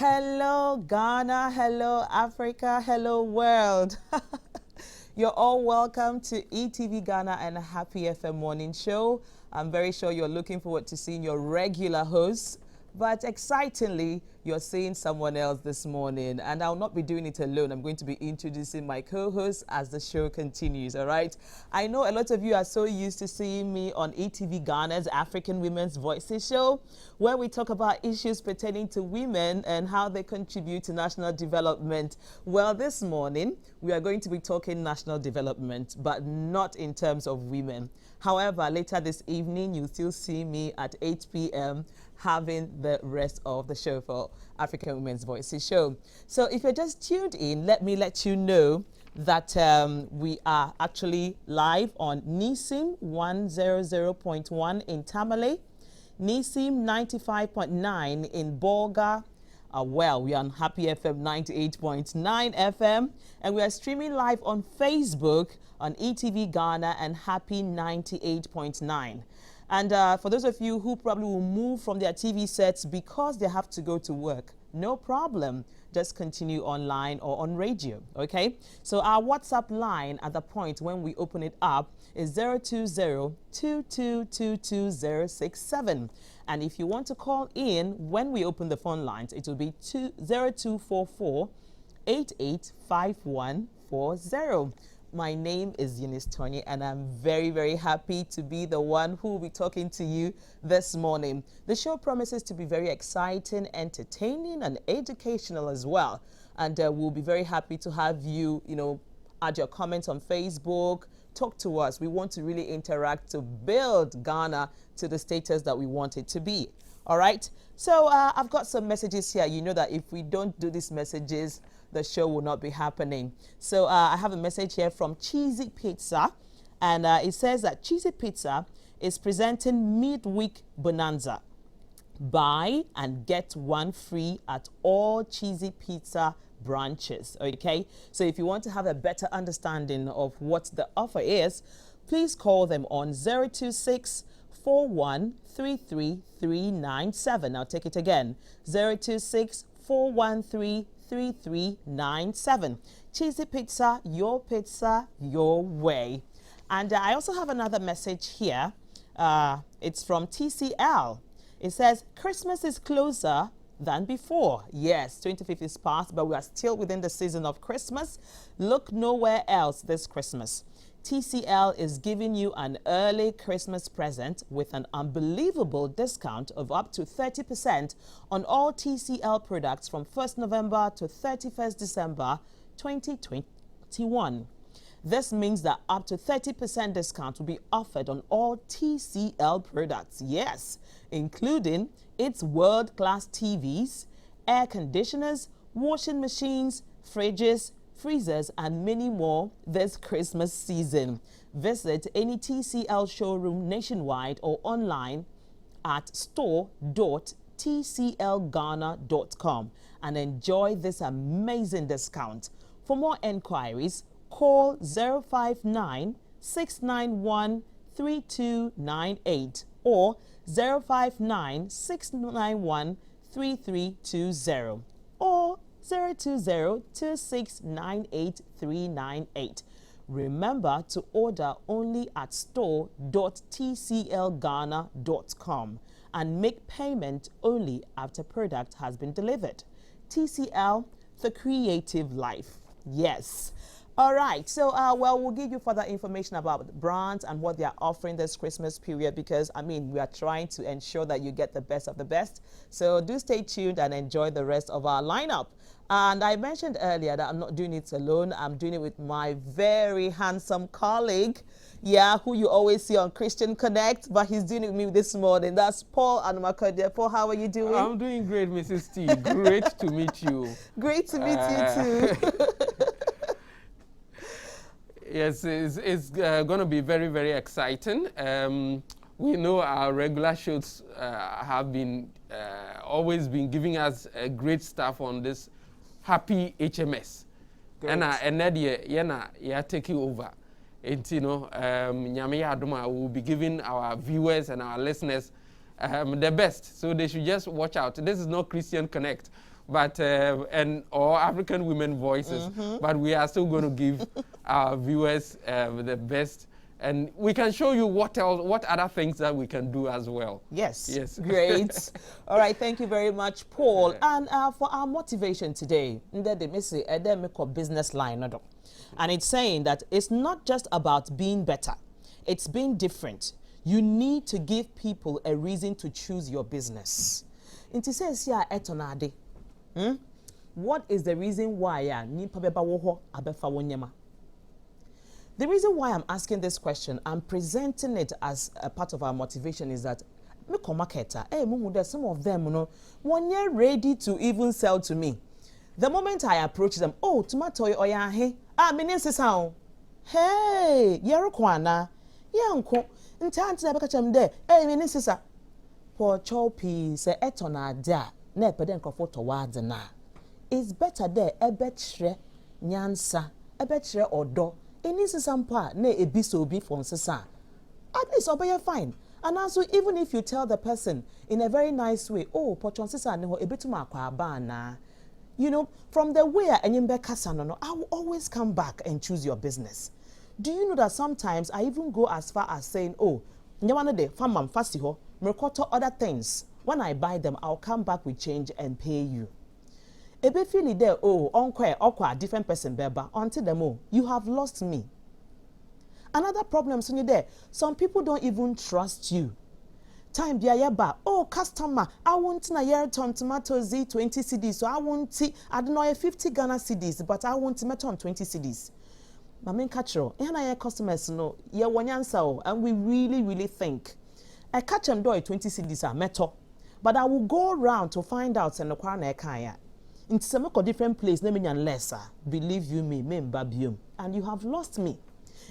Hello, Ghana. Hello, Africa. Hello, world. You're all welcome to ETV Ghana and Happy FM Morning Show. I'm very sure you're looking forward to seeing your regular hosts. But excitingly, you're seeing someone else this morning, and I'll not be doing it alone. I'm going to be introducing my co-host as the show continues, all right? I know a lot of you are so used to seeing me on ETV Ghana's African Women's Voices show, where we talk about issues pertaining to women and how they contribute to national development. Well, this morning, we are going to be talking national development, but not in terms of women. However, later this evening, you'll still see me at 8 p.m. having the rest of the show for African Women's Voices show. So if you're just tuned in, let me let you know that we are actually live on Nisim 100.1 in Tamale, Nisim 95.9 in Bolga. Well, we are on Happy FM 98.9 FM, and we are streaming live on Facebook on ETV Ghana and Happy 98.9. And for those of you who probably will move from their TV sets because they have to go to work, no problem. Just continue online or on radio, okay? So our WhatsApp line at the point when we open it up is 020-2222-067. And if you want to call in when we open the phone lines, it will be 0244-885140. My name is Eunice Tony, and I'm very, very happy to be the one who will be talking to you this morning. The show promises to be very exciting, entertaining, and educational as well. And we'll be very happy to have you, add your comments on Facebook, talk to us. We want to really interact to build Ghana to the status that we want it to be. All right. So I've got some messages here. You know that if we don't do these messages, the show will not be happening. So I have a message here from Cheesy Pizza, and it says that Cheesy Pizza is presenting midweek bonanza. Buy and get one free at all Cheesy Pizza branches. Okay, so if you want to have a better understanding of what the offer is, please call them on 026-4133-397. I'll take it again, 026-413-3397. Cheesy Pizza, your way. And I also have another message here. It's from TCL. It says, Christmas is closer than before. Yes, 25th is past, but we are still within the season of Christmas. Look nowhere else this Christmas. TCL is giving you an early Christmas present with an unbelievable discount of up to 30% on all TCL products from 1st November to 31st December 2021. This means that up to 30% discount will be offered on all TCL products, yes, including its world-class TVs, air conditioners, washing machines, fridges, freezers, and many more this Christmas season. Visit any TCL showroom nationwide or online at store.tclghana.com and enjoy this amazing discount. For more enquiries, call 059-691-3298 or 059-691-3320 or 020-2698-398. Remember to order only at store.tclghana.com and make payment only after product has been delivered. TCL, the creative life. Yes. All right, so well, we'll give you further information about the brands and what they are offering this Christmas period because, we are trying to ensure that you get the best of the best. So do stay tuned and enjoy the rest of our lineup. And I mentioned earlier that I'm not doing it alone. I'm doing it with my very handsome colleague, who you always see on Christian Connect, but he's doing it with me this morning. That's Paul Anumakodia. Paul, how are you doing? I'm doing great, Mrs. T. Great to meet you. Great to meet you too. Yes, it's going to be very, very exciting. We know our regular shows have been always been giving us great stuff on this Happy HMS. And Nadia, you're taking over. And Nyame Adoma will be giving our viewers and our listeners the best. So they should just watch out. This is not Christian Connect. but and or African women voices, but we are still going to give our viewers the best. And we can show you what else, what other things that we can do as well. Yes. Yes. Great. All right. Thank you very much, Paul. And for our motivation today, business line, and it's saying that it's not just about being better; it's being different. You need to give people a reason to choose your business. It says here, etonade. What is the reason why The reason why I'm asking this question, I'm presenting it as a part of our motivation, is that some of them, when you're ready to even sell to me, the moment I approach them, oh, tomato oya he, hey, you're kwana, yanko, intanti na bakacham de, hey, minisisa, po chopi se etona da, ne peden kofoto wade na. It's better there, ebetre nyansa, ebetre odo. Any sampa ne ebiso bi for sesa. At least obey fine. And also, even if you tell the person in a very nice way, oh, pochon sesa ne ho ebetuma kwa bana. You know, from the way enyimbe kasa no, I will always come back and choose your business. Do you know that sometimes I even go as far as saying, oh, nyawana de famam fasti ho, mekoto other things. When I buy them, I'll come back with change and pay you. Ebe feel there, oh, okwa different person beba until them, oh, you have lost me. Another problem soon there, some people don't even trust you. Time biya oh, customer, I want na year ton tomato Z 20 cedis, so I want I don't know 50 Ghana cedis, but I want tomato on 20 cedis. My main catcher, and customers know ye wanyansa, and we really think I catch them do 20 cedis are metal, but I will go around to find out and acquire kaya. In some different place, name and lesser. Believe you me, babium, and you have lost me.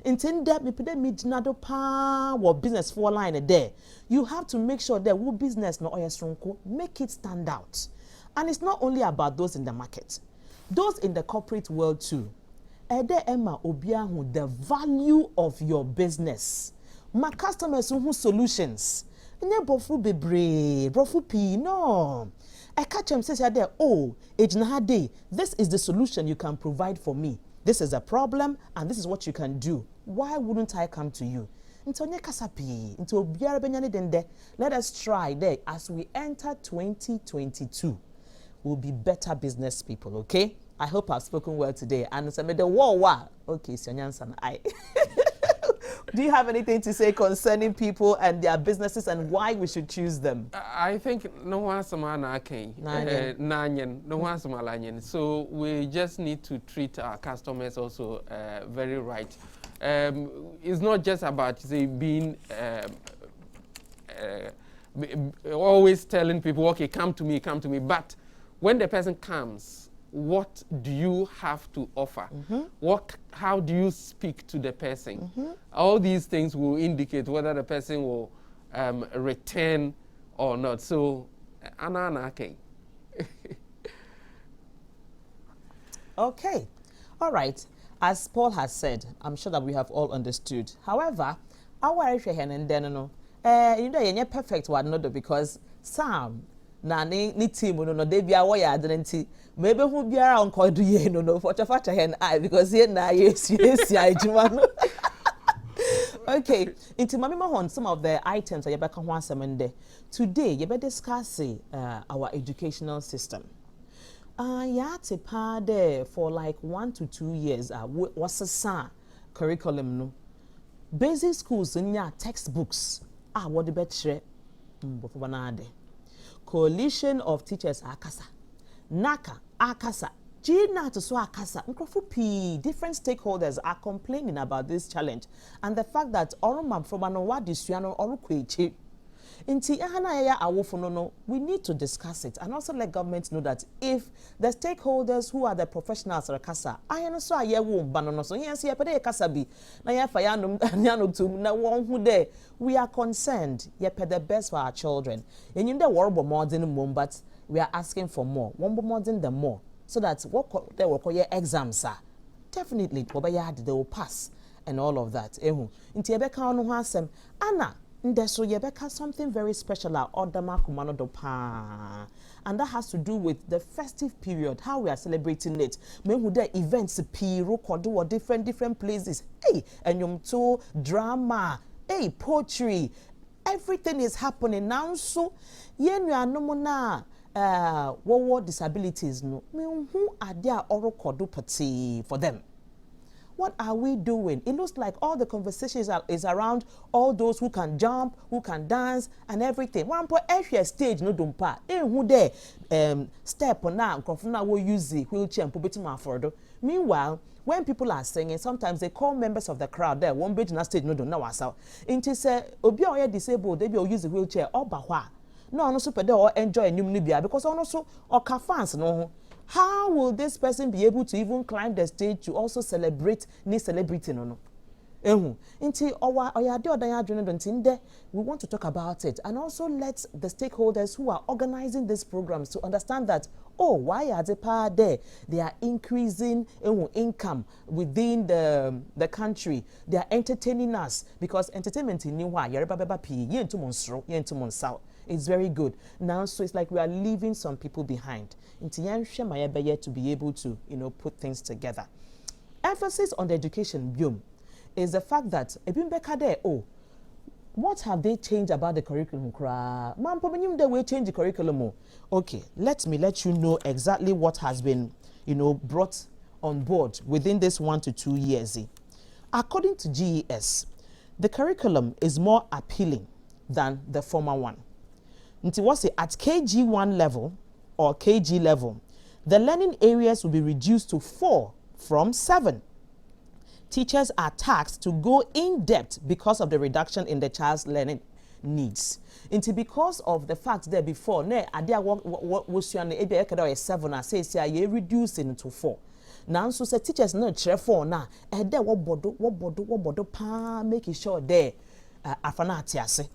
Intend that me put me jinado pa what business for line a day. You have to make sure that what business no oyasronko make it stand out. And it's not only about those in the market, those in the corporate world too. Ede Emma Obiahu, the value of your business. My customers who solutions. Nye bofu bebre, bofu pi no. I catch him says there, oh, day. This is the solution you can provide for me. This is a problem, and this is what you can do. Why wouldn't I come to you? Let us try there as we enter 2022. We'll be better business people, okay? I hope I've spoken well today. And some the war. Okay, so I. Do you have anything to say concerning people and their businesses and why we should choose them? I think no one samana can nanyan, no one samalanyan. So we just need to treat our customers also very right. It's not just about say being always telling people, okay, come to me, but when the person comes, what do you have to offer? How do you speak to the person? All these things will indicate whether the person will return or not. So, okay. Okay, all right. As Paul has said, I'm sure that we have all understood. However, our and then you're perfect one, not because some. Na ni team no dey bia wo ya adrenti maybe who biara onko do ye no for chafa hen I because here na yes ajuma no. Okay, into mamima hon some of the items that you beka ho asem nde today you be discuss our educational system. Ya te pa there for like 1 to 2 years what's the curriculum no basic schools nya textbooks what the betre bofo banade Coalition of Teachers Akasa, NACA Akasa, GNA to so Akasa, Nkrofu different stakeholders are complaining about this challenge and the fact that Oromam from Anowa Disuano Orukwechi. Inti ehana ya awofono no, we need to discuss it and also let government know that if the stakeholders who are the professionals are kasa, ayano so aye wo banono so yes ye pede kasa bi na ye fa ya no tum na won hu de we are concerned ye pede the best for our children. Enyim de worbo more than mom but we are asking for more. One more than the more so that what they will your exams are definitely they will pass and all of that. Inti ebe ka onu ho asem ana So Yebeka something very special at Odama Kumano Dopa. And that has to do with the festive period, how we are celebrating it. Men who there events or different places. Hey, and to drama, hey, poetry. Everything is happening now. So yen are no more what disabilities no. Who are there or party for them? What are we doing? It looks like all the conversations is around all those who can jump, who can dance, and everything. One point every stage no dumpa. Who there step on now, confirm will use the wheelchair and put it for. Meanwhile, when people are singing, sometimes they call members of the crowd there. One bridge na stage no do now ourselves. Into say obi oye disabled, they be use the wheelchair or bahwa. No super there or enjoy a new nibia because also or fans no. How will this person be able to even climb the stage to also celebrate ni celebrity no? Inti we want to talk about it and also let the stakeholders who are organizing these programs to understand that why are they there? They are increasing income within the country. They are entertaining us because entertainment in New it's very good. Now, so it's like we are leaving some people behind. To be able to, put things together. Emphasis on the education boom is the fact that what have they changed about the curriculum? They will change the curriculum. Okay, let me let you know exactly what has been, brought on board within this 1 to 2 years. According to GES, the curriculum is more appealing than the former one. At KG1 level or KG level, the learning areas will be reduced to 4 from 7. Teachers are tasked to go in depth because of the reduction in the child's learning needs. Because of the fact that before, was 7 and says you reduce it to 4. Now, so teachers no 4 now, and there what bodo pa making sure there afanatiase.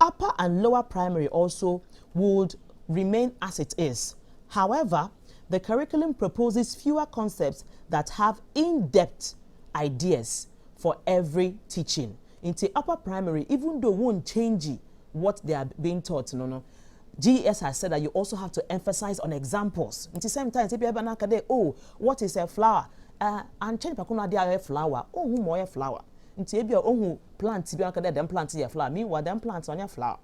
Upper and lower primary also would remain as it is. However, the curriculum proposes fewer concepts that have in-depth ideas for every teaching. Into upper primary, even though won't change what they are being taught, GES has said that you also have to emphasize on examples. At the same time, what is a flower? And change a flower. Who more flower? Plant them plant your flower. Meanwhile, them plants on your flower.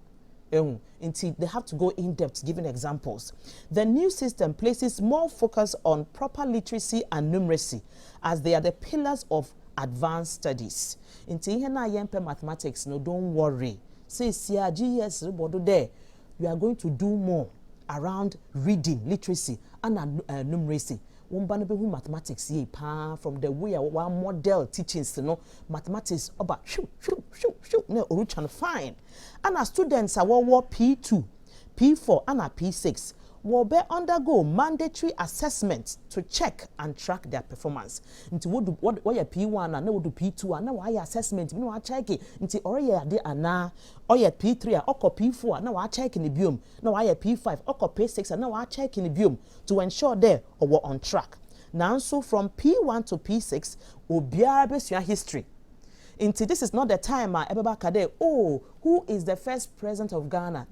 They have to go in depth giving examples. The new system places more focus on proper literacy and numeracy as they are the pillars of advanced studies. Mathematics, no, don't worry. Say, GES, there, we are going to do more around reading, literacy, and numeracy. Mathematics from the way our model teachings, mathematics about fine. And our students are P2, P4, and P6 will be undergo mandatory assessment to check and track their performance. Into what P1 and what P2 and why assessment, I check it. Into or P3 or P4 now I check in the biome. Now I P5 or P6 and now I check in the biome to ensure they are on track. Now so from P1 to P6 will be your history. Into this is not the time who is the first president of Ghana?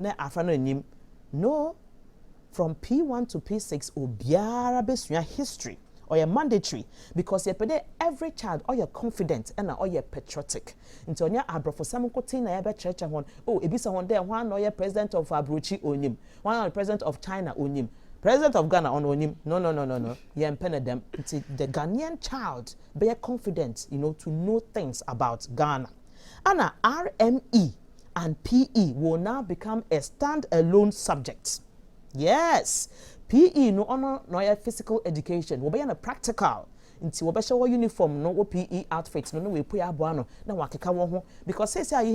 No. From P1 to P6 obiara besua history or your mandatory because every child or you're confident and or you're patriotic. Into onya abro for some kotin na church one ebisa one there one or president of Abrochi onim one or president of China onim president of Ghana on onim no ye empene them. The Ghanaian child be confident to know things about Ghana. And RME and PE will now become a stand-alone subject. Yes, PE no physical education. We be a practical. Until we show uniform no PE outfits no we put aboano na wakeka wo ho because say say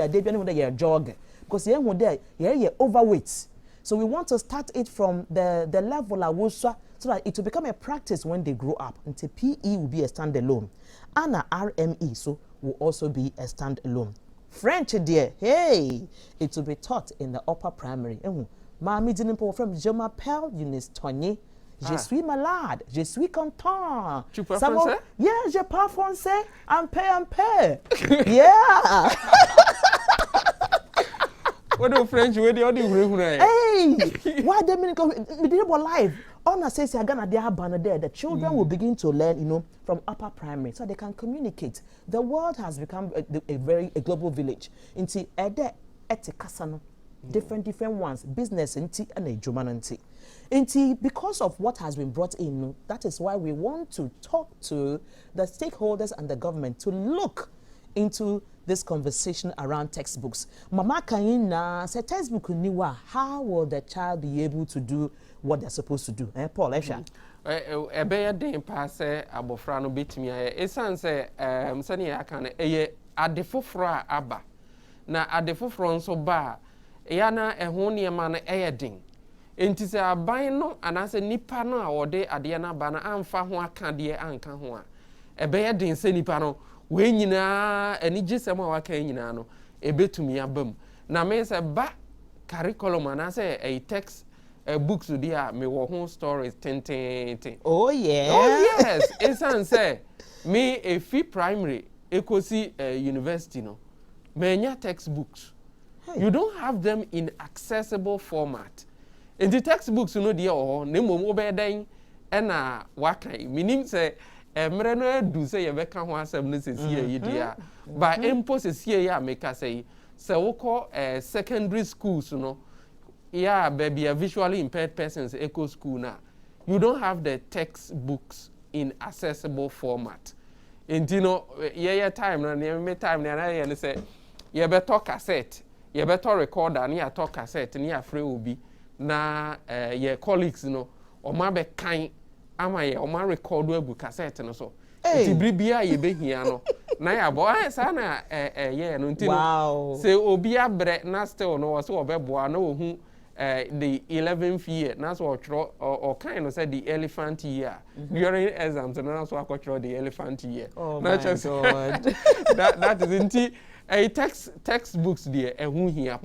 dey no dey jog because ye hu there ye overweight. So we want to start it from the level awosua so that it will become a practice when they grow up. Until PE will be a standalone. And RME so will also be a standalone. French dear, hey, it will be taught in the upper primary. Mami didn't pull from Je m'appelle Eunice Tony. Je suis malade. Je suis content. Tu parles français? Yeah, je parle français. Un peu. Yeah. What the French way they all do. Hey, why they mean live? Ona says Ghana they have banner there. The children will begin to learn, you know, from upper primary, so they can communicate. The world has become a global village. Inti ede etikasano, different ones, business inti and a jumananti. Inti, because of what has been brought in, that is why we want to talk to the stakeholders and the government to look into this conversation around textbooks. Mama Kayina said textbook niwa, how will the child be able to do what they're supposed to do? Paul, Esha. Beya den pass abofra no betimi aye. Esan se sani aka na eye adefofro aba. Na adefofro nso ba ya na ehwo niema na eye den. Enti se aban no anase nipa no a wode ade na ba na amfa ho aka de anka ho a. Beya den se nipa no we nyina ani gisem a waka nyina no ebetumi abam. Na me se ba curriculum anase a text books there me wo home stories ten. Oh yeah. Oh yes. Esan say me a fee primary ekosi university no. Menya textbooks. Hey. You don't have them in accessible format. In the textbooks you know there oh na mom obeden na waka minim say emre no adu say ye beka ho asem no sesiye yi dia. But empo sesiye ya make say woko secondary schools no. Yeah, baby, a visually impaired person's eco school now. You don't have the textbooks in accessible format. And you know, yeah, time and time and say, you better cassette, you better record and you talk cassette and you free will be na your colleagues, you know, or my be kind, am I or my record web cassette and so. Ti bribia ye be here no. Na ya boy sana yeah no ntino. Wow. Say obi abre na still no so obeboa na ohu the 11th year, that's what or kind of said the elephant year during exams, and that's what I call the elephant year. Oh my God! that is indeed a textbooks there. Here.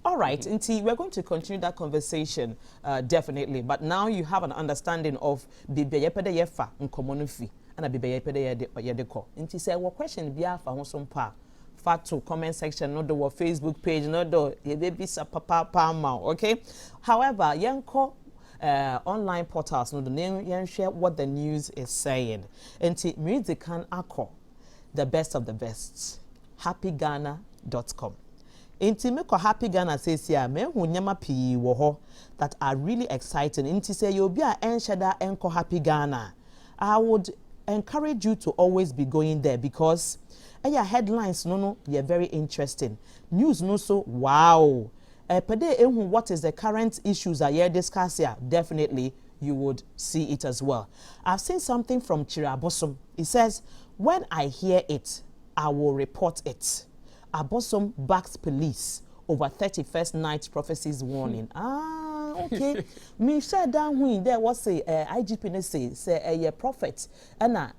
All right, Inti, we're going to continue that conversation definitely, but now you have an understanding of bibe yepede yefa nkomonufi and bibe yepede yedeko. Inti say what question biya fa hosompa. To comment section, not the Facebook page, not the baby papa ma, okay? However, yanko online portals, no the name share what the news is saying. And music can acco the best of the best. HappyGhana.com. Inti me ko Happy Ghana says here, me hu nyama pii wo ho that are really exciting. Inti say you be a enshada enko Happy Ghana. I would encourage you to always be going there because headlines no they're very interesting. News no so wow. What is the current issues that you're discussing here? Definitely you would see it as well. I've seen something from Chirabosom. It says, when I hear it, I will report it. Abosom backs police over 31st night prophecies warning. Okay. Me share down when there was a IGP say a prophet and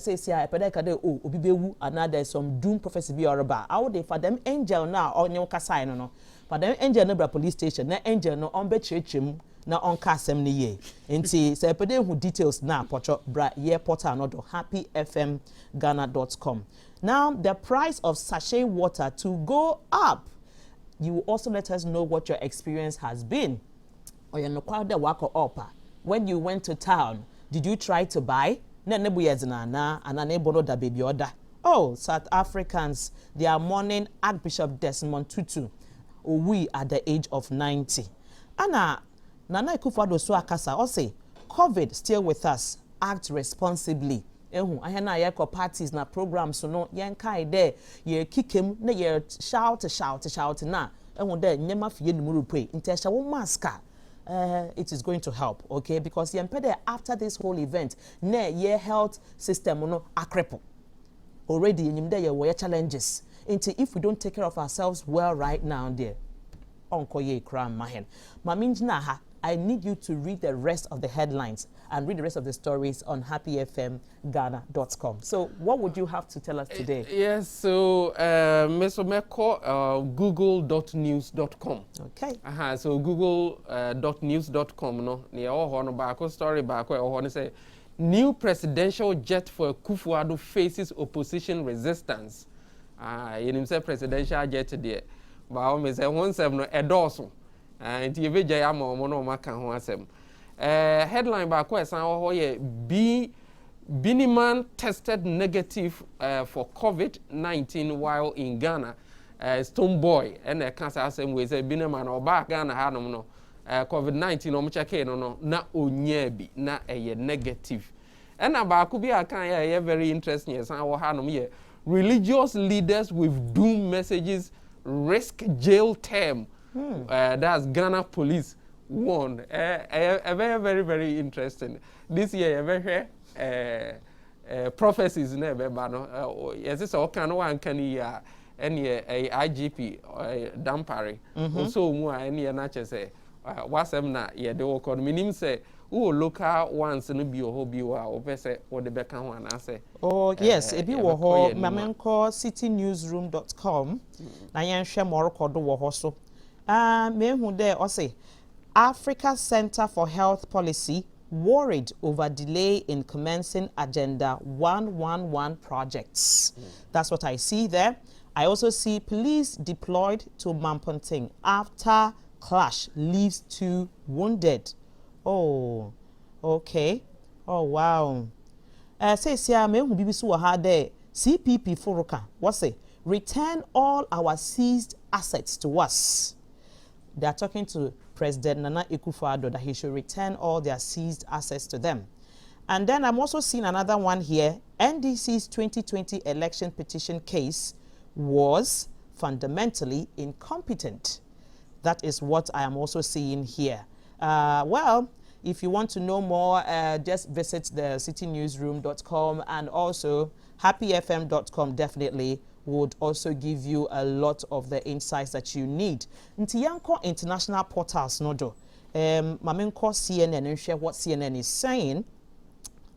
says yeah pedeka de obibewu and there's some doom prophecy be or about. How they for them angel now on your kasai no. For them angel no police station, na angel no on be churchim na on kasem ni ye. Nti say pede who details na pocho bra ye portal no do happyfmghana.com. Now the price of sachet water to go up. You will also let us know what your experience has been. Or you know when you went to town, did you try to buy? Oh, South Africans, they are mourning Archbishop Desmond Tutu, we at the age of 90. Anna Nana Akufo-Addo so akasa or say COVID still with us. Act responsibly. I have parties na programs so no yankai there ye kick him na ye shout na there nyema fie numuru pay intesha wo mask it is going to help, okay, because yempede after this whole event na ye health system no akrepo already nyimde ye wo challenges into if we don't take care of ourselves well right now there onko ye kra mahen maminjina ha. I need you to read the rest of the headlines and read the rest of the stories on happyfmghana.com. So what would you have to tell us today? Yes, so google.news.com. Okay. So google.news.com no near all back story back where say new presidential jet for Akufo-Addo faces opposition resistance. yenim say presidential jet there ba o me say won sem no edoso nti ye beja ya ma omo no maka ho asem headline ba ko esan ho ye Biniman tested negative for COVID-19 while in Ghana. Stone Boy and the cancer asem we say Biniman or back Ghana hanom no COVID-19 omo cheke no na onye bi na negative. And about could be a kind of very interesting as our hanom here. Religious leaders with doom messages risk jail term. That's Ghana police warned. Very, very, very interesting. This year, very prophecies never, but no, yes, it's all kind of one can hear any IGP Dampari. Also, more any nature say, what's them not yet the work on minim say. Oh, local ones no bi oho bi wa obese o de beka ho anase. Oh yes, ebi wo ho mamenko citynewsroom.com na yen hwe mo record wo ho so. Me hu there o say Africa Center for Health Policy worried over delay in commencing Agenda 111 projects. That's what I see there. I also see police deployed to Mamponting after clash leaves 2 wounded. Oh, okay. Oh, wow. Says here, me who be so hard there. CPP Furuka, what's it? Return all our seized assets to us. They are talking to President Nana Akufo-Addo that he should return all their seized assets to them. And then I'm also seeing another one here. NDC's 2020 election petition case was fundamentally incompetent. That is what I am also seeing here. Well, if you want to know more, just visit the citynewsroom.com and also happyfm.com definitely would also give you a lot of the insights that you need. Ntiyanko international portals nodo. Mamenko CNN and share what CNN is saying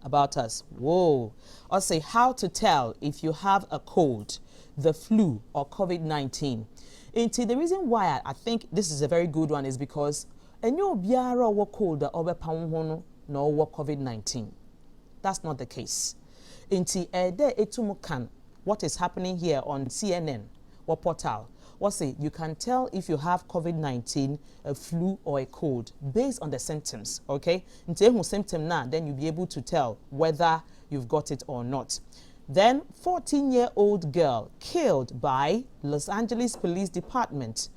about us. Whoa. I'll say how to tell if you have a cold, the flu or COVID-19. The reason why I think this is a very good one is because enyo biara wo cold or be pawon no wo COVID-19. That's not the case. Inti ede etumu kan what is happening here on CNN or portal. What say you can tell if you have COVID-19, a flu or a cold based on the symptoms, okay? Inti ehu symptom na then you'll be able to tell whether you've got it or not. Then 14-year-old girl killed by Los Angeles Police Department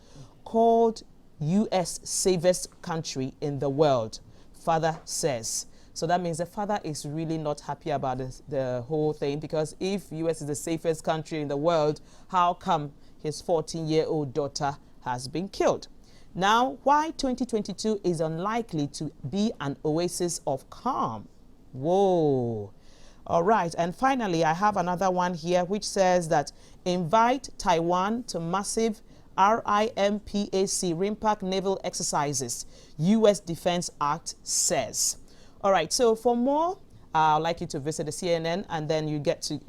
called U.S. safest country in the world, father says. So that means the father is really not happy about the whole thing, because if U.S. is the safest country in the world, how come his 14-year-old daughter has been killed? Now, why 2022 is unlikely to be an oasis of calm? Whoa. All right. And finally, I have another one here which says that invite Taiwan to massive RIMPAC, RIMPAC naval exercises, U.S. Defense Act says. All right, so for more, I'd like you to visit the CNN and then you get to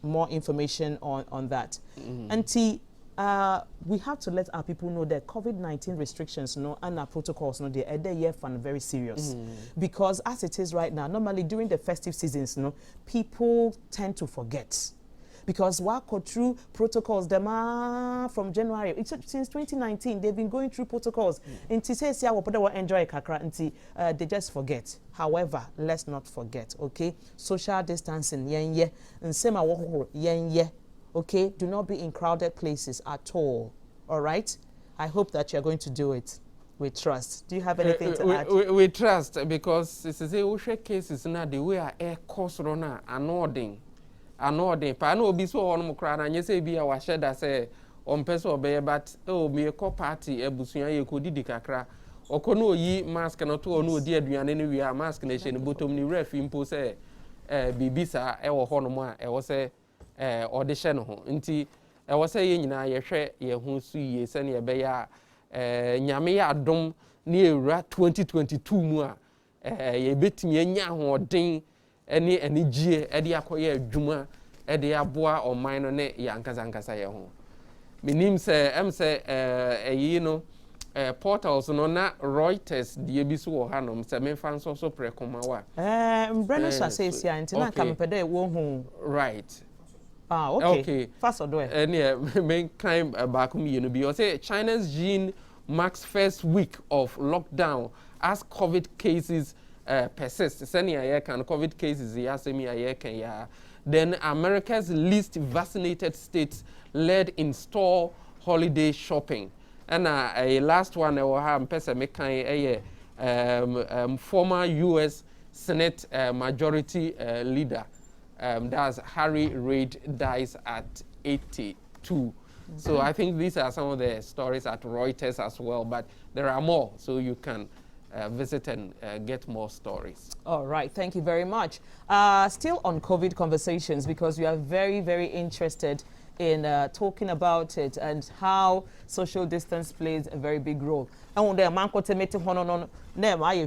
more information on that. And we have to let our people know that COVID-19 restrictions and our protocols, they're very serious. Because as it is right now, normally during the festive seasons, people tend to forget. Because what go through protocols them from January. Since 2019, they've been going through protocols. Until says enjoy kakra until they just forget. However, let's not forget, okay? Social distancing, and same okay? Do not be in crowded places at all. All right? I hope that you're going to do it. We trust. Do you have anything to add? We trust, because this is a cases now the way our air cost runner anording. Anode pa na obi so hono kra na nye se bia wa sheda se on person obey, but me ko party ebusua ye ko didi kakra okono oyi mask no to ono odi aduane no wi mask na she ne bottom ni ref impo se bibisa e wo hono mo a e wo se ode hye no ho nti e wo se ye nyina ye hwe ye hu su ye se ne be ya nyame ya adom na ewura 2022 mu a ye betimi anya hoden any gie edi akoye adwuma edi aboa oman no ne yankasa ye ho minim se portals no na Reuters die bi so wo hanom se memfa nso so prekoma wa mbrano so says ya ntina kampede wo hu right Ah, okay. Fast or do it? And yeah, main kind back me, you know, because China's June marks first week of lockdown as COVID cases persist. Sending a year can COVID cases, yeah, semi a year can yeah. Then America's least vaccinated states led in store holiday shopping. And a last one I will have person make kind former U.S. Senate majority leader. That's Harry Reid dies at 82. So I think these are some of the stories at Reuters as well, but there are more, so you can visit and get more stories. All right, thank you very much. Still on COVID conversations, because we are very, very interested in talking about it and how social distance plays a very big role. And when I'm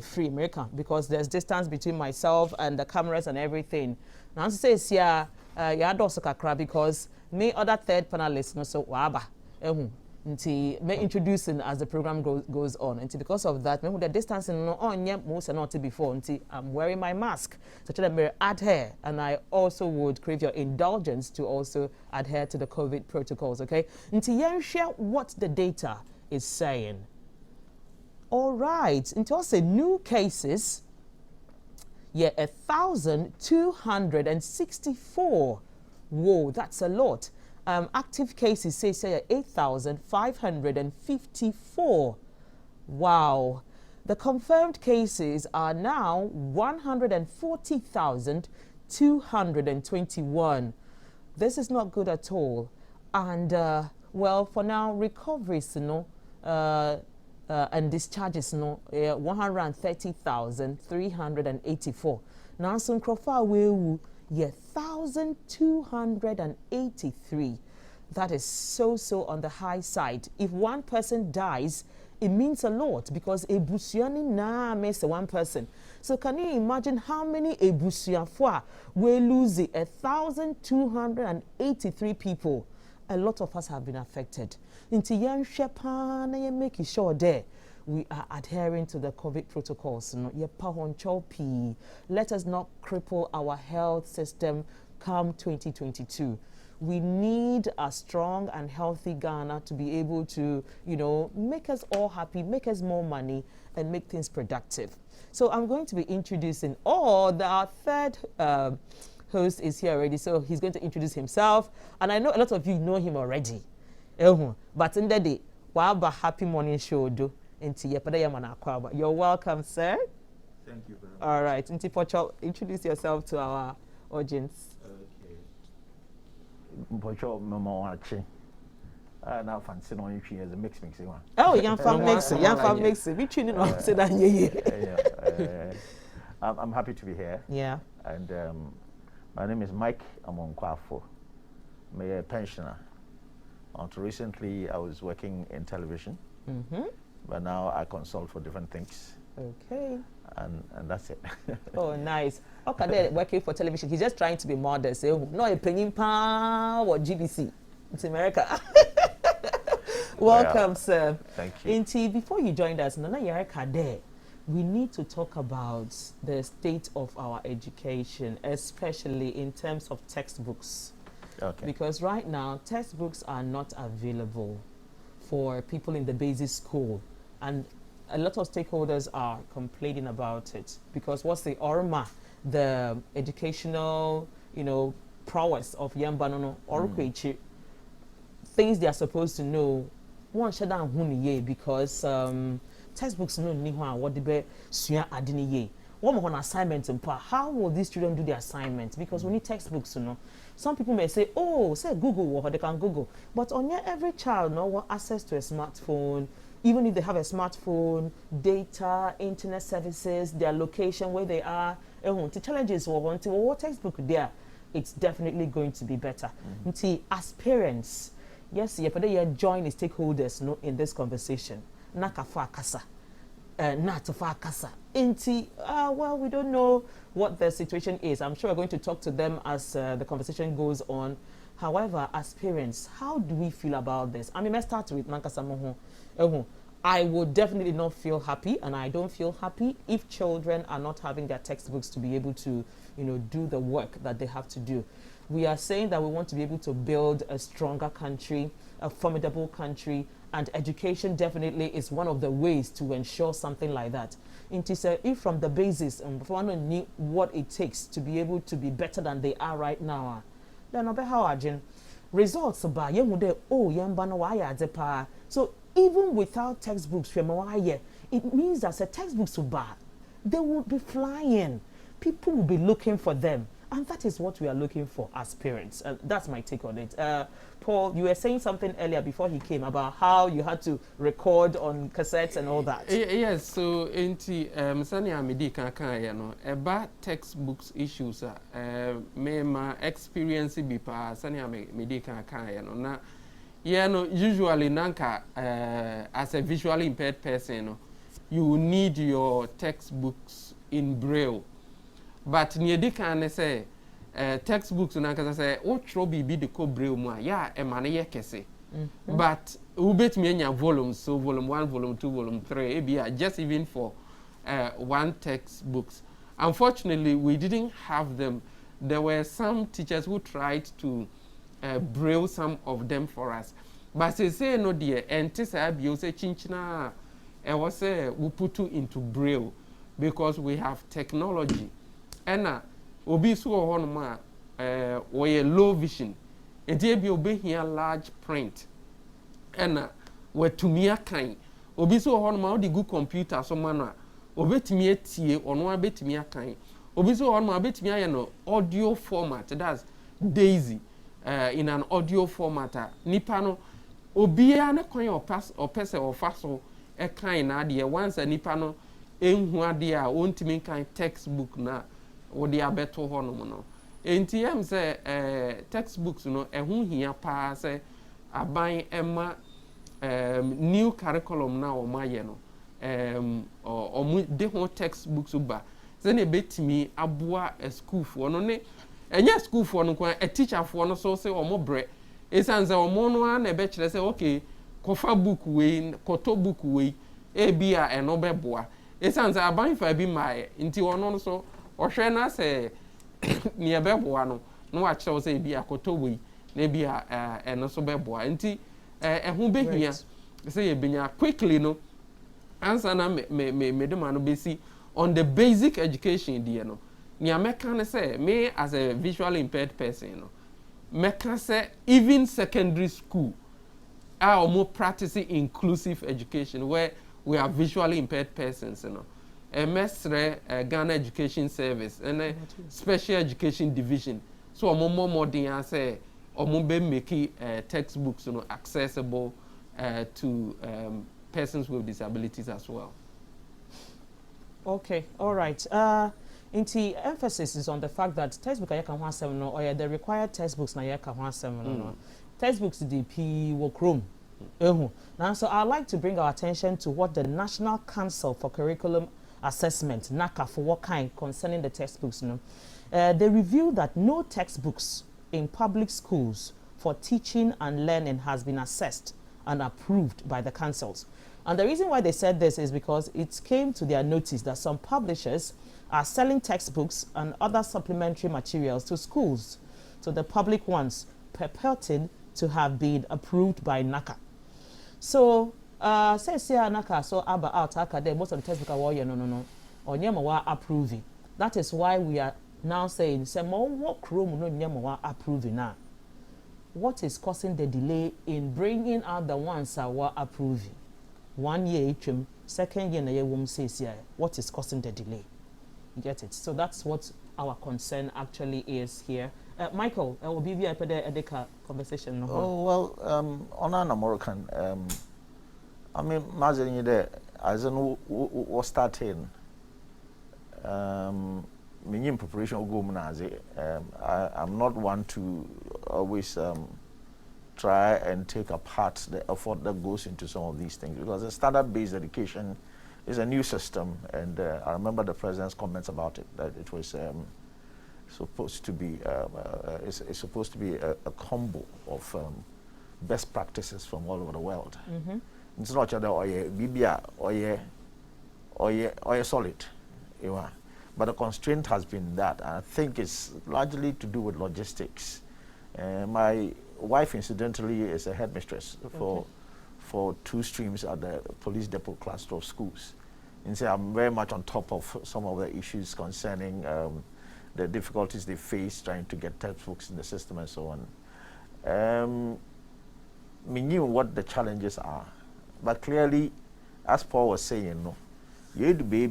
free America, because there's distance between myself and the cameras and everything. Now says yeah, because me other third panelists no so waba until me introducing as the program goes on. And because of that, me with the distancing no on most and not before until I'm wearing my mask. So that I adhere, and I also would crave your indulgence to also adhere to the COVID protocols, okay? Until you share what the data is saying. All right, until say new cases. Yeah, 1,264. Whoa, that's a lot. Active cases say 8,554. Wow. The confirmed cases are now 140,221. This is not good at all. And, well, for now, recoveries, and discharges, 130,384. Now, some Krofa will 1,283. That is so on the high side. If one person dies, it means a lot, because ebusiani na makes one person. So can you imagine how many ebusiafwa will lose 1,283 people? A lot of us have been affected. Into young shepherd, and making sure there we are adhering to the COVID protocols. Let us not cripple our health system come 2022. We need a strong and healthy Ghana to be able to, make us all happy, make us more money, and make things productive. So I'm going to be introducing, our third host is here already, so he's going to introduce himself. And I know a lot of you know him already. But in the day, Waba Happy Morning Show do. You're welcome, sir. Thank you very much. All right, introduce yourself to our audience. Okay. Bocho Mama now fancy on you as a mix. Oh, young fan mix. Between I'm happy to be here. Yeah. And my name is Mike Amonkwafo. I'm a pensioner. Until recently, I was working in television. But now I consult for different things. Okay. And that's it. Oh, nice. Okay, they're working for television. He's just trying to be modest. No, a penny pound or GBC. It's America. Welcome, sir. Thank you. Inti, before you joined us, Nana Yareka there, we need to talk about the state of our education, especially in terms of textbooks. Okay. Because right now, textbooks are not available for people in the basic school. And a lot of stakeholders are complaining about it, because what's the ORMA, the educational, prowess of Yambanono or things they are supposed to know. One shut down because textbooks no ni what the suya adini ye. One more assignment and how will these children do the assignment? Because we need textbooks, Some people may say, oh, say Google, or they can Google. But on every child want access to a smartphone. Even if they have a smartphone, data, internet services, their location, where they are, the challenges what textbook there, it's definitely going to be better. As parents, yes, you join the stakeholders in this conversation. Nakafa kasa. Natafa kasa. Well, we don't know what the situation is. I'm sure we're going to talk to them as the conversation goes on. However, as parents, how do we feel about this? I mean, let's start with Nankasa Moho. I would definitely not feel happy, and I don't feel happy if children are not having their textbooks to be able to, do the work that they have to do. We are saying that we want to be able to build a stronger country, a formidable country, and education definitely is one of the ways to ensure something like that. If from the basis, if one knew what it takes to be able to be better than they are right now, then how results ba so even without textbooks, it means that the textbooks they will be flying. People will be looking for them. And that is what we are looking for as parents. That's my take on it. Paul, you were saying something earlier before he came about how you had to record on cassettes and all that. Yes, so Sanya Medi Kaka, about textbooks issues, my experience be pa Sanya Medi Kaka, na usually nanka as a visually impaired person, you need your textbooks in Braille. But near can say textbooks and I say, what trouble be the co Braille more? Yeah, a man ye kese. But who bet me any volumes, so volume 1, volume 2, volume 3, just even for one textbooks. Unfortunately, we didn't have them. There were some teachers who tried to Braille some of them for us. But they say no dear, and Tessa Bio say chinchina, and was say we put you into Braille because we have technology. And obi so on ma we low vision. And there be obi here large print. And we to me a kind. Obi so on ma the good computer so man obi to me tie or no bet me a kind. Obi so on ma bet me a audio format. That's Daisy in an audio format. Nipa no obi a na kwan or pass or person or faso a kind idea once a nipa no enhu ade a ontimi kan textbook na wo de abeto ho no no enti say textbooks no ehun hia pa say aban ema new curriculum na o maye no o de ho textbooks ba say na betimi aboa a school for no ne enya school for no kwa a teacher for no so say o mo bre esan say o mo no na be kire say okay kofa book we koto book we e bia eno be boa esan say aban fa bi mai nti ono no so ohwe na say ne ebeboa no no wa kire say bia koto we na bia eno so beboa nti ehun behia say e benya quickly no answer na me de man no besi on the basic education there no ne ameka say me as a visually impaired person no meka say even secondary school are more practicing inclusive education where we are visually impaired persons, you know. MSRE Ghana Education Service and a Special Education Division. So more than say be making textbooks, you know, accessible to persons with disabilities as well. Okay, all right. Inti emphasis is on the fact that textbook ayaka 17 or the required textbooks na ayaka 17 textbooks DP wo Chrome. Now, so I'd like to bring our attention to what the National Council for Curriculum Assessment, NACA, for what kind concerning the textbooks. They revealed that no textbooks in public schools for teaching and learning has been assessed and approved by the councils. And the reason why they said this is because it came to their notice that some publishers are selling textbooks and other supplementary materials to schools, to the public ones, purporting to have been approved by NACA. So, says here NACA, so out academic, most of the textbook are no, or nyama approving. That is why we are now saying, say more what Chrome no nyama approving now. What is causing the delay in bringing out the ones that were approving? 1 year, second year, na year wom says here. What is causing the delay? You get it? So that's what our concern actually is here. Michael, I will be via a conversation. No? Oh, well, on an American, I mean, imagine you there, as an was starting, in preparation of go I'm not one to always try and take apart the effort that goes into some of these things, because the standard-based education is a new system, and I remember the president's comments about it, that it was supposed to be it's supposed to be a combo of best practices from all over the world. It's not just bibia or solid, But the constraint has been that. I think it's largely to do with logistics. My wife, incidentally, is a headmistress for 2 streams at the police depot cluster of schools. And so I'm very much on top of some of the issues concerning the difficulties they face trying to get textbooks in the system and so on. We knew what the challenges are, but clearly, as Paul was saying, no, you need to be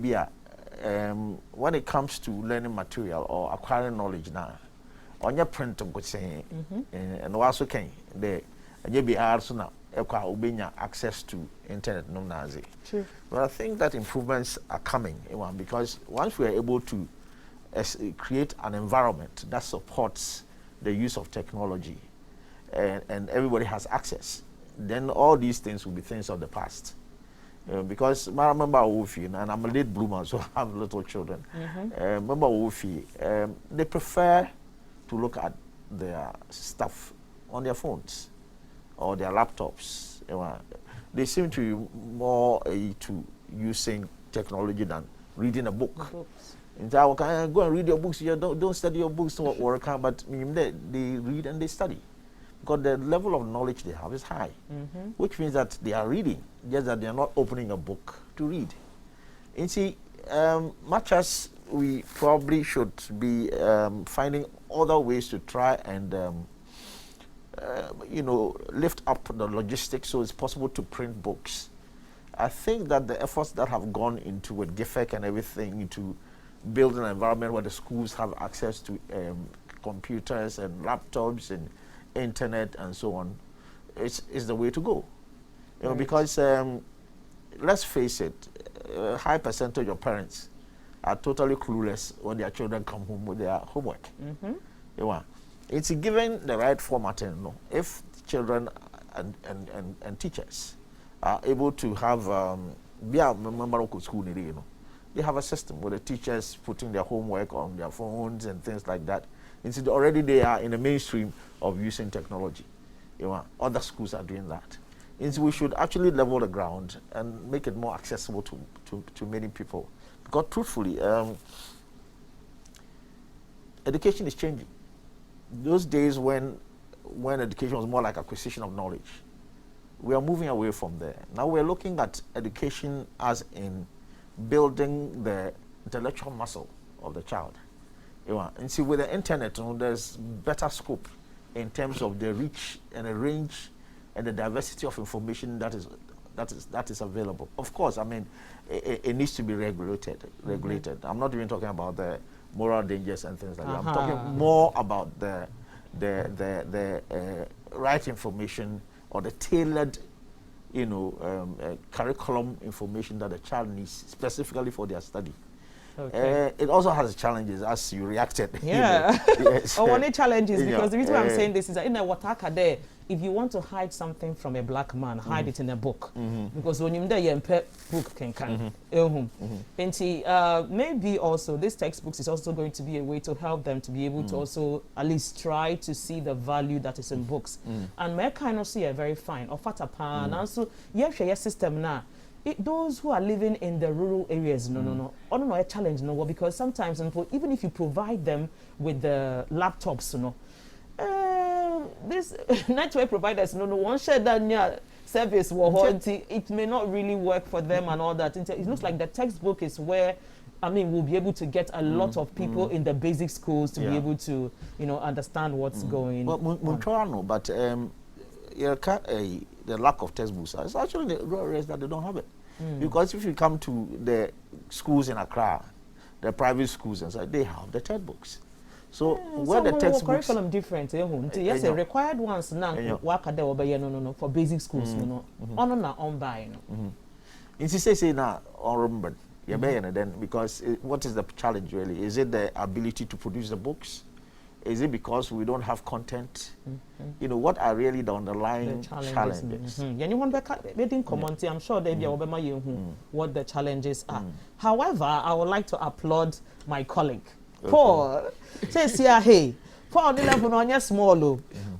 when it comes to learning material or acquiring knowledge now, on your print of good saying, and also can the and you be also now access to internet no nazi. True. But I think that improvements are coming, because once we are able to create an environment that supports the use of technology and everybody has access, then all these things will be things of the past. Because I remember Wofi, and I'm a late bloomer, so I have little children. Remember Wofi, they prefer to look at their stuff on their phones or their laptops. They seem to be more to using technology than reading a book. And so I go and read your books. You don't study your books to work, but they read and they study. Because the level of knowledge they have is high, which means that they are reading, just that they are not opening a book to read. And see, much as we probably should be finding other ways to try and lift up the logistics so it's possible to print books. I think that the efforts that have gone into with GIFEC and everything into building an environment where the schools have access to computers and laptops and internet and so on, is the way to go. Because let's face it, a high percentage of parents are totally clueless when their children come home with their homework. It's given the right formatting. If children and teachers are able to have be a member of school, they have a system where the teachers putting their homework on their phones and things like that. Instead, already they are in the mainstream of using technology. Other schools are doing that. And so we should actually level the ground and make it more accessible to many people. Because truthfully, education is changing. Those days when education was more like acquisition of knowledge, we are moving away from there. Now we're looking at education as in building the intellectual muscle of the child. And see, with the internet, there's better scope in terms of the reach and the range and the diversity of information that is available. Of course, I mean, it needs to be regulated. I'm not even talking about the moral dangers and things like that. I'm talking more about the right information or the tailored, curriculum information that the child needs specifically for their study. Okay. It also has challenges, as you reacted. Yeah. Yes. One of the challenges, because the reason why I'm saying this is that in a wataka there, if you want to hide something from a black man, hide it in a book. Because when you're there, you book can. And maybe also this textbooks is also going to be a way to help them to be able to also at least try to see the value that is in books. And may kind of see a very fine or fatapan. And so your system now. Those who are living in the rural areas, no, a challenge, because sometimes even if you provide them with the laptops, this network providers, one share that service, it may not really work for them and all that. It looks like the textbook is where, we'll be able to get a lot of people in the basic schools to be able to, understand what's going on. But the lack of textbooks is actually the rural areas that they don't have it. Because if you come to the schools in Accra, the private schools and so they have the textbooks. So where the textbooks curriculum different, yes, required ones now work at the for basic schools, on buy. Say now remember then because what is the challenge really? Is it the ability to produce the books? Is it because we don't have content? What are really the underlying challenges? I'm sure they'll be what the challenges are. However, I would like to applaud my colleague, Paul. Says here, hey, Paul,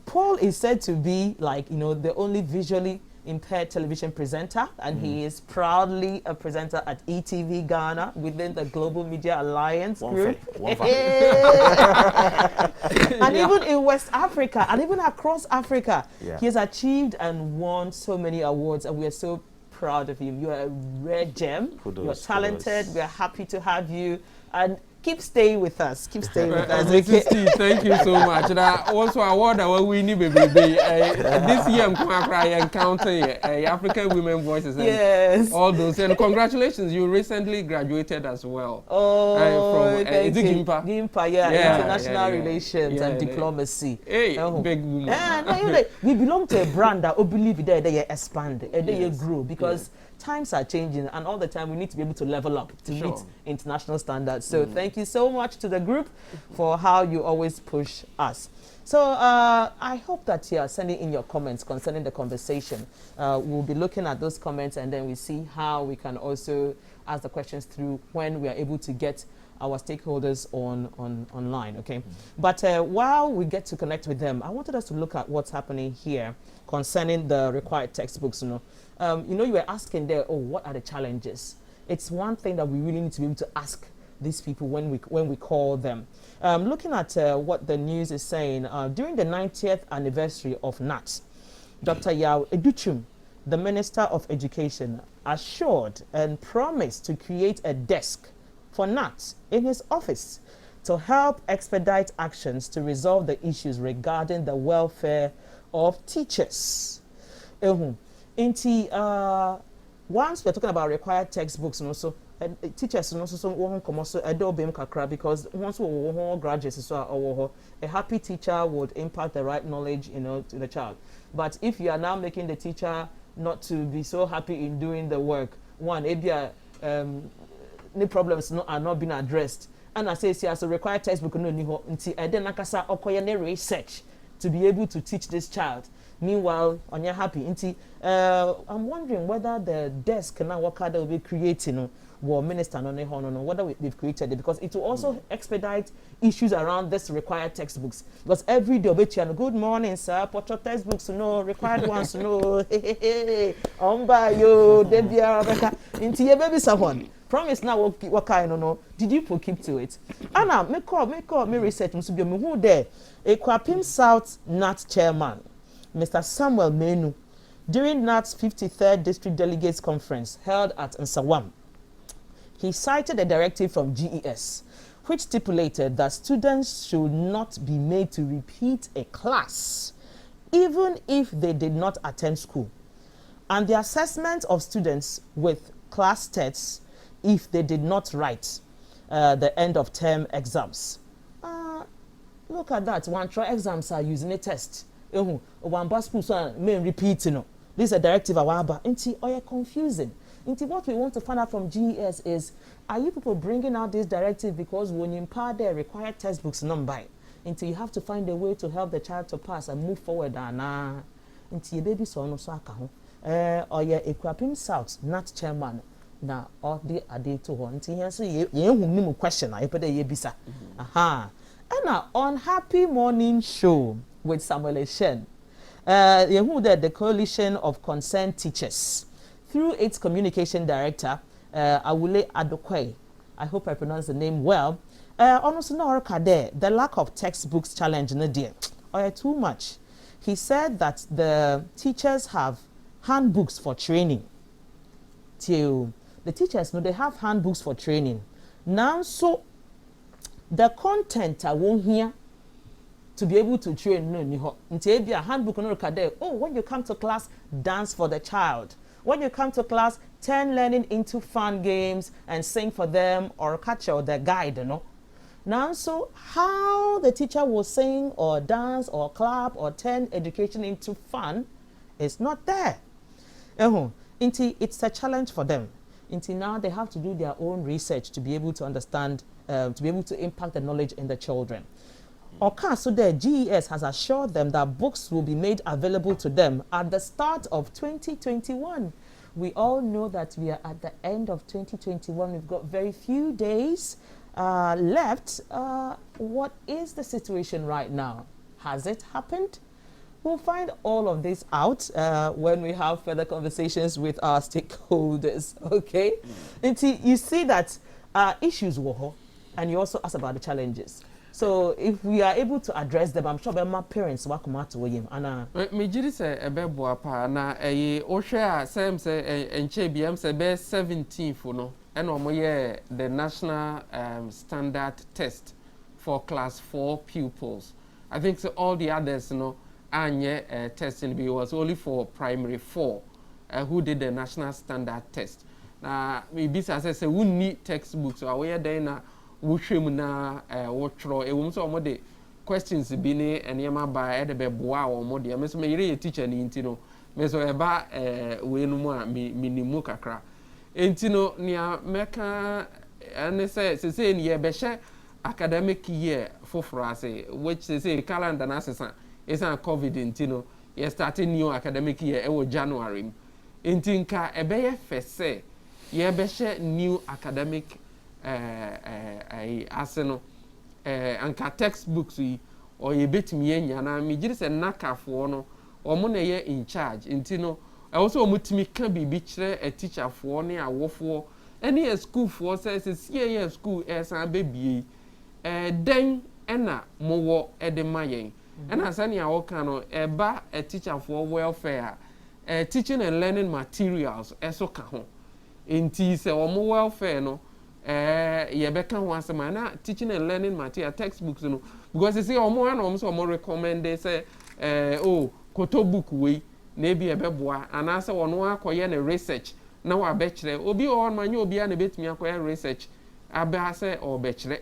Paul is said to be like, the only visually impaired television presenter, and he is proudly a presenter at ETV Ghana within the Global Media Alliance group. And even in West Africa, and even across Africa, he has achieved and won so many awards, and we are so proud of him. You are a rare gem. You're talented. We are happy to have you, and keep staying with us. Keep staying with us. Steve, thank you so much. And also, award that we need, baby. This year, I'm encountering African women voices. And all those. And congratulations, you recently graduated as well. Oh, thank you. Gimpa? Gimpa, international relations and diplomacy. Hey, big woman. We belong to a brand that believe that they expand, they grow, because times are changing, and all the time we need to be able to level up to meet international standards. So thank you so much to the group for how you always push us. So I hope that you are sending in your comments concerning the conversation. We'll be looking at those comments, and then we see how we can also ask the questions through when we are able to get our stakeholders online, okay? But while we get to connect with them, I wanted us to look at what's happening here concerning the required textbooks. You were asking there, what are the challenges? It's one thing that we really need to be able to ask these people when we call them. Looking at what the news is saying, during the 90th anniversary of NAT, Dr. Yao Educhum, the Minister of Education, assured and promised to create a desk for NAT in his office to help expedite actions to resolve the issues regarding the welfare of teachers. Once we're talking about required textbooks, teachers won't come also because once we graduates, a happy teacher would impart the right knowledge, to the child. But if you are now making the teacher not to be so happy in doing the work, the problems are not being addressed. And I say, as a required textbook, research to be able to teach this child. Meanwhile, on your happy, I'm wondering whether the desk now what they will be creating, minister whether they've created it, because it will also expedite issues around this required textbooks. Because every day, good morning, sir, put your textbooks, required ones, baby someone. Promise now what kind did you keep to it? Anna, me research who there? A Kwapim South NAT chairman, Mr. Samuel Menu, during NAT's 53rd District Delegates Conference held at Nsawam. He cited a directive from GES, which stipulated that students should not be made to repeat a class, even if they did not attend school, and the assessment of students with class tests if they did not write the end of term exams. Look at that. One try exams are using a test. One bus school may repeat. This is a directive. Confusing. What we want to find out from GES is, are you people bringing out this directive because when you impart the required textbooks number, you have to find a way to help the child to pass and move forward? Baby son so Ekwapim South NAT chairman. Na all the ade to one here so ye question I put ye bisa. And now on Happy Morning Show with Samuel Eshen, the Coalition of Concerned Teachers, through its communication director, Awule Adokwe, I hope I pronounce the name well, honestly the lack of textbooks challenge no dear, too much. He said that the teachers have handbooks for training. The teachers they have handbooks for training. Now, so the content I won't hear to be able to train until a handbook when you come to class, dance for the child. When you come to class, turn learning into fun games and sing for them or catch or the guide, Now, so how the teacher will sing or dance or clap or turn education into fun is not there. It's a challenge for them. Until now, they have to do their own research to be able to understand, to be able to impact the knowledge in the children. So the GES has assured them that books will be made available to them at the start of 2021. We all know that we are at the end of 2021. We've got very few days left. What is the situation right now? Has it happened? We'll find all of this out when we have further conversations with our stakeholders, okay? And you see that issues were, and you also asked about the challenges. So if we are able to address them, I'm sure my parents will come out to him. Me jiri say ebe boa pa na ohwe a sem say enche biam say be 17th no and omoye the national standard test for class 4 pupils. I think so all the others anye testing be was only for primary 4 who did the national standard test. Na me bisa say we need textbooks so we then na wuhwem na wotro ewum so omode questions bi ne enema ba e de beboa omode me so me yire teacher ni ntino me so eba we no mu a minimu kakra ntino nia meka ene say ni ye be hye academic year foforo ase which say calendar na sesa is a covid ntino ye starting new academic year e wo January ntinka ebe ye fese ye be hye new academic aseno anka textbooks yi or ye betimi enya na me gire se nakafo no omo na ye in charge ntino also omutimi ka bibi kire a teacher fo ne awofo any a school for says see school san bebie den ena mowo ede mayen ena sane a woka no eba a teacher for welfare teaching and learning materials eso ka ho enti se omo welfare no ye beka ho asema na teaching and learning material textbooks no because you see omo na omo so omo recommend say koto book we na bi ebeboa ana se wono akoye na research na wa be kire obi on manye obi a na betumi akoye research aba se obe kire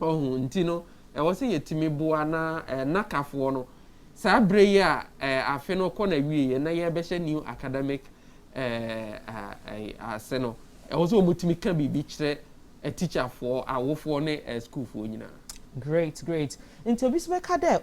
ohun ntino wo se yetimi boa na nakafo no sa bre ya afe no ko na wie na ye be hye new academic aseno also mutimi kan bibi kire a teacher for awofo ne school for nyina. Great into bisbeka there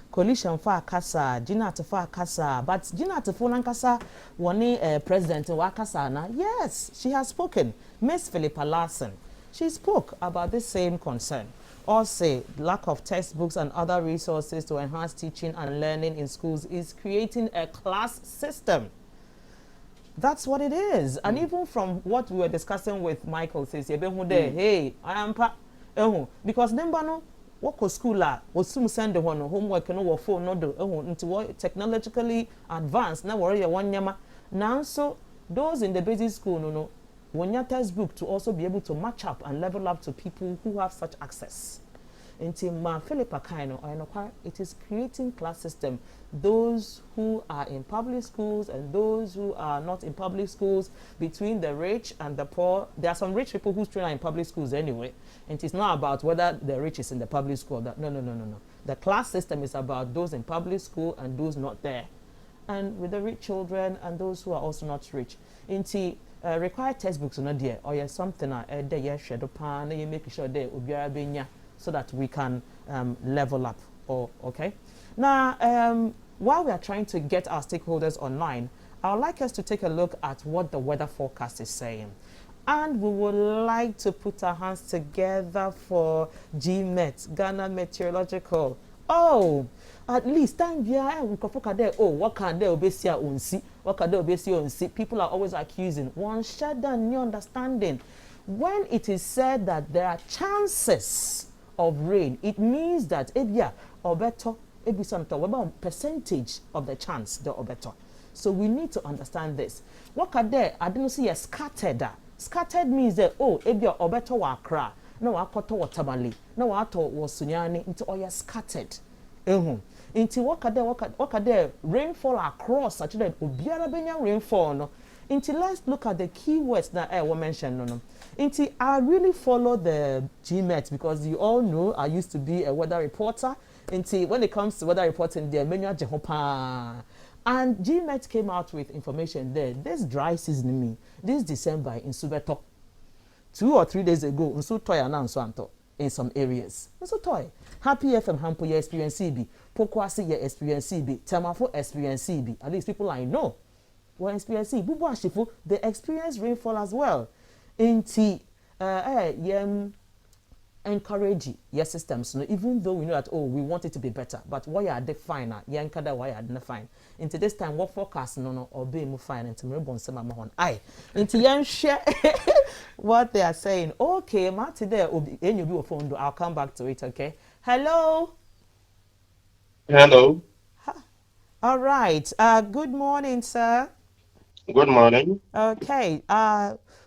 coalition for akasa Ginat for akasa but Ginat for nankasa woni president wa akasa na yes she has spoken. Miss Philippa Larson, she spoke about the same concern. Also, lack of textbooks and other resources to enhance teaching and learning in schools is creating a class system. That's what it is. And even from what we were discussing with Michael says, hey, I am because no what school was soon send the one homework no phone no do into technologically advanced now worry one yama. Now so those in the basic school no when your textbook to also be able to match up and level up to people who have such access. Until Ma Philippa Kaino, it is creating class system. Those who are in public schools and those who are not in public schools, between the rich and the poor. There are some rich people who train in public schools anyway. And it's not about whether the rich is in the public school. No. The class system is about those in public school and those not there. And with the rich children and those who are also not rich. Until required textbooks are not there. Or yes, something there you shadow pan, you make sure they will so that we can level up. Okay. Now, while we are trying to get our stakeholders online, I would like us to take a look at what the weather forecast is saying. And we would like to put our hands together for GMET, Ghana Meteorological. At least time what can they obey unsi? What can they obey unsi? People are always accusing. One shut down new understanding. When it is said that there are chances of rain, it means that or better percentage of the chance or better. So we need to understand this. What are there? I don't see a scattered. Scattered means that or better wa kra. No akoto watamali. No ato was sunyani into oya scattered. Into what are there? Rainfall across such that obiara benya rainfall no. Into let's look at the keywords that I will mention no. Into I really follow the GMET because you all know I used to be a weather reporter. Into when it comes to weather reporting, there many jehopa. And GMET came out with information there. This dry season this December in Subeto. 2 or 3 days ago, so toy announced in some areas. So toy. Happy FM Hampo your experience CB. Pokwasi your experience CB. Temafo experience CB. At least people I know were experiencing Bubu Ashifu, they experience rainfall as well. In encourage your systems, no, even though we know that, oh, we want it to be better, but why are they fine? Yeah, why are they fine? Into this time, what forecast no or be more fine into me bon some mahon. Aye, into young share what they are saying. Okay, Marty there, and you be a phone. I'll come back to it. Okay. Hello. Hello. All right. Good morning, sir. Good morning. Okay.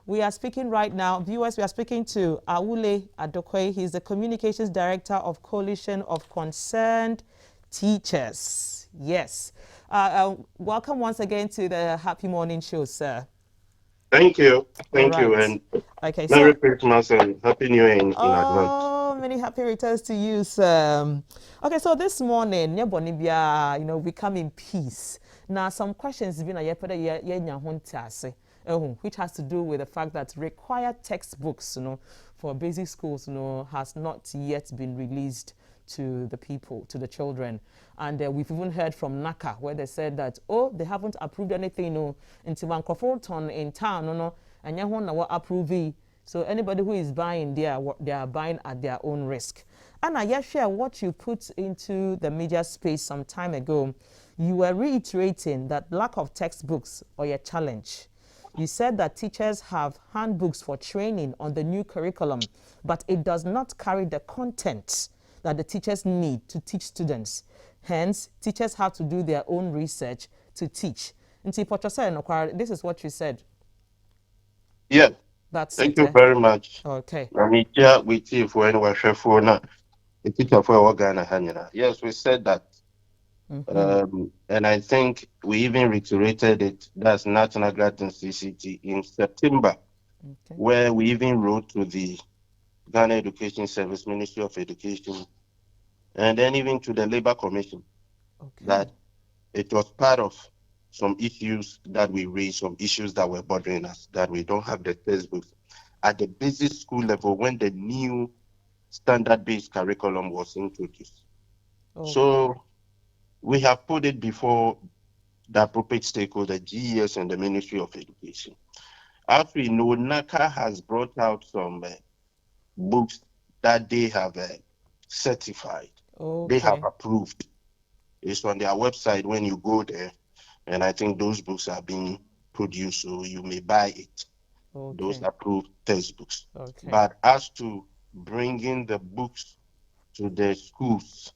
We are speaking right now. Viewers, we are speaking to Awule Adokwe. He's the Communications Director of Coalition of Concerned Teachers. Yes. Welcome once again to the Happy Morning Show, sir. Thank you. All Thank you. right. And Okay, Merry so Christmas and Happy New Year in advance. oh, many happy returns to you, sir. Okay, so this morning, we come in peace. Now, some questions been which has to do with the fact that required textbooks, for basic schools, has not yet been released to the people, to the children. And we've even heard from NACA where they said that, oh, they haven't approved anything, until Vancouver in town, and you want to approve. So anybody who is buying, they are buying at their own risk. And I share what you put into the media space some time ago. You were reiterating that lack of textbooks or a challenge. You said that teachers have handbooks for training on the new curriculum, but it does not carry the content that the teachers need to teach students. Hence, teachers have to do their own research to teach. This is what you said. Yeah. That's Thank it. you very much. Okay. I'm here with you for any for now. The teacher for Ghana Hanyana. Yes, we said that. And I think we even reiterated it. That's National Guidance CCT in September, Okay. where we even wrote to the Ghana Education Service, Ministry of Education, and then even to the Labor Commission, that it was part of some issues that we raised, some issues that were bothering us, that we don't have the textbooks at the basic school level when the new standard-based curriculum was introduced. So we have put it before the appropriate stakeholder, GES and the Ministry of Education. As we know, NACA has brought out some books that they have certified, they have approved. It's on their website when you go there, and I think those books are being produced, so you may buy it. Those approved textbooks. But as to bringing the books to the schools,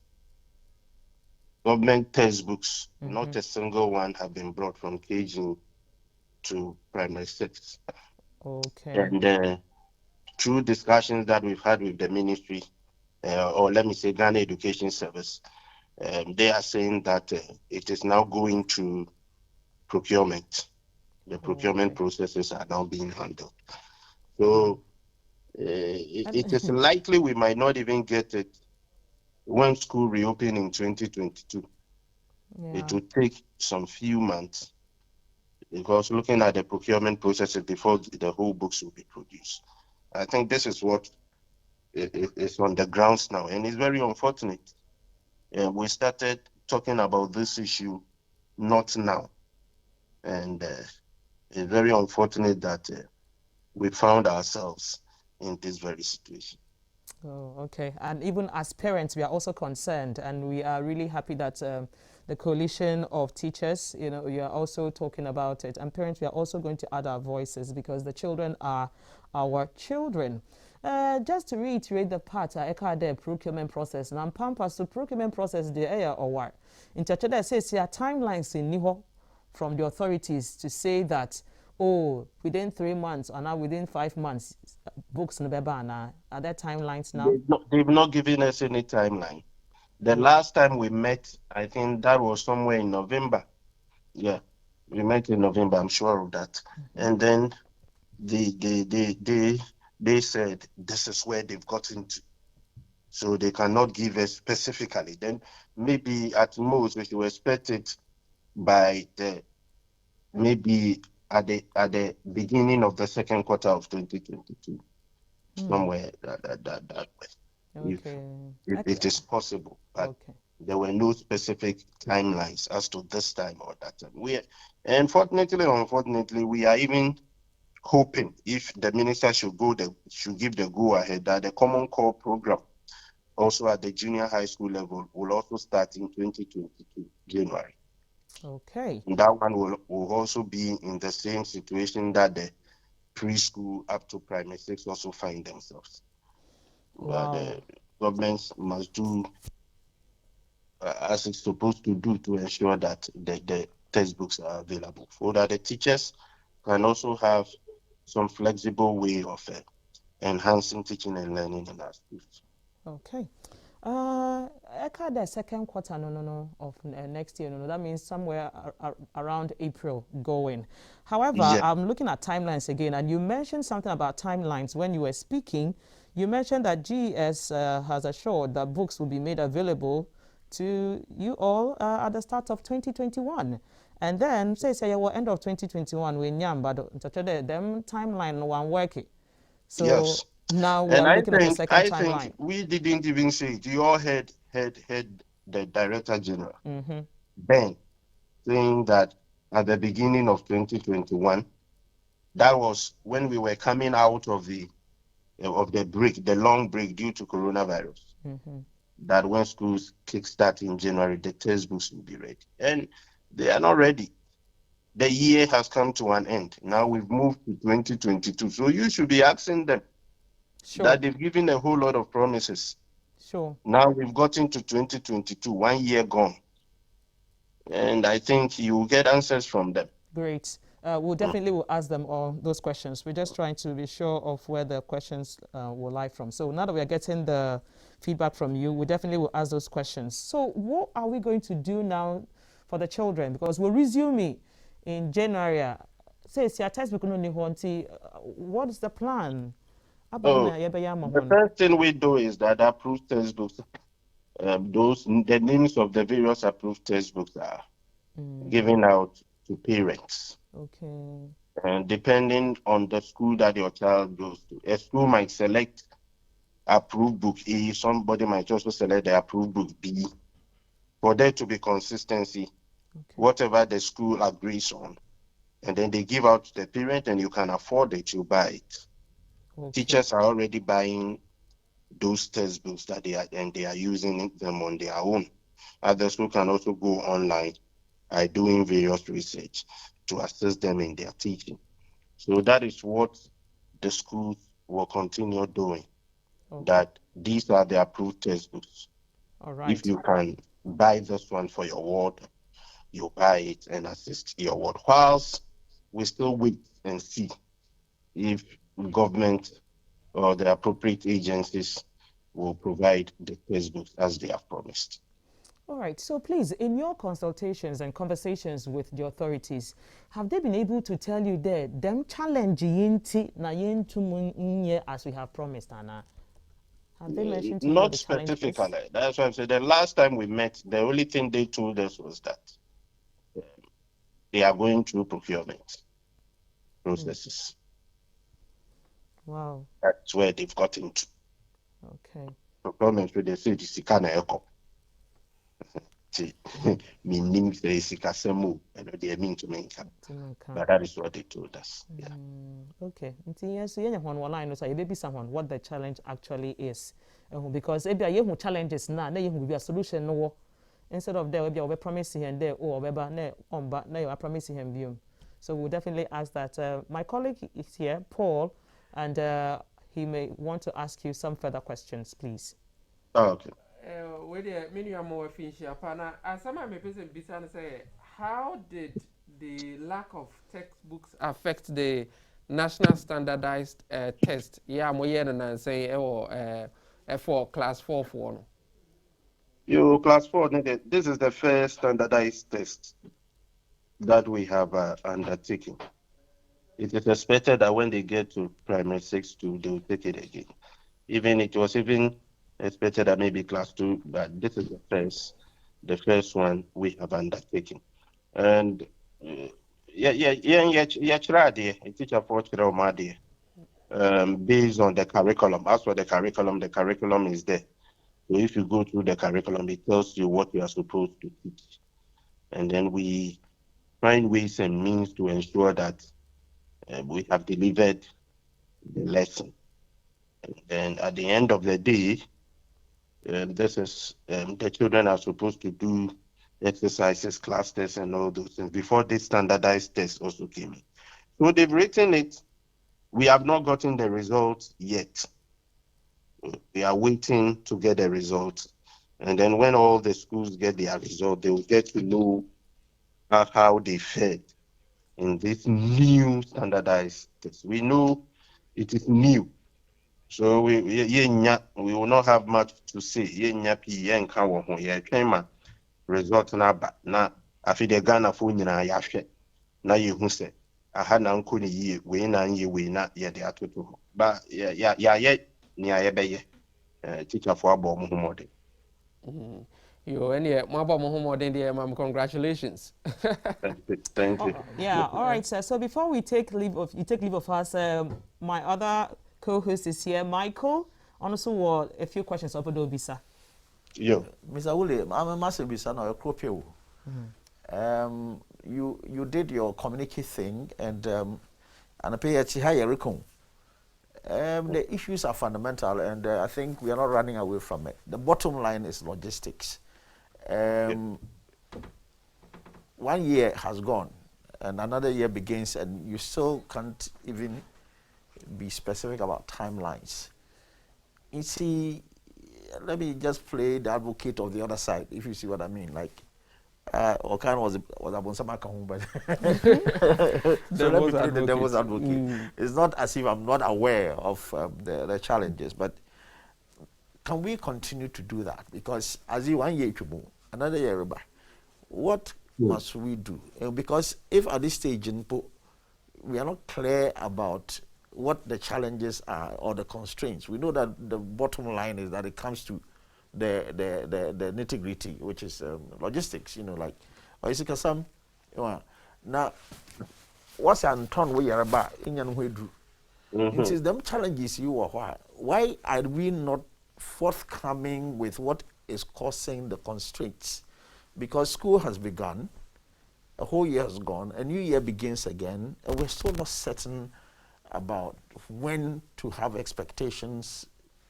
government textbooks, not a single one have been brought from KG to primary six. And through discussions that we've had with the ministry, or let me say Ghana Education Service, they are saying that it is now going to procurement. The procurement processes are now being handled. So it is likely we might not even get it when school reopen in 2022. It will take some few months, because looking at the procurement processes before the whole books will be produced. I think this is what is on the grounds now, and it's very unfortunate. We started talking about this issue not now, and it's very unfortunate that we found ourselves in this very situation. Oh, okay. And even as parents, we are also concerned, and we are really happy that the coalition of teachers, you are also talking about it. And parents, we are also going to add our voices, because the children are our children. Just to reiterate the part, the procurement process. Now, pampas to procurement process the air or what? In Chachada says here timelines in Niho from the authorities to say that, oh, within 3 months or now within 5 months, books in the Bebana. Are there timelines now? They've not given us any timeline. The last time we met, I think that was somewhere in November. Yeah, we met in November, I'm sure of that. And then they said this is where they've gotten to. So they cannot give us specifically. Then maybe at most we should expect it by maybe at the beginning of the second quarter of 2022, somewhere that way. If it is possible, but there were no specific timelines as to this time or that time. Unfortunately, we are even hoping if the minister should give the go ahead that the Common Core program also at the junior high school level will also start in 2022 January. Okay. And that one will also be in the same situation that the preschool up to primary 6 also find themselves. Wow. The governments must do as it's supposed to do to ensure that the textbooks are available, so that the teachers can also have some flexible way of enhancing teaching and learning in our schools. Okay. The second quarter of next year, that means somewhere around April going. However, Yeah. I'm looking at timelines again, and you mentioned something about timelines when you were speaking. You mentioned that GES has assured that books will be made available to you all at the start of 2021. And then, say, end of 2021, we nyam, but them timeline one working. So Yes. now we And are looking at the second timeline. think we didn't even say it. You all heard the Director General, Ben, saying that at the beginning of 2021, that was when we were coming out of the break, the long break due to coronavirus, that when schools kickstart in January, the textbooks will be ready. And they are not ready. The year has come to an end. Now we've moved to 2022. So you should be asking them that they've given a whole lot of promises. Sure. Now we've gotten to 2022, 1 year gone. And I think you will get answers from them. Great. We'll definitely will ask them all those questions. We're just trying to be sure of where the questions will lie from. So now that we are getting the feedback from you, we definitely will ask those questions. So what are we going to do now for the children? Because we'll resume in January. Say, what is the plan? The first thing we do is that approved textbooks, the names of the various approved textbooks are given out to parents. Okay. And depending on the school that your child goes to, a school might select approved book A, somebody might also select the approved book B. For there to be consistency, whatever the school agrees on, and then they give out to the parent, and you can afford it, you buy it. Teachers are already buying those textbooks that they are using them on their own. Other schools can also go online doing various research to assist them in their teaching. So that is what the schools will continue doing. That these are the approved textbooks. All right. If you can buy this one for your ward, you buy it and assist your ward. Whilst we still wait and see if government or the appropriate agencies will provide the textbooks as they have promised. All right. So please, in your consultations and conversations with the authorities, have they been able to tell you that them challenge as we have promised, Anna? Have they mentioned to you Not the challenges? specifically. That's why I said the last time we met, the only thing they told us was that they are going through procurement processes. Wow. That's where they've gotten to. Okay. Procurement, where they say this is kind of echo. Meaning they they mean to make, but that is what they told us. Yeah. Okay. Yes, maybe someone what the challenge actually is, because if you challenges now, you will be a solution. No, instead of there, we promising and there, or now you are promising him view. So we'll definitely ask that. My colleague is here, Paul, and he may want to ask you some further questions, please. Okay. How did the lack of textbooks affect the national standardized test? Yeah, for class 4 for You class 4, this is the first standardized test that we have undertaken. It is expected that when they get to primary 6 too, they will take it again. It was even expected that maybe class 2, but this is the first one we have undertaken. And teacher for based on the curriculum. As for the curriculum is there. So if you go through the curriculum, it tells you what you are supposed to teach. And then we find ways and means to ensure that we have delivered the lesson. And at the end of the day, this is the children are supposed to do exercises, class tests, and all those things before this standardized test also came in. So they've written it. We have not gotten the results yet. We are waiting to get the results. And then when all the schools get their result, they will get to know how they fared in this new standardized test. We know it is new. So we will not have much to say. Result na ba na afi de Ghana fo nyina yahwe na yehu se aha na nko ne yie we na nye we na ye de atoto ho ba ye ni aye beye teacher for abo mo homode. Yo, and yeah, more than the ma'am, congratulations. Thank you. Yeah, all right, sir. So before we take leave of us, my other co-host is here, Michael. Also, a few questions over the sir. Yo, Mr. William, I'm a massive son or a cropio. You did your communicate thing and I pay a higher recon. The issues are fundamental, and I think we are not running away from it. The bottom line is logistics. 1 year has gone, and another year begins, and you still can't even be specific about timelines. You see, let me just play the advocate of the other side, if you see what I mean. Like, Okan was Abonsama Kahun, but so let me play the devil's advocate. It's not as if I'm not aware of the challenges, but can we continue to do that? Because as you 1 year, another year, what must we do? Because if at this stage we are not clear about what the challenges are or the constraints, we know that the bottom line is that it comes to the nitty-gritty, which is logistics, like some now what's an ton we are about in it is them challenges you are why are we not forthcoming with what is causing the constraints? Because school has begun, a whole year has gone, a new year begins again, and we're still not certain about when to have expectations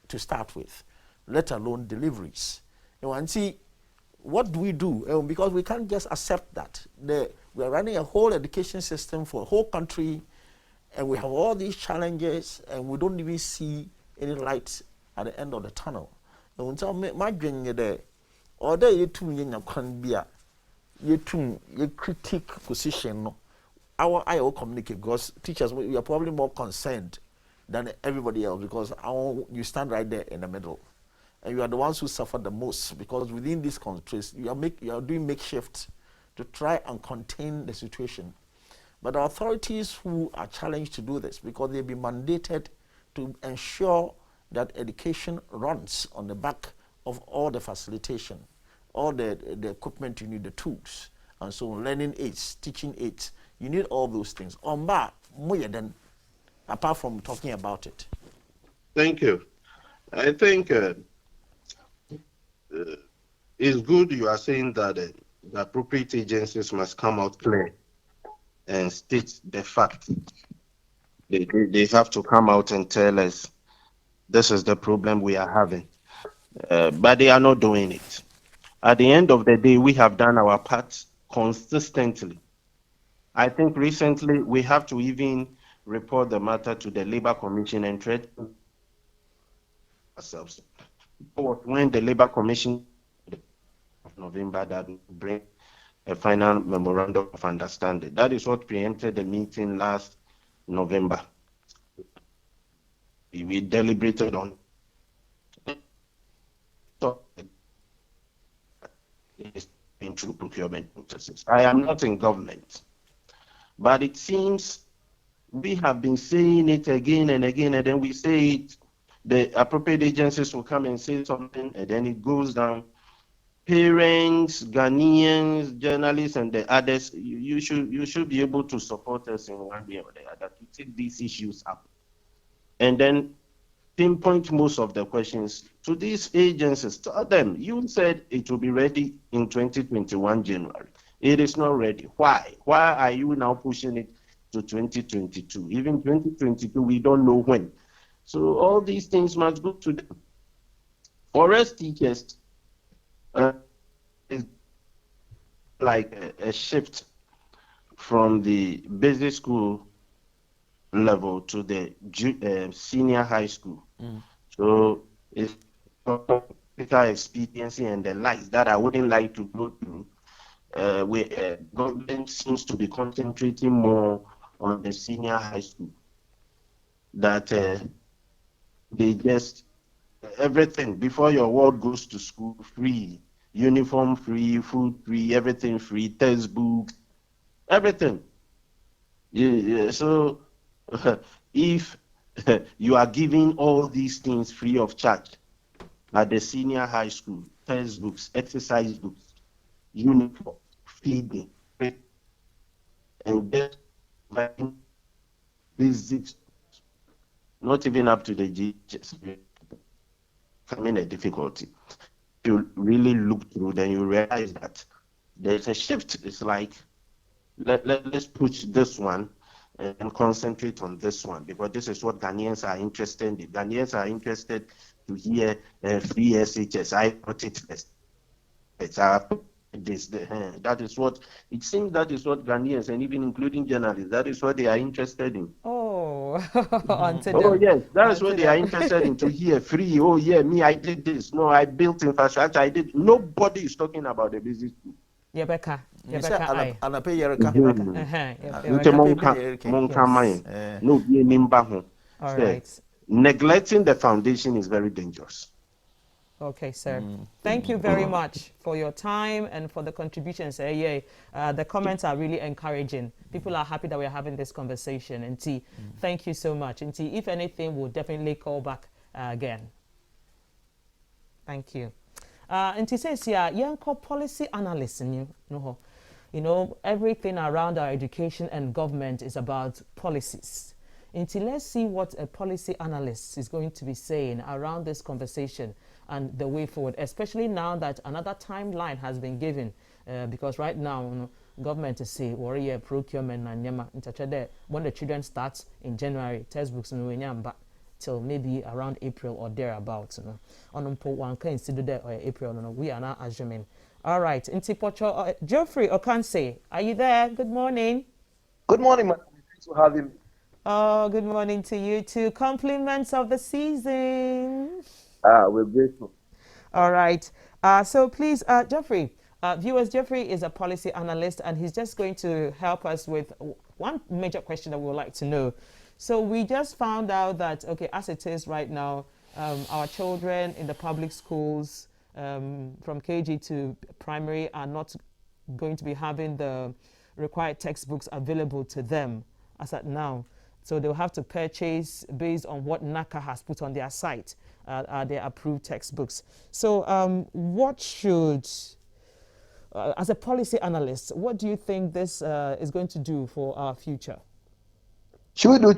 to start with, let alone deliveries. And see, what do we do? Because we can't just accept that. We are running a whole education system for a whole country, and we have all these challenges, and we don't even see any light at the end of the tunnel. And so my dream there, or there you too can be a critique position. Our IO communicate because teachers we are probably more concerned than everybody else because you stand right there in the middle. And you are the ones who suffer the most because within these constraints, you are doing makeshift to try and contain the situation. But the authorities who are challenged to do this because they've been mandated to ensure that education runs on the back of all the facilitation, all the equipment you need, the tools, and so on, learning aids, teaching aids. You need all those things. Apart from talking about it. Thank you. I think it's good you are saying that the appropriate agencies must come out clear and state the fact. They have to come out and tell us this is the problem we are having. But they are not doing it. At the end of the day, we have done our part consistently. I think recently we have to even report the matter to the Labor Commission and treat ourselves. When the Labor Commission of November that will bring a final memorandum of understanding. That is what preempted the meeting last November. We deliberated on through procurement processes. I am not in government, but it seems we have been saying it again and again, and then we say it, the appropriate agencies will come and say something, and then it goes down. Parents, Ghanaians, journalists, and the others, you should be able to support us in one way or the other to take these issues up. And then pinpoint most of the questions to these agencies. Tell them, you said it will be ready in 2021 January. It is not ready. Why? Why are you now pushing it to 2022. Even 2022, we don't know when. So all these things must go to them. For us teachers, it's like a shift from the basic school level to the senior high school. So it's practical experience and the likes that I wouldn't like to go through. Government seems to be concentrating more on the senior high school. That they just everything before your ward goes to school free, uniform free, food free, everything free, textbooks, everything. Yeah. So if you are giving all these things free of charge at the senior high school, textbooks, exercise books, uniform, feeding, and just basics, not even up to the GHS, coming a difficulty. If you really look through, then you realize that there's a shift. It's like let's push this one and concentrate on this one, because this is what Ghanaians are interested in. Ghanaians are interested to hear free SHS. I put it first. That is what it seems. That is what Ghanaians, and even including journalists, that is what they are interested in. Oh, yes, that is what they are interested in, to hear free. Oh yeah, me, I did this. No, I built infrastructure. I did. Nobody is talking about the business. Yebeka. No, all right. Neglecting the foundation is very dangerous. Okay, sir. Thank you very much for your time and for the contributions. The comments are really encouraging. People are happy that we're having this conversation. And thank you so much. And if anything, we'll definitely call back again. Thank you. And says, young policy analyst, everything around our education and government is about policies. Until let's see what a policy analyst is going to be saying around this conversation and the way forward, especially now that another timeline has been given, because right now, government is saying, warrior procurement and yama, when the children starts in January, textbooks till maybe around April or thereabouts. On one can consider that or April, we are not assuming. All right, Ntipocho, Geoffrey Okanse, are you there? Good morning. Good morning, madam. Thanks for having me. Oh, good morning to you too. Compliments of the season. We're grateful. All right. So please, Geoffrey, viewers, Geoffrey is a policy analyst, and he's just going to help us with one major question that we would like to know. So we just found out that, okay, as it is right now, our children in the public schools from KG to primary are not going to be having the required textbooks available to them as at now. So they'll have to purchase based on what NACA has put on their site, their approved textbooks. So what should, as a policy analyst, what do you think this is going to do for our future? Should we do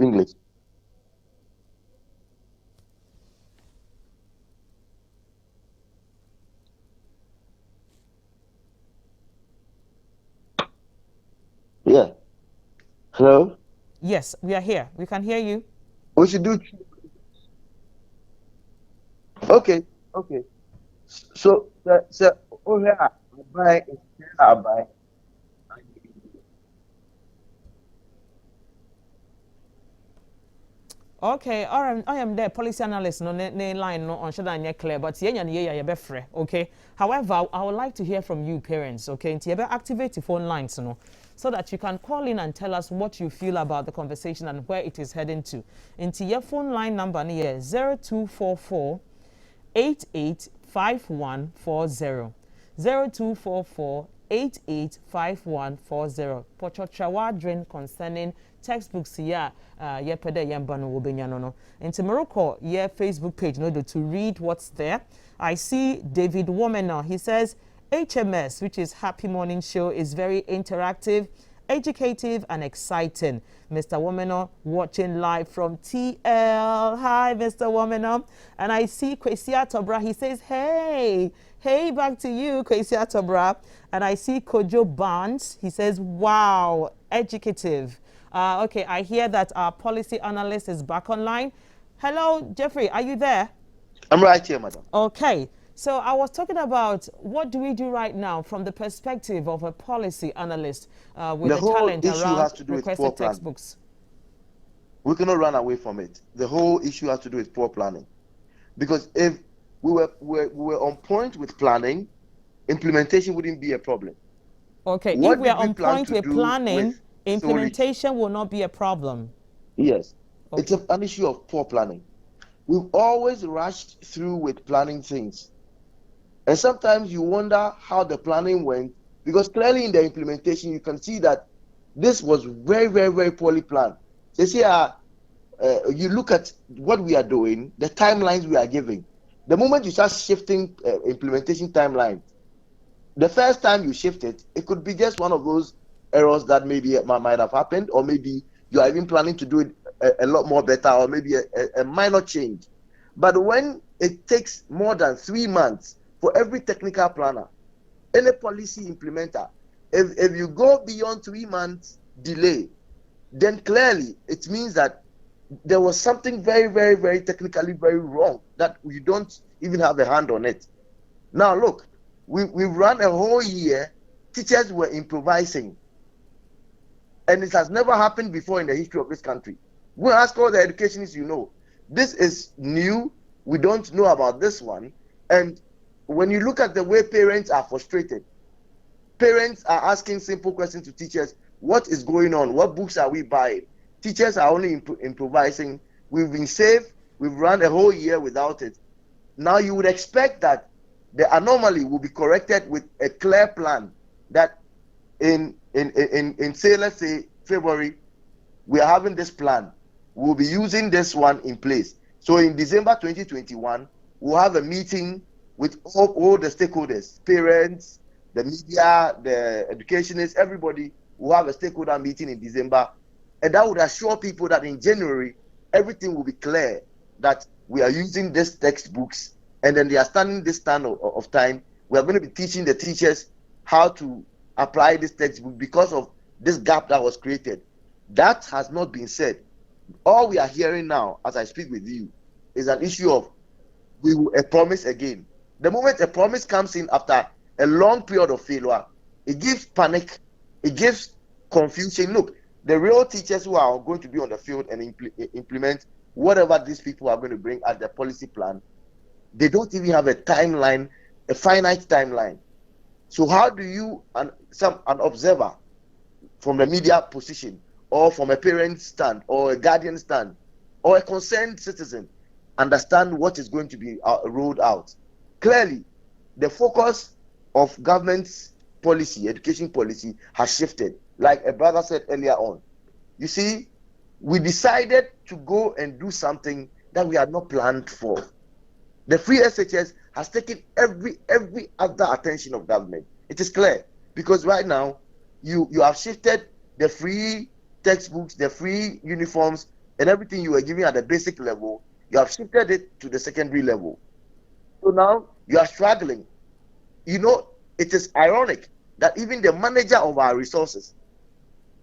English? Yeah. Hello? Yes, we are here. We can hear you. We should do. Okay. So, I buy. Okay, all right, I am the policy analyst no line no on should clear, but okay. However, I would like to hear from you parents, okay? Activate your phone lines so that you can call in and tell us what you feel about the conversation and where it is heading to. Into your phone line number here 0244 885140 0244 885140. Pochotrawadrin concerning textbooks here, pede yambano wobenyano. Into Morocco, Facebook page in order to read what's there. I see David Womaner. He says HMS, which is Happy Morning Show, is very interactive, educative, and exciting. Mr. Womaner watching live from TL. Hi, Mr. Womaner. And I see Kwesia Tobra. He says, hey, Hey, back to you, Kwesi Atobra. And I see Kojo Barnes. He says, wow, educative. Okay, I hear that our policy analyst is back online. Hello, Jeffrey, are you there? I'm right here, madam. Okay, so I was talking about what do we do right now from the perspective of a policy analyst with the whole talent issue around has to do with poor requested planning. textbooks. We cannot run away from it. The whole issue has to do with poor planning. Because if we were on point with planning, implementation wouldn't be a problem. Okay, What if we are did we on plan point to with do planning, with implementation will not be a problem. Yes. Okay. It's an issue of poor planning. We've always rushed through with planning things. And sometimes you wonder how the planning went, because clearly in the implementation, you can see that this was very, very, very poorly planned. So you look at what we are doing, the timelines we are giving. The moment you start shifting implementation timelines, the first time you shift it, it could be just one of those errors that maybe might have happened, or maybe you are even planning to do it a lot more better, or maybe a minor change. But when it takes more than 3 months for every technical planner, any policy implementer, if you go beyond 3 months delay, then clearly it means that there was something very, very, very technically very wrong that we don't even have a hand on it. Now look, we've run a whole year, teachers were improvising, and it has never happened before in the history of this country. We ask all the educationists, this is new, we don't know about this one. And when you look at the way parents are frustrated, parents are asking simple questions to teachers: what is going on? What books are we buying? Teachers are only improvising. We've been safe, we've run a whole year without it. Now you would expect that the anomaly will be corrected with a clear plan, that in say, let's say February, we are having this plan, we'll be using this one in place. So in December 2021, we'll have a meeting with all the stakeholders, parents, the media, the educationists, everybody will have a stakeholder meeting in December. And that would assure people that in January, everything will be clear, that we are using these textbooks, and then they are standing this stand of time. We are going to be teaching the teachers how to apply this textbook because of this gap that was created. That has not been said. All we are hearing now, as I speak with you, is an issue of a promise again. The moment a promise comes in after a long period of failure, it gives panic, it gives confusion. Look, the real teachers who are going to be on the field and implement whatever these people are going to bring as their policy plan, they don't even have a timeline, a finite timeline. So how do you, an observer from the media position, or from a parent stand, or a guardian stand, or a concerned citizen, understand what is going to be rolled out? Clearly, the focus of government's policy, education policy, has shifted. Like a brother said earlier on, you see, we decided to go and do something that we had not planned for. The free SHS has taken every other attention of government. It is clear, because right now you have shifted the free textbooks, the free uniforms, and everything you were giving at the basic level. You have shifted it to the secondary level. So now you are struggling. It is ironic that even the manager of our resources,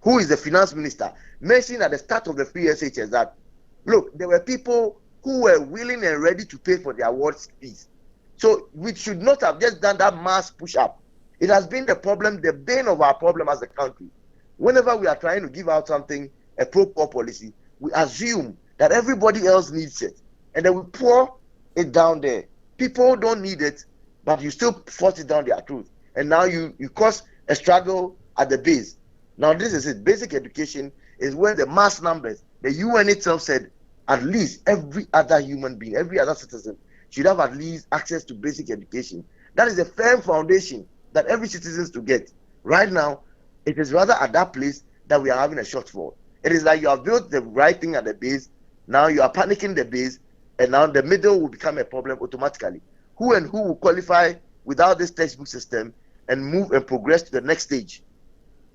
who is the finance minister, mentioned at the start of the free SHS that, look, there were people who were willing and ready to pay for the awards fees. So we should not have just done that mass push up. It has been the problem, the bane of our problem as a country. Whenever we are trying to give out something, a pro-poor policy, we assume that everybody else needs it, and then we pour it down there. People don't need it, but you still force it down their throat, and now you cause a struggle at the base. Now this is it. Basic education is where the mass numbers, the UN itself said, at least every other human being, every other citizen should have at least access to basic education. That is a firm foundation that every citizen is to get. Right now, it is rather at that place that we are having a shortfall. It is like you have built the right thing at the base, now you are panicking the base, and now the middle will become a problem automatically. Who and who will qualify without this textbook system and move and progress to the next stage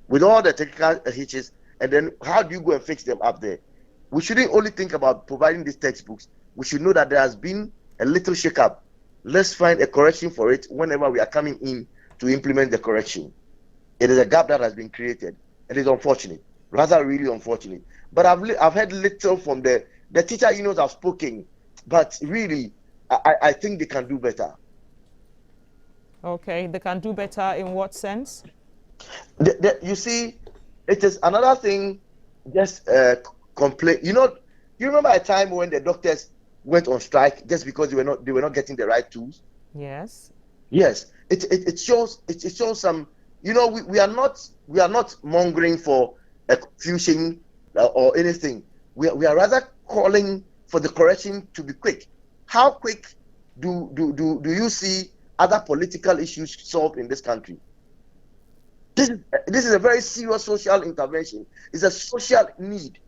with all the technical hitches? And then how do you go and fix them up there? We shouldn't only think about providing these textbooks. We should know that there has been a little shakeup let's find a correction for it whenever we are coming in to implement the correction. It is a gap that has been created. It is unfortunate, rather really unfortunate. But I've heard little from the teacher unions have spoken, but really, I think they can do better. Okay, they can do better in what sense? You see, it is another thing. Just complain. You remember a time when the doctors went on strike just because they were not getting the right tools? Yes. Yes. It shows some. We are not mongering for a confusion or anything. We are rather calling for the correction to be quick. How quick do you see other political issues solved in this country? This is a very serious social intervention. It's a social need.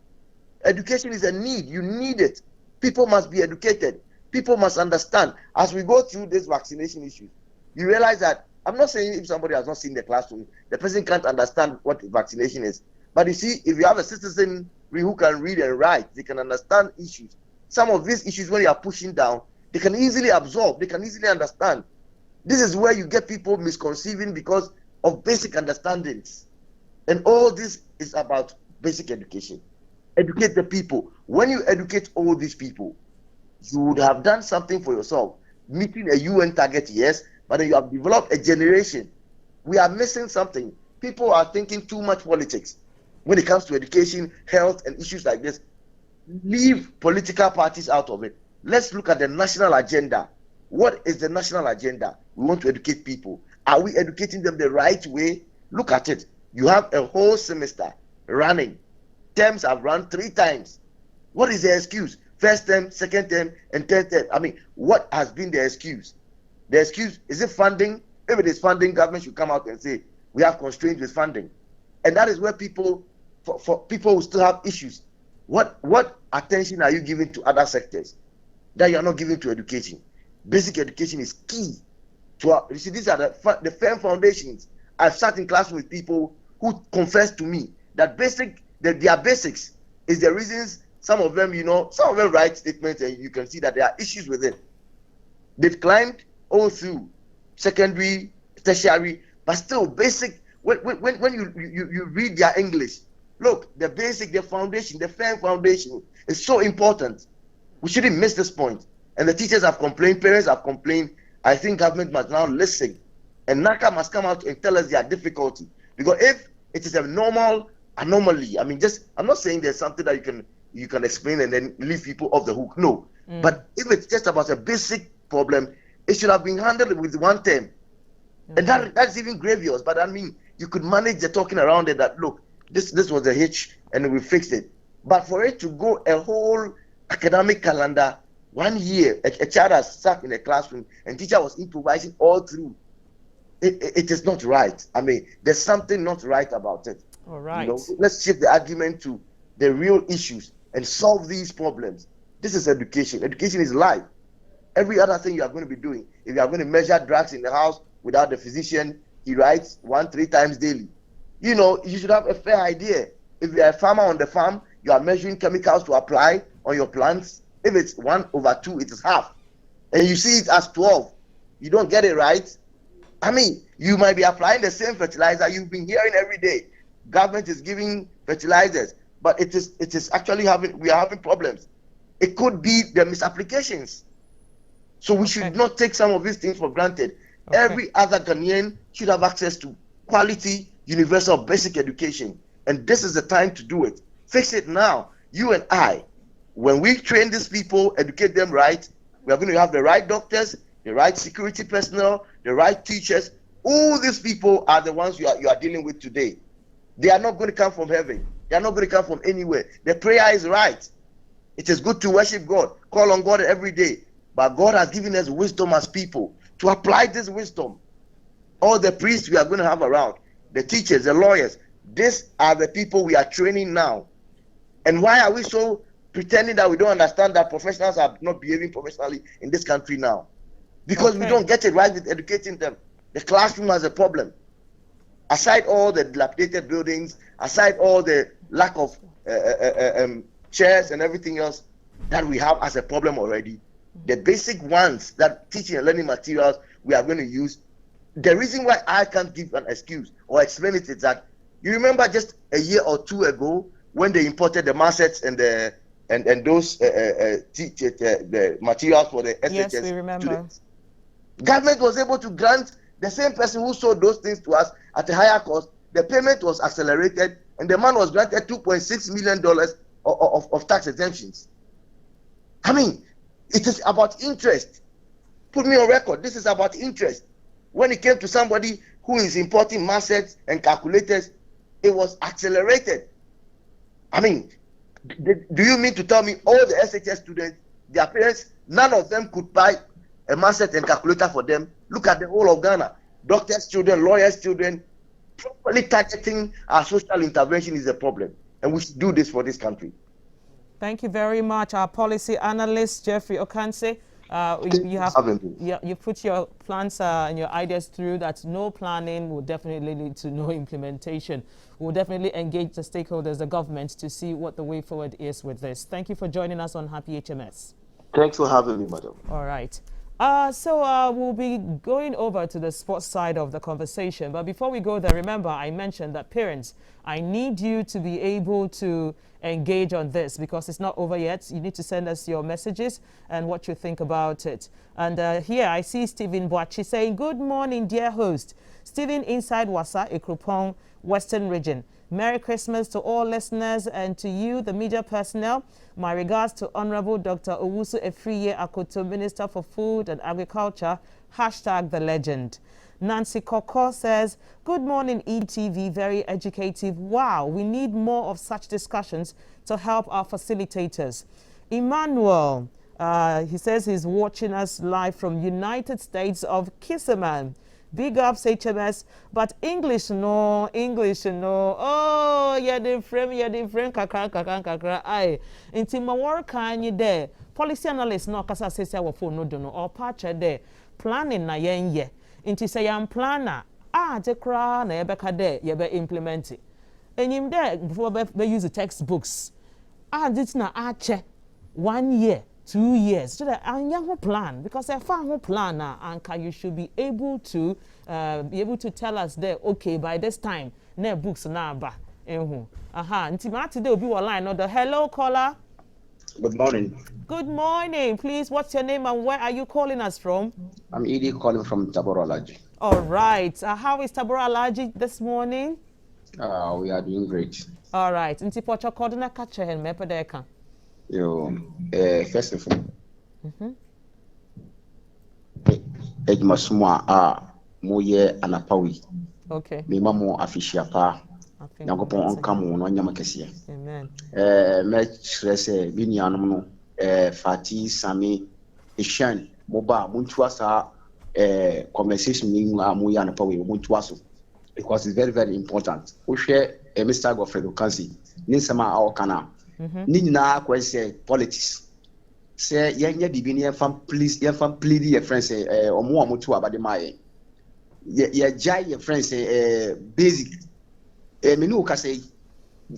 Education is a need. You need it. People must be educated. People must understand. As we go through this vaccination issue, you realize that I'm not saying if somebody has not seen the classroom, the person can't understand what vaccination is. But you see, if you have a citizen who can read and write, they can understand issues. Some of these issues, when you are pushing down, they can easily absorb. They can easily understand. This is where you get people misconceiving because of basic understandings. And all this is about basic education. Educate the people. When you educate all these people, you would have done something for yourself. Meeting a UN target, yes, but then you have developed a generation. We are missing something. People are thinking too much politics when it comes to education, health, and issues like this. Leave political parties out of it. Let's look at the national agenda. What is the national agenda? We want to educate people. Are we educating them the right way? Look at it. You have a whole semester running. Terms have run 3 times. What is the excuse? First term, second term, and third term. I mean, what has been the excuse? The excuse, is it funding? If it is funding, government should come out and say, we have constraints with funding. And that is where people, for people who still have issues, what attention are you giving to other sectors that you are not giving to education? Basic education is key. You see, these are the firm foundations. I've sat in class with people who confess to me that their basics is the reasons. Some of them write statements and you can see that there are issues with it. They've climbed all through secondary, tertiary, but still basic. When you read their English, look, the basic, the foundation, the firm foundation is so important. We shouldn't miss this point. And the teachers have complained, parents have complained. I think government must now listen, and NACA must come out and tell us their difficulty. Because if it is a normal anomaly, I mean, I'm not saying there's something that you can explain and then leave people off the hook. No, but if it's just about a basic problem, it should have been handled with one term, and that's even grievous. But I mean, you could manage the talking around it. That look, this was a hitch, and we fixed it. But for it to go a whole academic calendar, 1 year, a child has sat in a classroom and teacher was improvising all through. It is not right. I mean, there's something not right about it. All right. Let's shift the argument to the real issues and solve these problems. This is education. Education is life. Every other thing you are going to be doing, if you are going to measure drugs in the house without the physician, he writes 1-3 times daily. You should have a fair idea. If you are a farmer on the farm, you are measuring chemicals to apply on your plants. If it's 1/2, it is half. And you see it as 12. You don't get it right. I mean, you might be applying the same fertilizer you've been hearing every day. Government is giving fertilizers, but it is actually we are having problems. It could be the misapplications. So we should not take some of these things for granted. Every other Ghanaian should have access to quality, universal, basic education. And this is the time to do it. Fix it now. You and I. When we train these people, educate them right, we are going to have the right doctors, the right security personnel, the right teachers. All these people are the ones you are dealing with today. They are not going to come from heaven. They are not going to come from anywhere. The prayer is right. It is good to worship God, call on God every day. But God has given us wisdom as people to apply this wisdom. All the priests we are going to have around, the teachers, the lawyers, these are the people we are training now. And why are we so pretending that we don't understand that professionals are not behaving professionally in this country now? Because we don't get it right with educating them. The classroom has a problem. Aside all the dilapidated buildings, aside all the lack of chairs and everything else that we have as a problem already, the basic ones that teaching and learning materials we are going to use. The reason why I can't give an excuse or explain it is that you remember just a year or two ago when they imported the massets and the those the materials for the SHS. Yes, we remember. Students. Government was able to grant the same person who sold those things to us at a higher cost. The payment was accelerated, and the man was granted $2.6 million of tax exemptions. I mean, it is about interest. Put me on record. This is about interest. When it came to somebody who is importing massets and calculators, it was accelerated. I mean, do you mean to tell me all the SHS students, their parents, none of them could buy a masset and calculator for them? Look at the whole of Ghana. Doctors' children, lawyers' children. Properly targeting our social intervention is a problem, and we should do this for this country. Thank you very much, our policy analyst Jeffrey Okanse. You put your plans and your ideas through. That no planning will definitely lead to no implementation. We'll definitely engage the stakeholders, the government, to see what the way forward is with this. Thank you for joining us on HappyHMS. Thanks for having me, madam. All right. So we'll be going over to the sports side of the conversation. But before we go there, remember I mentioned that parents, I need you to be able to engage on this because it's not over yet. You need to send us your messages and what you think about it. And here I see Stephen Boachi saying, good morning, dear host. Stephen inside Wasa, Ekrupong, Western Region. Merry Christmas to all listeners and to you, the media personnel. My regards to Honorable Dr. Owusu Efriye Akoto, Minister for Food and Agriculture, #the legend. Nancy Koko says, good morning, ETV, very educative. Wow, we need more of such discussions to help our facilitators. Emmanuel, he says he's watching us live from United States of Kissaman. Big ups HMS, but English no. Oh, you're different, kakra. Aye. Inti mawar kanyi there. Policy analyst no kasa sesi wa phone no do no. Or patcher there. Planning na yenye. Inti say yam planner. Je kra na yebeka there. Yebe implement it. Enyim there before be use the textbooks. This na ache 1 year. 2 years, so that and young plan because I found a plan and you should be able to tell us there. Okay, by this time, ne books na ba. Nti today will be online. Order. Hello, caller. Good morning. Good morning. Please, what's your name and where are you calling us from? I'm Edie calling from Tabora Alaji. All right. How is Tabora Alaji this morning? We are doing great. All right. Nti pocho koduna kache hen mepe deka. First of all, Ejmasuma moye anapawi. Okay. Me mamo afishia pa. Nyankopon onkamu no nyama kese. Amen. Me chrese bi nuanom no Fati Sami Ishan moba muntua sa conversation ni moye anapawi muntua so because it's very very important. We share Mr. Godfrey Okansi ni sama awokana. Ni nyina kwese politics say yenye bibi ni yefam plead your friends omo amoto abade maye ye jai your friends basic me no ka say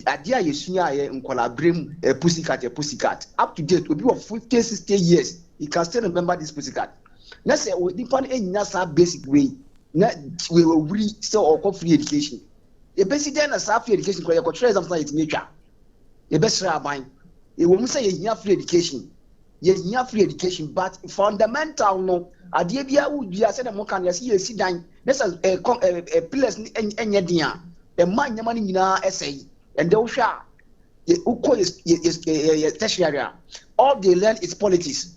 ade a yesua ye nkola brem pussycat up to date obi of 50 60 years you can still remember this pussycat na say we nipa enyina sa basic way na we will still or free education e basic na sa free education ko ye ko try something it metwa ye besra aban e wo mu say ye free education but fundamental no ade bia wo dua say na mo kan ye si dan na say pillars enye dia e man nyama ni nyina essay and they hwa ye uko ye tertiary all they learn is politics.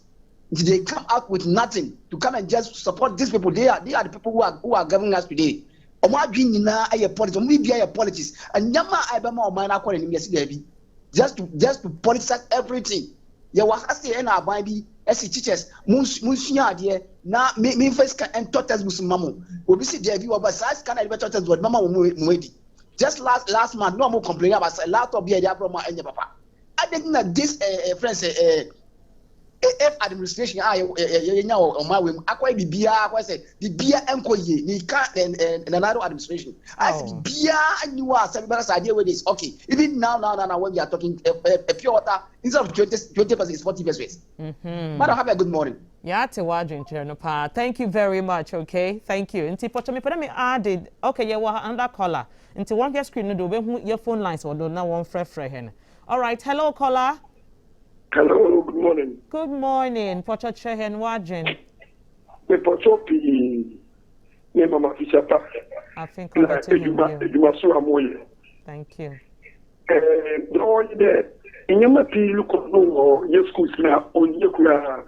They come out with nothing to come and just support these people. They are the people who are governing us today. Omo adwin nyina aye politics omo bia aye politics and nyama aibema oman akọ ni yesi dabi just to politicize everything. Ye was ase na aban bi esi teachers munsua ade na me first and taught musmamo obi si dabi oba size can I be taught us mama mo edi just last month no more complain about a lot of the problem enye papa I think that this friends if administration yenya o ma we akwa bibia akwa say bibia enko ye ni ka another administration I say bibia anyiwa say better say idea with this okay even now when we are talking a pure water instead of 20% is 40%. Madam, have a good morning. Yeah, to watching no pa. Thank you very much. Okay, thank you. Inti pocho me put me added. Okay, yeah, well under caller. Inti one get screen no do your phone lines or do now one fresh hen. All right, hello caller. Hello, good morning. Good morning, pocho chehen watching. Me pocho pi me mama fichapa. I think I'll get to you. Thank you. No, inyama pi look no yes schools na onye kura.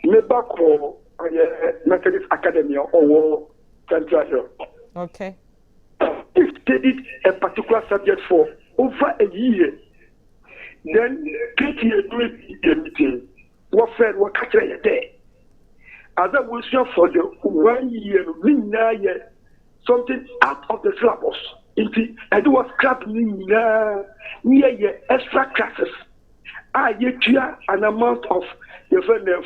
Me back for Methodist Academy or Central Hill. Okay. If studied a particular subject for over a year, then PTA do a meeting. What friend, what catcher you there? As I was here for the 1 year, something out of the syllabus. I do was scrapping near extra classes. I get an amount of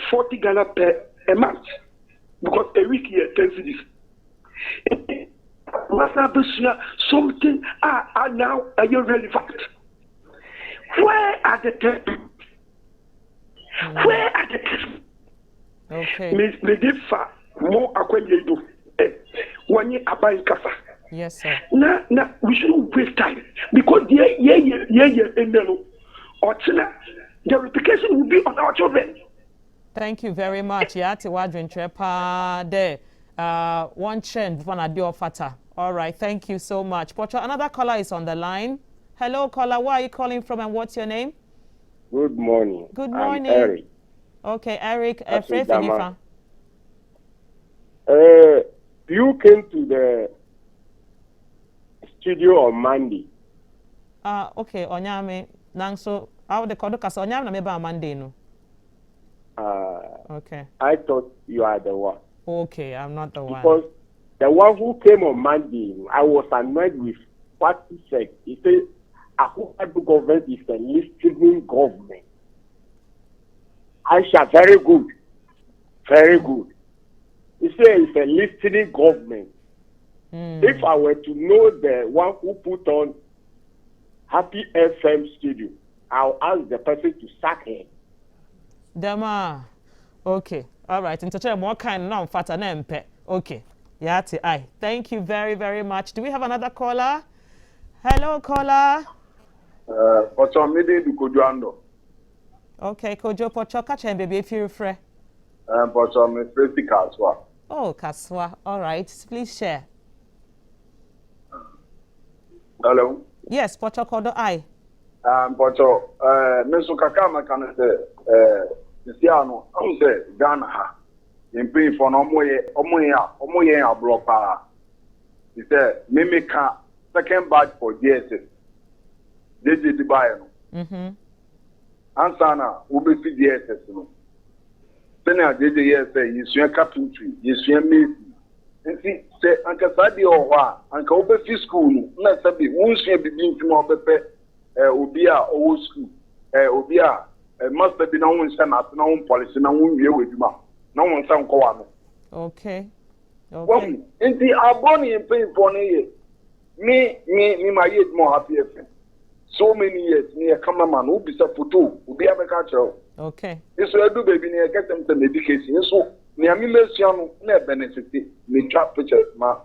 40 Ghana per a month because a week here 10 cities. Something are now relevant. Where are the tests? Where are the tests? Okay. Me give far more acquainted do. When you are buying casa. Yes, sir. Now we shouldn't waste time because the replication will be on our children. Thank you very much. Yeah, to wadrin trepa there. One chain before I do fata. All right, thank you so much. Pocho, another caller is on the line. Hello, caller. Where are you calling from and what's your name? Good morning. Good morning. I'm Eric. Okay, Eric. You came to the studio on Monday. Okay, Onyame. Nangso, how the kodo kasa Onyame na meba Monday no. Okay. I thought you are the one. Okay, I'm not the one. Because the one who came on Monday, I was annoyed with what he said. He said, Akufo government is a listening government. Aisha, very good. Very good. He said it's a listening government. If I were to know the one who put on HappyHMS studio, I'll ask the person to sack him. Dema. Okay. All right. Into more kind now fata nempe. Okay. Yati I. Thank you very, very much. Do we have another caller? Hello, caller. Pocho midi du kojuando. Okay, Kojo Pocho kacha baby if you're free. Pocho me free kaswa. Oh, kaswa. All right. Please share. Hello. Yes, Pocho Kodo I. Pocho, meso kakama kana se Siano, I'm say Ghana ha. In pay for no moye abropa. He said, Mimika second batch for DSS. They did the buy no. Ansana, Ubi DSS no. Then I did the year say, you see a carpentry, you see a mason. And see, say, Uncle Sadi or what, Uncle Obi school, not Sabi, won't see a begin to more better, Obia, old school, Obia. Must be no one send us no one policy, no one view with you. No one some go. Okay. Well, in the Arboni and paying for me, my years more happy. So many years near cameraman who be a photo, who be a catcher. Okay. It's a do baby near get them to medication. So near me, let's young, never benefit me trap pictures, my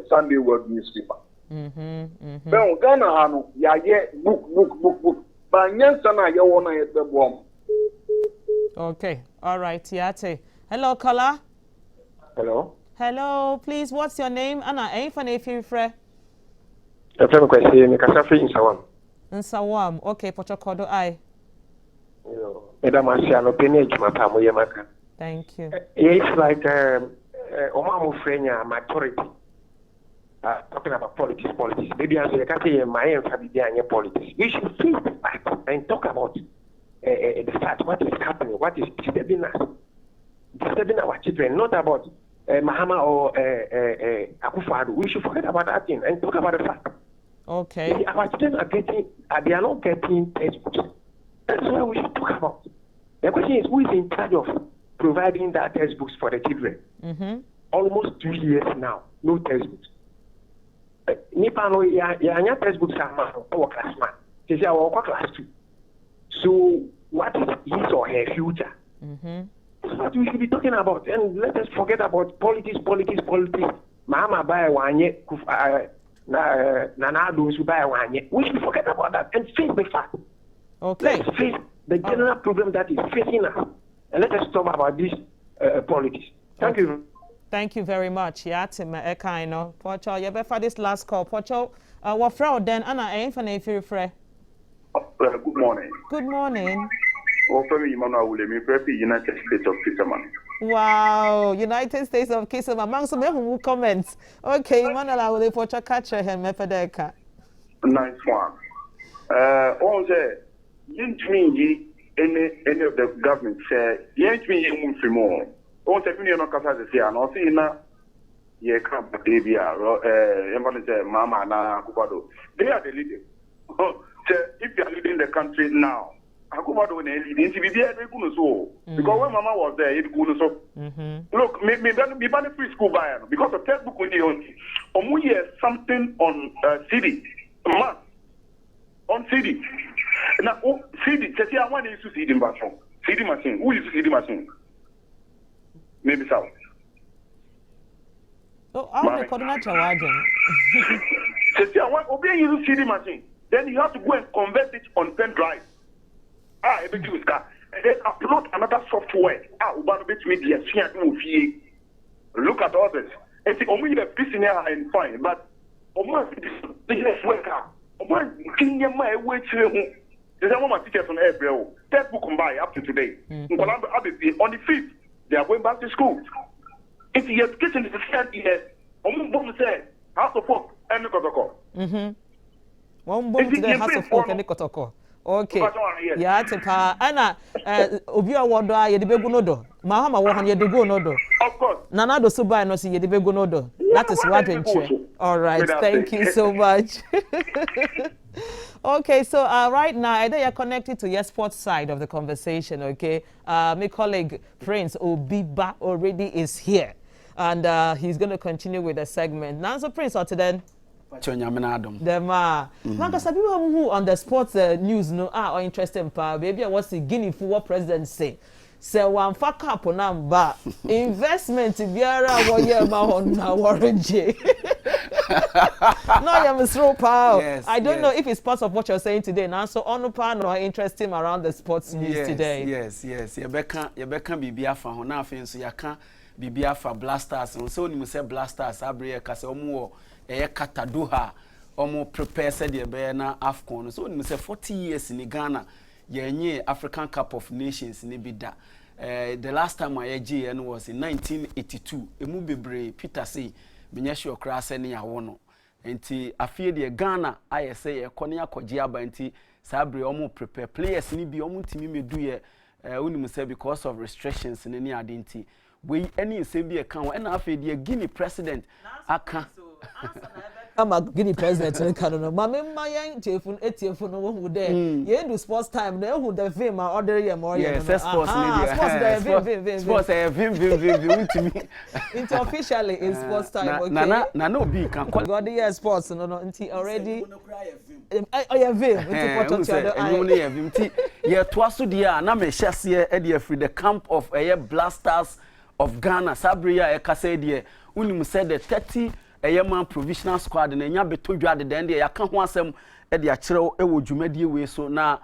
Sunday world newspaper. Well, Ghana, Hano, ya book. Okay, all right, Yate. Hello, caller. Hello. Hello, please, what's your name? Anna, ain't funny if you're free. The friend question, me kasafi in Sawam. In Sawam, okay, Pochokodo I. Madam Asiano Penage, Matamu Yamaka. Thank you. It's like Omamu Frenya maturity. Talking about politics. Maybe I say, my family politics. We should face the fact and talk about the fact, what is happening, what is disturbing us, disturbing our children, not about Mahama or Akufo-Addo. We should forget about that thing and talk about the fact. Okay. Our children are not getting textbooks. That's why we should talk about. The question is, who is in charge of providing that textbooks for the children? Almost 2 years now, no textbooks. Nipano, ya textbooks are our class man. They say our class 2. So, what is his or her future? That's what we should be talking about. And let us forget about politics. Mama buy one year, Nana those who buy 1 year. We should forget about that and face the fact. Okay. Let's face the general problem that is facing us. And let us talk about this politics. Thank you. Thank you very much. Yeah, Tim Ekaino. Pocho, you better this last call. Pocho, what fraud then? Anna, I ain't for if you're free. Good morning. Good morning. United States of Kissaman. Wow, United States of Kissaman. Among some who comments. Okay, Manala will Pocho catch him, Mefedeka. Nice one. All the any of the government say, yet me you more. On the million of Casas here, and also in a ye camp, Davia, Mama, na Akubado. They are the leaders. If you are leading the country now, Akubado will lead into the so. Because when Mama was there, it could so. Look, maybe ban free school buyer because of textbook with the something on CD, month on CD. Now, CD, say I want to see the machine. CD machine. Who is CD machine? Maybe so. Oh, I'm the coordinator. Say I want obey you CD machine. Then you have to go and convert it on pen drive. Everything is car. And then upload another software. Media. Look at others. And say, only the business and fine, but almost business worker. There's a woman teachers on April. Textbook can buy up to today. On the 5th, they are going back to school. If the education is the third year, I'm going to say, House of Folk and the Kotoko. One bomb to the House of Folk and the Kotoko. Okay. Yeah, Tepa. Anna, Obia Wada, Yedibegunodo. Mahama Wahan Yedigonodo. Of course. Nanado Subai no see Yedibegunodo. That is what I'm saying. All right. Thank you so much. Okay, so right now, either you're connected to your sports side of the conversation, okay? My colleague Prince Obiba already is here, and he's going to continue with the segment. Now, so Prince, what then? Now, because some people who on the sports news no are interested, baby, I was the Guinea for what president say. So one fuck up on number investment biara wo ye ma hon na warranty. No, I'm a slow pal. Yes, I don't know if it's part of what you're saying today. Now, so on pan or interesting around the sports news today. Yes. Yebeka bibia fa hon na afen so yaka bibia fa blasters. So ni say blasters abre kase omo e kata Doha omo prepare said ye be na AFCON. So ni say 40 years in Ghana. Yenye African Cup of Nations ni bida. The last time I GN was in 1982. Emu bebre Peter say menyesho okra se ne yawono. Enti afie de Ghana I say e kone akogye aba enti sabre omo prepare players ni bi omo ntimi medu ye unimu say because of restrictions ne ade we any say bi e kan wo na afie de Guinea president aka I'm a Guinea president in Canada. Mamma, my young telephone, who there. You do sports time, then who the film are ordering more. Yes, sports media. Sports, to me. It's officially in sports time. Okay. No, be can call God, yeah, sports, no, until already. Oh, yeah, film. Yeah, twice a year, and I'm a chassis Eddie free the camp of a blasters of Ghana, Sabria, Ekasedia, Unim said the 30. Man provisional squad and nya beto dwa de den de ya ka ho asem e de a kirew e wo dwumadie we so na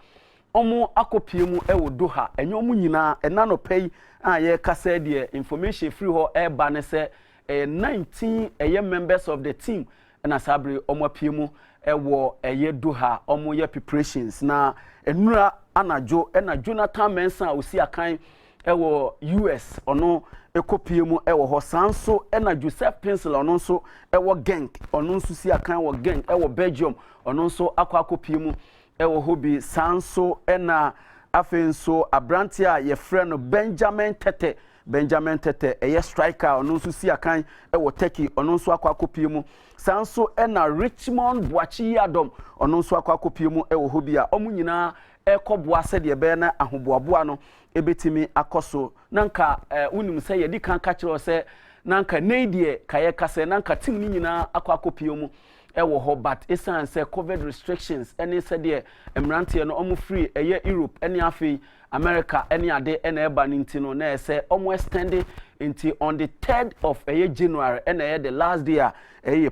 omo akopie mu e wo Doha enyo omo nyina e na no pay a ye kasa de information free ho e ba ne se 19 members of the team na sabre omo apie mu e wo ye Doha omo ye preparations na enura anajo e na Jonathan Mensah osi akan e wo US ono ekopie mu e wo ho sanso e na Joseph Pencil ono nso e wo Genk ono nso si akan wo Genk e wo Belgium ono nso akopie mu e wo hobi sanso e na afenso abrantia ye frɛ no Benjamin Tete Benjamin Tete eye striker ono nso si akan wo Turkey ono nso akwa mu sanso na Richmond Boachi Adom ono nso akwa mu wo hobia omu nyina ekoboa se de be na ahoboaboa no ebetimi akoso nanka unim se ye di kan ka kire se nanka neidie kaye kase nanka team ni nyina akwa mu ewo ho but esan say covid restrictions any said there emrantie no omo free eye Europe any afi America any ade na eba nintino na say omo extend into on the 3rd of January and the last day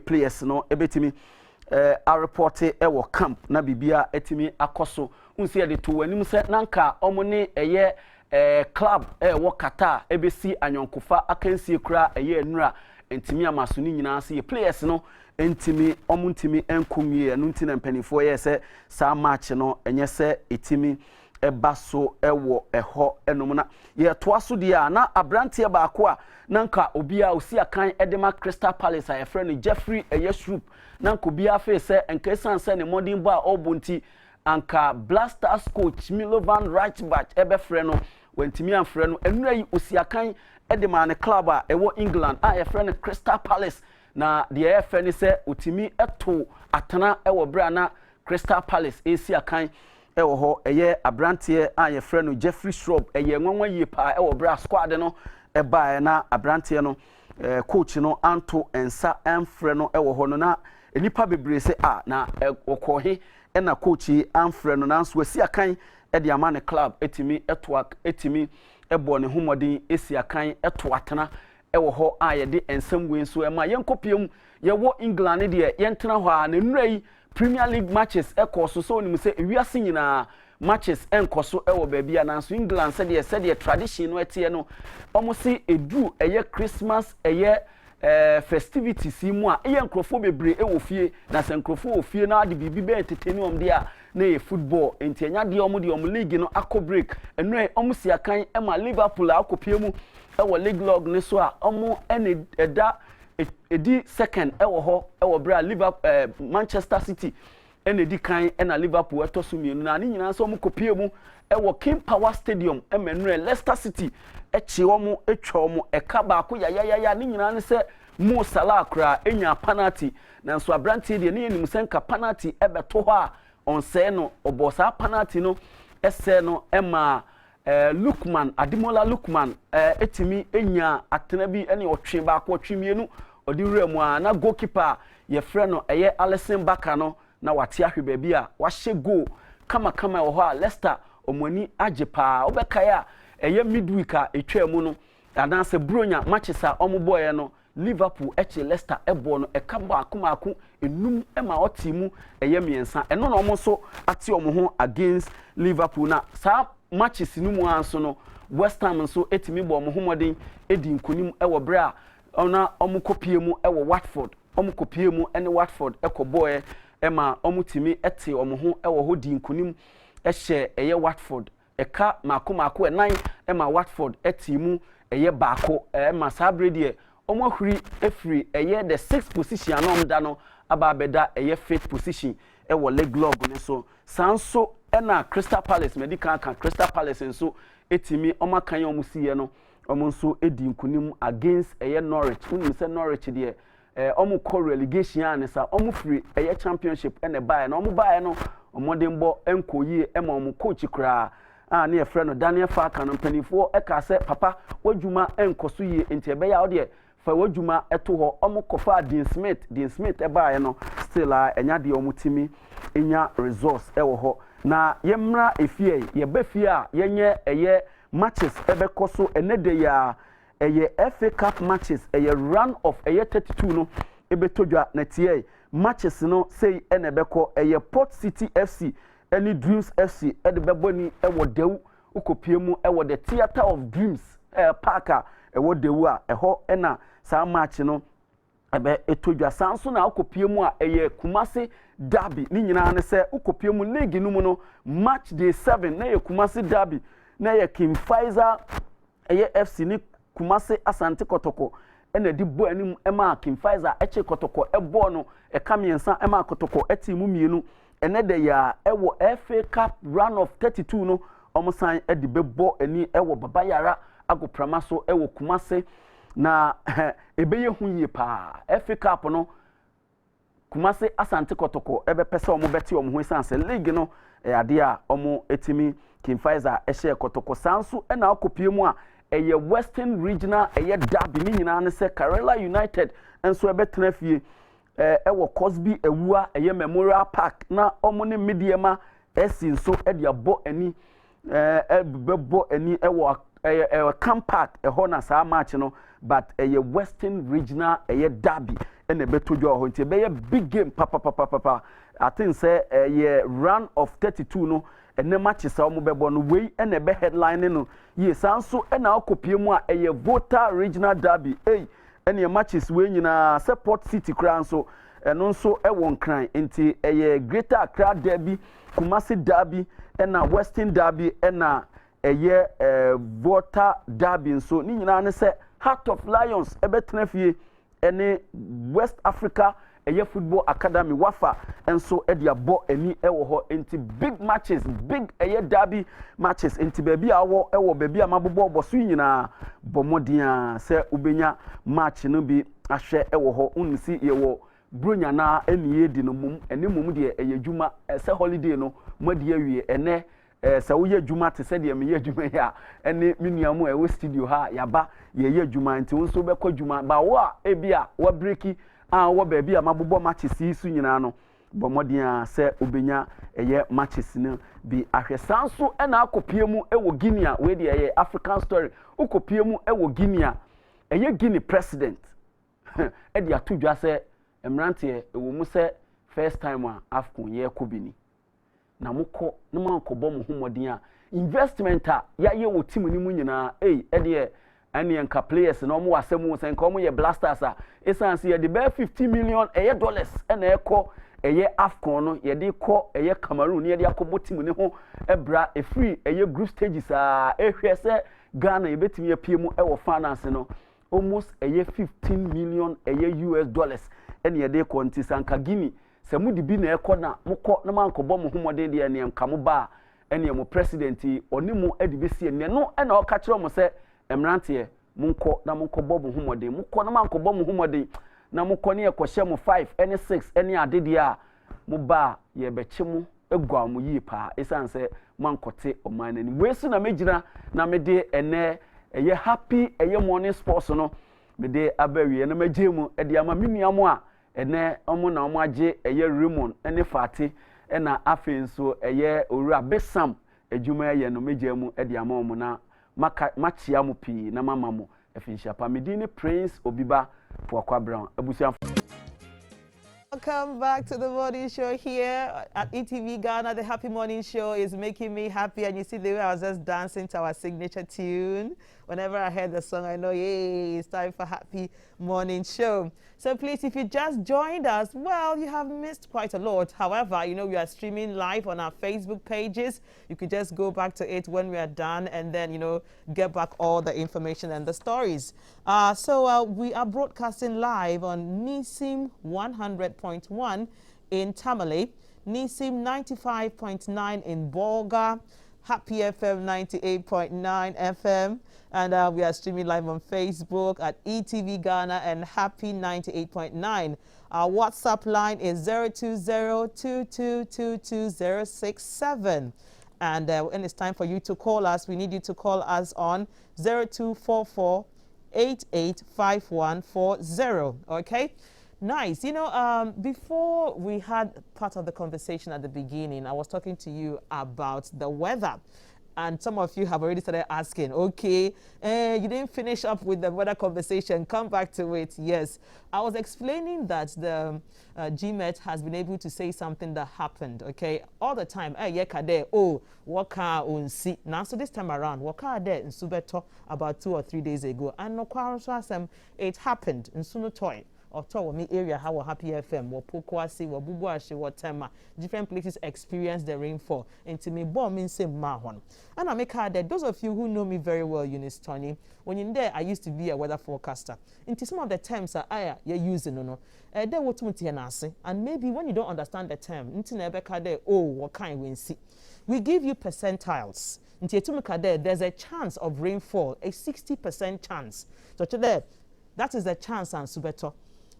players no ebetimi a report ewo camp na bibia etimi akoso unsi de to wanim say nanka omo ne club ewo Qatar ebesi anyonkofa akansie kura enura entimi amaso ni nyina say players no entimi omuntimi enkumie anu ntina mpanifo ye se sa match no enye se etimi ebaso ewo eho enomna ye toaso dia na abrante baako a nanka obia osi akan edema Crystal Palace a friend Jeffrey Eyesroup nanka obia fe se enka sanse ne modern ba obunti anka Blasters coach Milovan Reichbach ebe frɛ no wantimi amfrɛ no enura yi osi akan edema ne club a ewo England a friend Crystal Palace na the FN say utimi eto atana ewo bra na Crystal Palace esi akan ewo ho eye abrante a ye frɛ no Jeffrey Shrub eye nwanwa yie pa ewo bra squad no eba na abrante no coach no anto ensa amfrɛ no ewo ho no na enipa bebre se na okohe na coach amfrɛ no na nso esi akan e de ama ne club etimi etimi ebo ne homodin esi akan eto atana ewo ho ye de ensam we nso ema yenkopiem ye wo England de yentena ho a na nurai Premier League matches ekoso so onim se ewiase nyina matches enkoso ewo baabia na nso England said the tradition no etie no omo se edu eye Christmas eye festivities mu a eye nkrofo bebre ewo fie na se nkrofo ofie na de bibi be entertain om de a na ye football enti enya de omo league no akọ break enure omo si akan ema Liverpool akopiem ewo league log ne so a omo ene eda edi second ewo ho ewo bra Liverpool Manchester City ene di kan ena Liverpool etoso mienu na ni nyina so omo kopiem ewo King Power Stadium emenure Leicester City echi omo etwa omo eka ba ko ya ni nyina ne se Mo Salah kra enya penalty na nso abrante de ne yenim senka penalty ebeto ho a onse no obosa penalty no ese no ema Lukman Ademola Lukman etimi enya atena bi ene otwe ba ko twemienu odi wuramu a na goalkeeper ye frɛ no eye Alisson Baka no na wate ahwe ba bi a wahye goal kama wo ho a Leicester omani ajepa obekaya eye midweek a etwamu no adanse bronya matches a omoboye no Liverpool eche Leicester ebo no ekamba akomaako enum ema otimu eye miensa eno no omo so ate omo ho against Liverpool na sa matches numu anso no West Ham nso etimi bo omo homodin edi nkonim ewo bra ona omo kopiemu ewo Watford omo kopiemu ene Watford ekoboye ema omo timi ete omo ho ewo ho di nkonim ehye eye Watford eka maako enan ema Watford etimu eye baako ema sabrede omo ahuri efri eye the 6th position anom da no aba beda eye 5th position ewo league log ne so sanso ena Crystal Palace medical kan Crystal Palace nso etimi omo kan omo siye no omo nso edi nkunim against eye Norwich unim se Norwich de omo call relegation anisa omo free eye championship ene bae na omo bae no omo de mbo enkoyie ema omo coach kra na ye frɛ no Daniel Farka no mpanifo eka se papa wadwuma enkoso yie enti ebe ya ode fa wadwuma eto ho omo kofa Dean Smith eba no still enya de omo timi enya resource ewo ho na yemra efie ye ba fie a yenye eye matches ebe koso enede ya eye FA Cup matches eye run of eye 32 no ebe todwa na tie matches no sei enebeko eye Port City FC any Dreams FC ede beboni ewo dewu ukopiemu ewo the Theatre of Dreams parka ewo dewu a eho ena sa match no ebe etodwa sanso na ukopiemu a eye Kumasi Derby ni nyina ne se ukopiemu league no mu no match day 7 na ye Kumasi Derby na ye King Faisal eye FC ni Kumasi Asante Kotoko ena di bo anim ema King Faisal eche Kotoko ebo no ekamiensa ema Kotoko etimu mienu ene de ya ewo FA Cup run of 32 no omosan edi bebo eni ewo babayara agoprama so ewo Kumase na ebeye hu yie pa FA Cup no Kumase Asante Kotoko ebe pese omo beti omo hu sanse league no ade a omo etimi King Pfizer ehye Kotoko sanso na akopie mu a eye Western Regional eye derby ni nyina ne se Kerala United enso ebe tenafie ewo Cosby ewua eye Memorial Park na omo ne Mediema esi nso de abo ani bebo ani ewo Camp Park eho na saa match no but eye Western Regional eye derby ene betodwo ho nti be big game papa I think say eye run of 32 no ene matches a omo bebo no wey ene be headline no ye sanso ena akopie mu a eye Volta Regional derby ene matches wey nyina support City kran so eno nso ewo nkran nti eye Greater Accra derby Kumasi derby ena Western derby ena eye Volta derby nso ni nyina ne se Heart of Lions ebetena fie ene West Africa eye Football Academy wafa enso e dia bo ani ewo ho enti big matches big eye derby matches enti baby awo ewo baby amabobo oboso nyina bomodia se ubenya match no bi ahwe ewo ho unsi yewo bronya na eniye di no mum ene mum de eye djuma se holiday no modi awie ene se wo ye djuma te se de me ye djuma ya ene menuamu e wo studio ha yaba ye djuma nti wonso be kwa djuma ba wo a ebia wo breaki wo baby amabobo matches yi su nyina no bomodia se obenya eye matches no bi ahwe sanso ena akopie mu ewo Guinea we de eye African story ukopie mu ewo Guinea eye Guinea president e de atodwa se emrante ewo mu se first time a Afcon ye kobini na mukọ na mankobo mu homodin a investment a ya ye wo team ni mu nyina e de ene nka players na omo wasemu se nka omo ye blasters a essence ye de be 50 million dollars ena ekọ eye Afcon no ye de kọ eye Cameroon ye de akobo team ni ho ebra e free eye group stages a ehwe se Ghana ye betimi apie mu e wo finance no almost eye 15 million US dollars ene ye de kọ nti sanka Guinea se mudi bi na ekọ na mukọ na mankobo mu homoden de ene nka mo ba ene mo president onimu edibesi ene no ena o ka kire mo se emrante munko na munko bobu humode munko na manko bobu humode na munko ne ekwohye mu 5 ene 6 ene adede a mu ba ye beche mu egwa mu yi pa esanse mankote omanani wesu na megina na mede ene eye happy eye morning sports no mede abawie na magemu ede ama menuamu a ene omo na omo age eye Raymond ene Fati ena afenso eye Owura Besam adwuma ye no magemu ede ama omo na machia mu pi na mama mu efinhia pa medine Prince Obiba Puakwa Brown abusia. Welcome back to the morning show here at ETV Ghana. The Happy Morning Show is making me happy, and you see the way I was just dancing to our signature tune. Whenever I heard the song, I know, yay, it's time for Happy Morning Show. So please, if you just joined us, well, you have missed quite a lot. However, you know, we are streaming live on our Facebook pages. You could just go back to it when we are done and then, you know, get back all the information and the stories. So we are broadcasting live on Nisim 100.1 in Tamale, Nisim 95.9 in Bolga, Happy FM 98.9 FM, and we are streaming live on Facebook at ETV Ghana and Happy 98.9. Our WhatsApp line is 020-2222-067. And when it's time for you to call us, we need you to call us on 0244-885140. Okay? Nice. You know, before we had part of the conversation at the beginning, I was talking to you about the weather. And some of you have already started asking, okay, you didn't finish up with the weather conversation. Come back to it. Yes. I was explaining that the GMET has been able to say something that happened, okay, all the time. Waka unsi. Now, so this time around, waka there in Subeto about 2 or 3 days ago. And no it happened in Sunotoy. or to me area how Happy FM, or Pokwasi, or Bubuashi, or Tema, different places experience the rainfall. Into me bomb in same mahon. And I make her that those of you who know me very well, Eunice Tony, when in there I used to be a weather forecaster. Into some of the terms that you're using, there what and maybe when you don't understand the term, into nebeka there, oh, what kind we see. We give you percentiles. There's a chance of rainfall, a 60% chance. So today, that is the chance and subeto.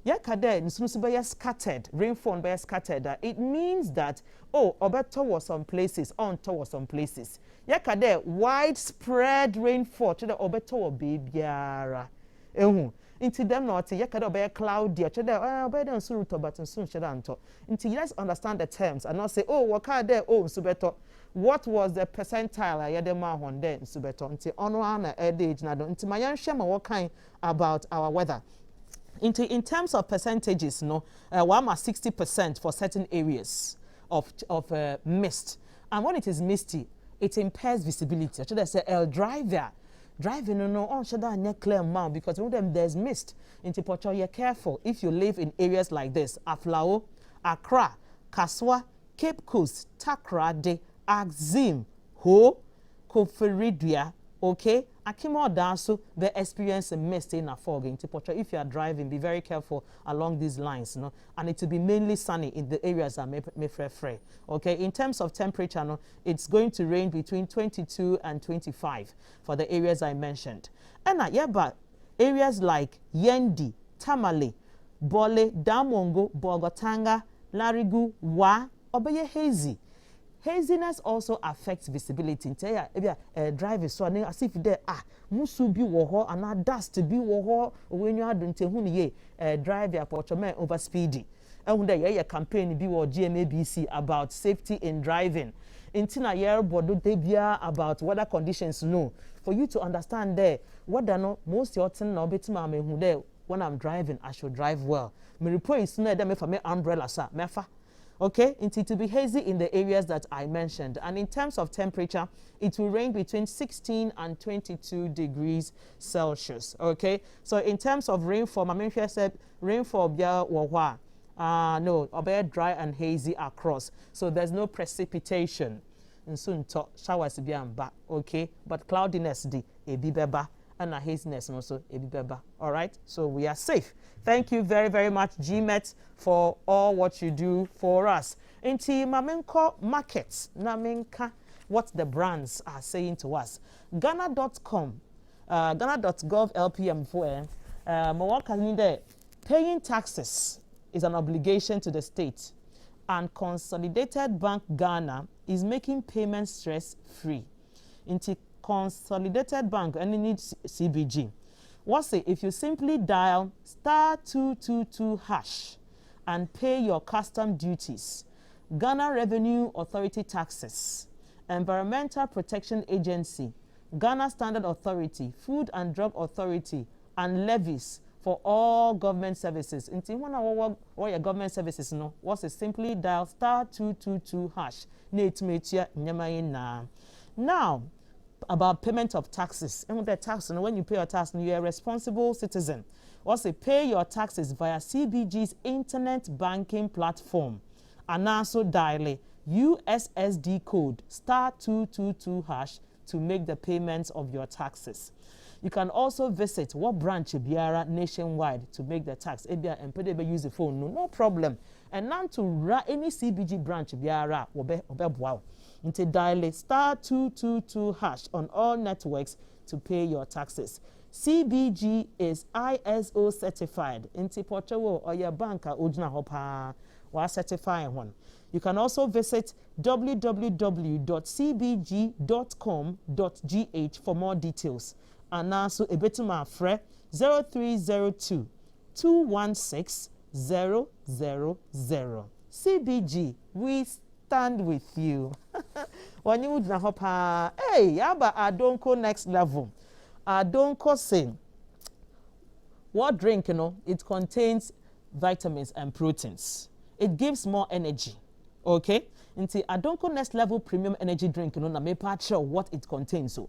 Yakade scattered, rainfall be scattered. It means that obeto was some places, onto was some places. Yakade widespread rainfall to the obeto babyara. Into them not yakade be cloudy. Today, obey them soon to but soon shadanto. Into let's understand the terms and not say, wakade subeto. What was the percentile I had on there in Subeto? Until on age now, until my young shema what kind about our weather. In terms of percentages, 60% for certain areas of mist. And when it is misty, it impairs visibility. Actually, I say, driving on should I clear amount because there's mist. Into Pocho, you're careful if you live in areas like this: Aflao, Accra, Kaswa, Cape Coast, Takrade, Axim, Ho, Koferidua, okay? Akimo Danso, they experience a mist in a fog in Tipocha. If you are driving, be very careful along these lines, and it will be mainly sunny in the areas that may fray. Okay, in terms of temperature, it's going to range between 22 and 25 for the areas I mentioned. And but areas like Yendi, Tamale, Bole, Damongo, Bogotanga, Larigu, Wa, Obeye Hazy. Haziness also affects visibility. Drive is so as if there musu bi wo and dust bi wo when you had ye drive your portman over speedy. And there campaign bi wo GMABC about safety in driving. Intina year bodo debia about weather conditions for you to understand there what most your thing no betima me hu there when I'm driving I should drive well. Me report is no dem for me umbrella sir mefa. Okay, it will be hazy in the areas that I mentioned. And in terms of temperature, it will range between 16 and 22 degrees Celsius. Okay, so in terms of rainfall, my mentor said rainfall no, dry and hazy across. So there's no precipitation. And soon showers be back. Okay, but cloudiness di ebibeba. And a haziness also ebibeba. All right, so we are safe. Thank you very, very much, GMET, for all what you do for us. Inti mamenko markets, namenka, what the brands are saying to us. Ghana.com, Ghana.gov LPM for paying taxes is an obligation to the state, and Consolidated Bank Ghana is making payments stress-free. Inti Consolidated Bank and needs CBG. What's it? If you simply dial *222# and pay your custom duties, Ghana Revenue Authority taxes, Environmental Protection Agency, Ghana Standard Authority, Food and Drug Authority, and levies for all government services. Inti one of your government services what's it? Simply dial *222#. Now, about payment of taxes. And with the tax, when you pay your tax, you're a responsible citizen. Also, pay your taxes via CBG's internet banking platform. And also dial USSD code *222# to make the payments of your taxes. You can also visit what branch biara nationwide to make the tax. And use the phone, no problem. And now to any CBG branch biara wow. Into dial *222# on all networks to pay your taxes. CBG is ISO certified. Into Portugal or your banker ojina hopa wa certifying one. You can also visit www.cbg.com.gh for more details. And also a bit more free 0302 216 000. CBG, we stand with you. When you na hopa, hey, yaba adonko next level. Adonko sing. What drink, it contains vitamins and proteins. It gives more energy. Okay? Into adonko next level premium energy drink, na me part sure what it contains. So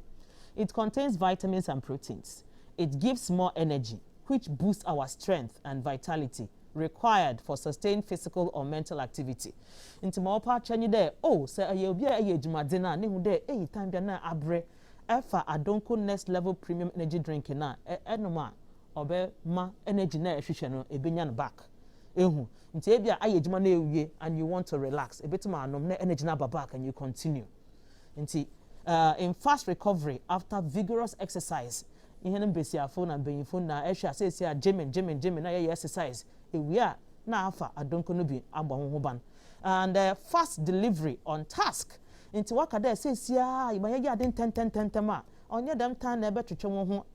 it contains vitamins and proteins. It gives more energy. which boosts our strength and vitality required for sustained physical or mental activity. Into more part change there, oh, say you be a jumadina, nihu there, time na abre, efa adonko next level premium energy drink na, enoma, obe ma energy na efficient ebinyan back. Ehu, nti ebia aye juma na ewie and you want to relax, ebetima anom na energy na back and you continue. Nti in fast recovery after vigorous exercise, ihene besiafo na benyifo na ehwa say gymming na ye exercise ewia na afa adonko no bi agba ho ban and fast delivery on task nti wakada say ibaye aden 10 ma onye dem tan na ebetwetwe wo ho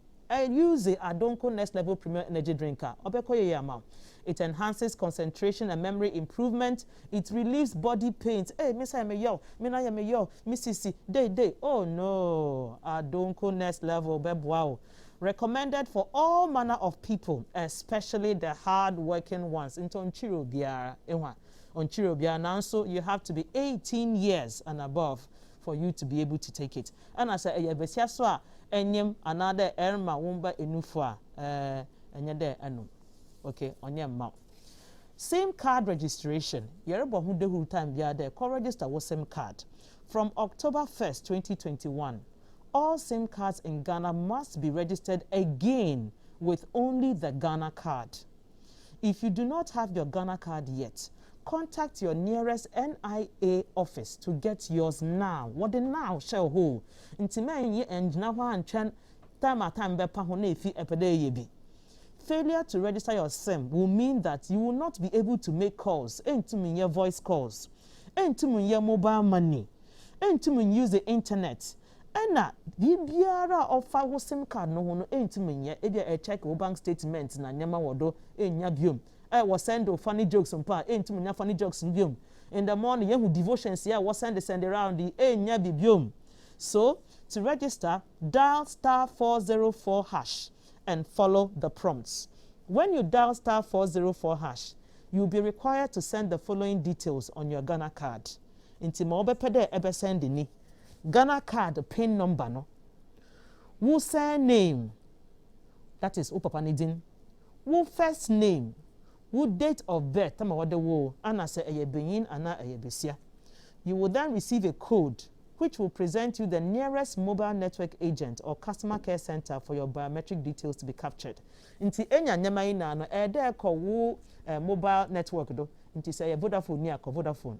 use adonko next level premium energy drinker obekoye yama. It enhances concentration and memory improvement. It relieves body pains. Hey, Miss I me yo, Mississippi, day. Oh no, adonko next level, wow. Recommended for all manner of people, especially the hard-working ones. Into onchiro biara, onchiro biara. Now, so you have to be 18 years and above for you to be able to take it. And I say, besia so enyem another erma wumba enufua enyede enu. Okay, on your mouth. SIM card registration. Yerebo who the whole time we are there. Register with SIM card. From October 1st, 2021, all SIM cards in Ghana must be registered again with only the Ghana card. If you do not have your Ghana card yet, contact your nearest NIA office to get yours now. What the now shall hold? Intime ye and now and chen time bepa hone fi epede yebi. Failure to register your SIM will mean that you will not be able to make calls, your voice calls, your mobile money, use the internet. And bibiara offer wo SIM card no hono a check your bank statement na nyama wodo enya biom. Was send funny jokes mpa funny jokes biom. In the morning you devotions here was send around the enya biom. So to register, dial *404# and follow the prompts. When you dial *404#, you'll be required to send the following details on your Ghana card. Inti ma obepede ebe send ni Ghana card PIN number no. Wo surname, that is papa nidin. Wo first name, wo date of birth, tama wade wo ana se eye benyin ana eye besia. You will then receive a code which will present you the nearest mobile network agent or customer care center for your biometric details to be captured. Inti enya nyama ina no ede ko wo mobile network do. Inti say Vodafone ni akọ Vodafone,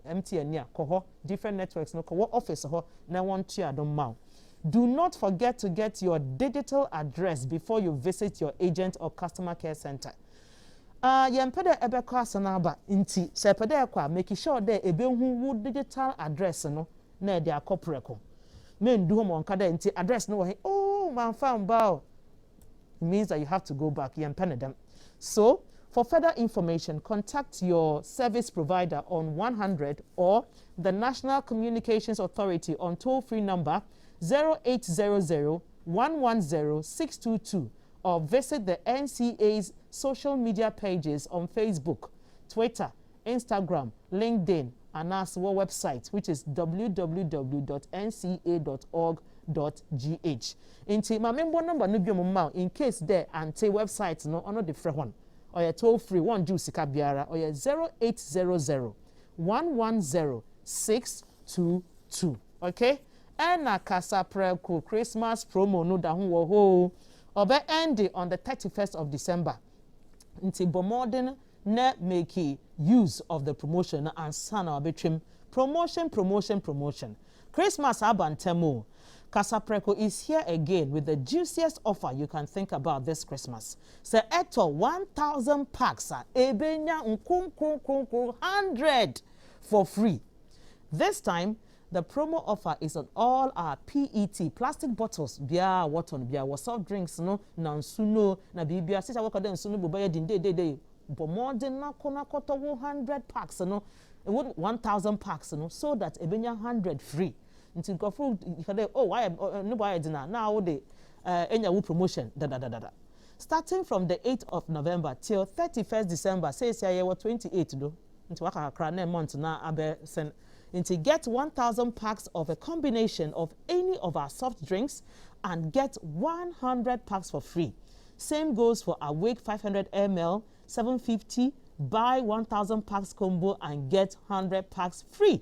MTN ni akọ different networks no ko office ho na won tua don ma. Do not forget to get your digital address before you visit your agent or customer care center. Yempede ebe kwa sanaba inti sepede kwa make sure that ebe hu digital address no na e de akopreko me ndu ho monka da inti address no he oh man found bow. It means that you have to go back yempene them. So for further information, contact your service provider on 100 or the National Communications Authority on toll-free number 0800 110 622 or visit the NCA's social media pages on Facebook, Twitter, Instagram, LinkedIn, and our website, which is www.nca.org.gh. Inti my member number no bi mo in case there ante website no ono different one. Or your toll free one juice kabiara or your 0800 110 622. Okay? And na kasa preko Christmas promo no da ho ho. Obe end on the 31st of December. Nti bomodin ne make use of the promotion and sana obetrim promotion. Christmas abantemo. Casapreco is here again with the juiciest offer you can think about this Christmas. Se eto 1,000 packs ebenya 100 for free. This time the promo offer is on all our PET plastic bottles. Bia waton bia soft drinks no na nsuno na bibia sisa wakade nsuno bobaye din day. But more than na kona koto 100 packs no 1,000 packs no so that ebenya 100 free. Until go through oh why no buy dinner now the enya promotion da. Starting from the 8th of November till 31st December says here 28 do into waka kra na month na abe send into get 1,000 packs of a combination of any of our soft drinks and get 100 packs for free. Same goes for Awake 500 ml, 750. Buy 1,000 packs combo and get 100 packs free.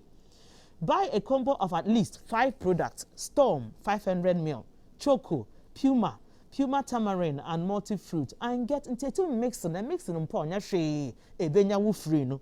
Buy a combo of at least 5 products: Storm 500 ml, Choco, Puma Tamarind, and Multi-Fruit, and get into mixing free. No.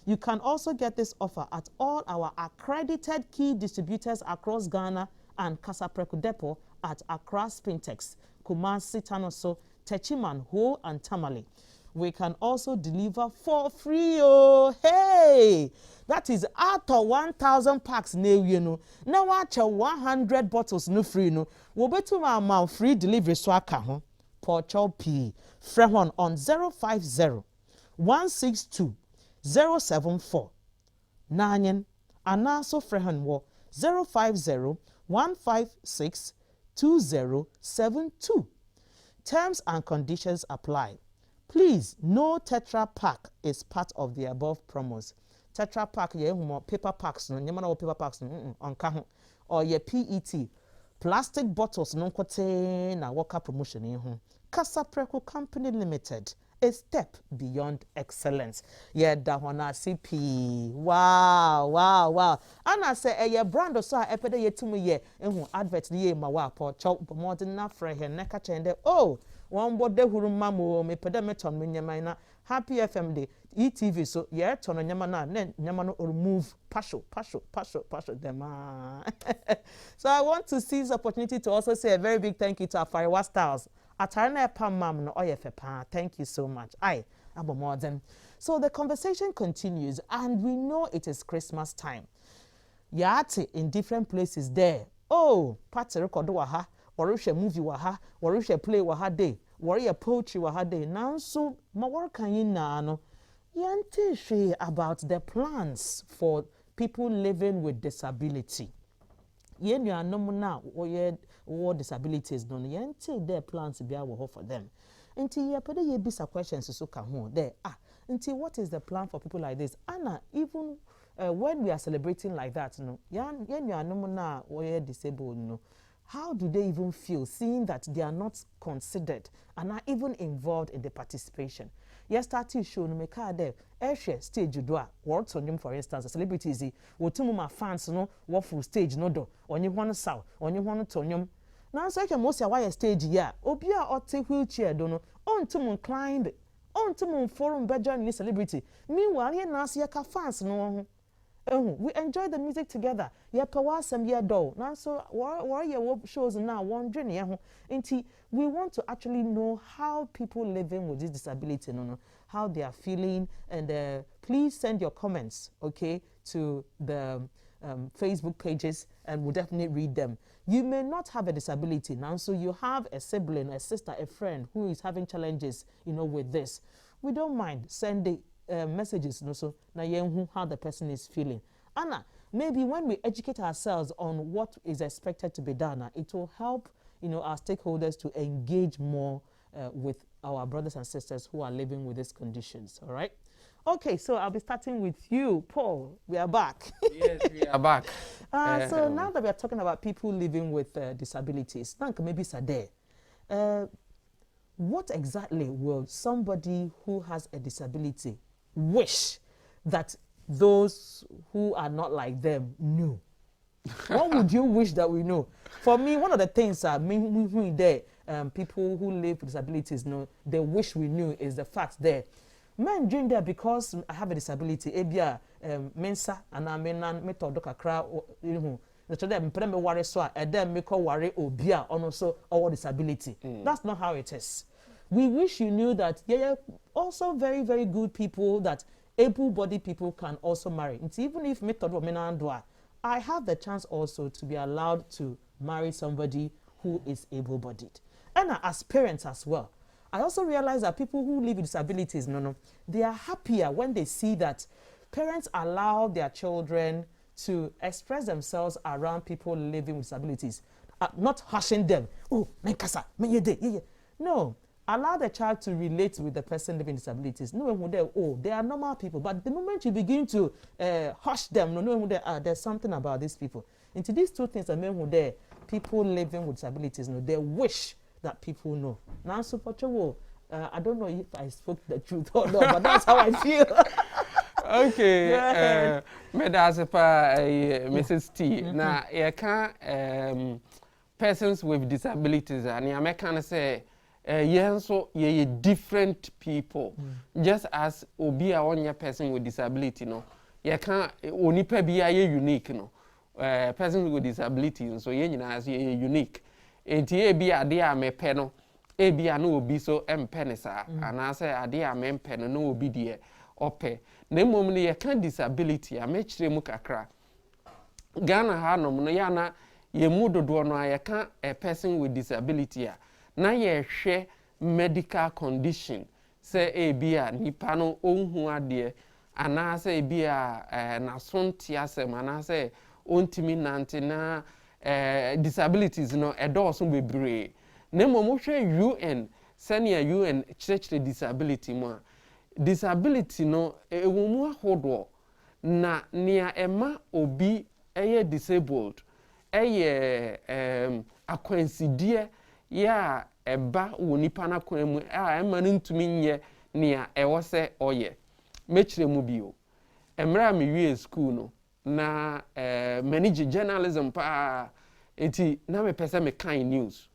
You can also get this offer at all our accredited key distributors across Ghana and Kasapreko Depot at Accra Spintex, Kumasi, Tanoso, Techiman, Ho, and Tamale. We can also deliver for free. Oh, hey! That is out of 1,000 packs. Now watch 100 bottles no free. No, we'll be to my amount free delivery. Swaka, Porcho P. Frehon on 050 162 074 9. And also Frehon wo 050 156 2072. Terms and conditions apply. Please, no Tetra Pak is part of the above promos. Tetra Pak, paper packs, no, paper packs, on or your PET, plastic bottles, no kote na worker promotion. Kasapreko Company Limited, a step beyond excellence. Yeah, that one CP. Wow. And I say, your brand or so, I put it to me, advert ye, my wap, chop more than enough for her neck and oh. One bode huru mamu me pede meton me nyama na Happy FM Day ETV so yeah ton nyama na nyama no remove pasho them. So I want to seize the opportunity to also say a very big thank you to our Fariwa Styles. Atarna pam mam no oyefe pa. Thank you so much. Abo more than. So the conversation continues, and we know it is Christmas time. Yati in different places there. Oh, party record waha. Warisha movie waha, warisha play waha day, warrior poetry waha day. Now so ma work no yante she about the plans for people living with disability. Yen you are no now or disabilities don't yante their plans be our for them. Until ye put ye bisa questions so can there. Until what is the plan for people like this? Anna, even when we are celebrating like that, no, yen you are no now or disabled no. How do they even feel seeing that they are not considered and are even involved in the participation? Yesterday show no make there share stage do words on them, for instance, the celebrities wotumuma fans no what full stage no do onye one saw onye one tonyum. Now so most why stage yeah obia or take wheelchair do no on to climb on to forum better ni celebrity. Meanwhile here na see ka fans no. We enjoy the music together. Yeah, pawasam yeah do. Now so what shows now wondering yeah. We want to actually know how people living with this disability how they are feeling, and please send your comments, okay, to the Facebook pages, and we'll definitely read them. You may not have a disability now, so you have a sibling, a sister, a friend who is having challenges, with this. We don't mind sending messages, so now how the person is feeling. Anna, maybe when we educate ourselves on what is expected to be done, it will help our stakeholders to engage more with our brothers and sisters who are living with these conditions. All right. Okay, so I'll be starting with you, Paul. We are back. Yes, we are back. So now that we are talking about people living with disabilities, maybe Sade, what exactly will somebody who has a disability wish that those who are not like them knew? What would you wish that we know? For me, one of the things people who live with disabilities know, they wish we knew is the fact that men doing that because I have a disability, ebia mensa and I mean method kakra the children me worry so and then make worry obia on also our disability. That's not how it is. We wish you knew that also very, very good people, that able-bodied people can also marry. It's even if I have the chance also to be allowed to marry somebody who is able-bodied. And as parents as well, I also realize that people who live with disabilities, they are happier when they see that parents allow their children to express themselves around people living with disabilities, not hushing them. Oh, no. Allow the child to relate with the person living with disabilities. They are normal people. But the moment you begin to hush them, there's something about these people. Into these two things, people living with disabilities, they wish that people know. Now, Super I don't know if I spoke the truth or not, but that's how I feel. Okay, Mrs. T. Now, you can persons with disabilities, and you can say, so ye different people, just as obi a one person with disability, no, you can't only be a unique, no, person with disability, so ye as ye unique. And ye be a dear me penno, e be a no be so penisa, and I say a dear men pen no be dear, ope. Ne moment ye can disability, I make mukakra. Ghana hanom no yana ye mudo do no ye can a person with disability. Na ye share medical condition say e bia nipa no onhu ade ana say bia na sonti asem ana say ontimi nante na disabilities no edoso bebre na momo hwe UN senior UN church disability mo disability no ewomu ahodo na nia ema obi disabled akwansidie ya eba wonipa na kwan mu ema no ntumi nye nia ewo se oye mechire mu bio emra me wie school no na manage journalism pa enti na me pese me kan news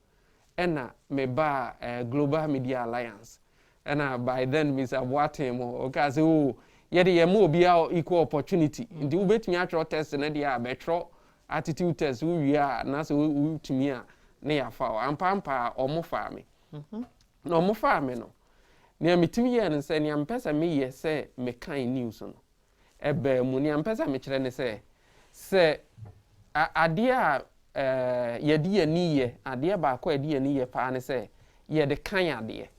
ena me ba Global Media Alliance ena by then Mr. Boatem o say oh ye de ye mo obi equal opportunity ndi wo betumi atro test na de betro attitude test wo wi na so wo tumi a na ya fa ampa omo fa me na omo fa me no na metimi ye ne se ne ampesa me ye se me kan news no ebe mu ne ampesa me kire ne se ade a ye de ye ni ye ade ba kwa de ye ni ye pa ne se ye de kan ade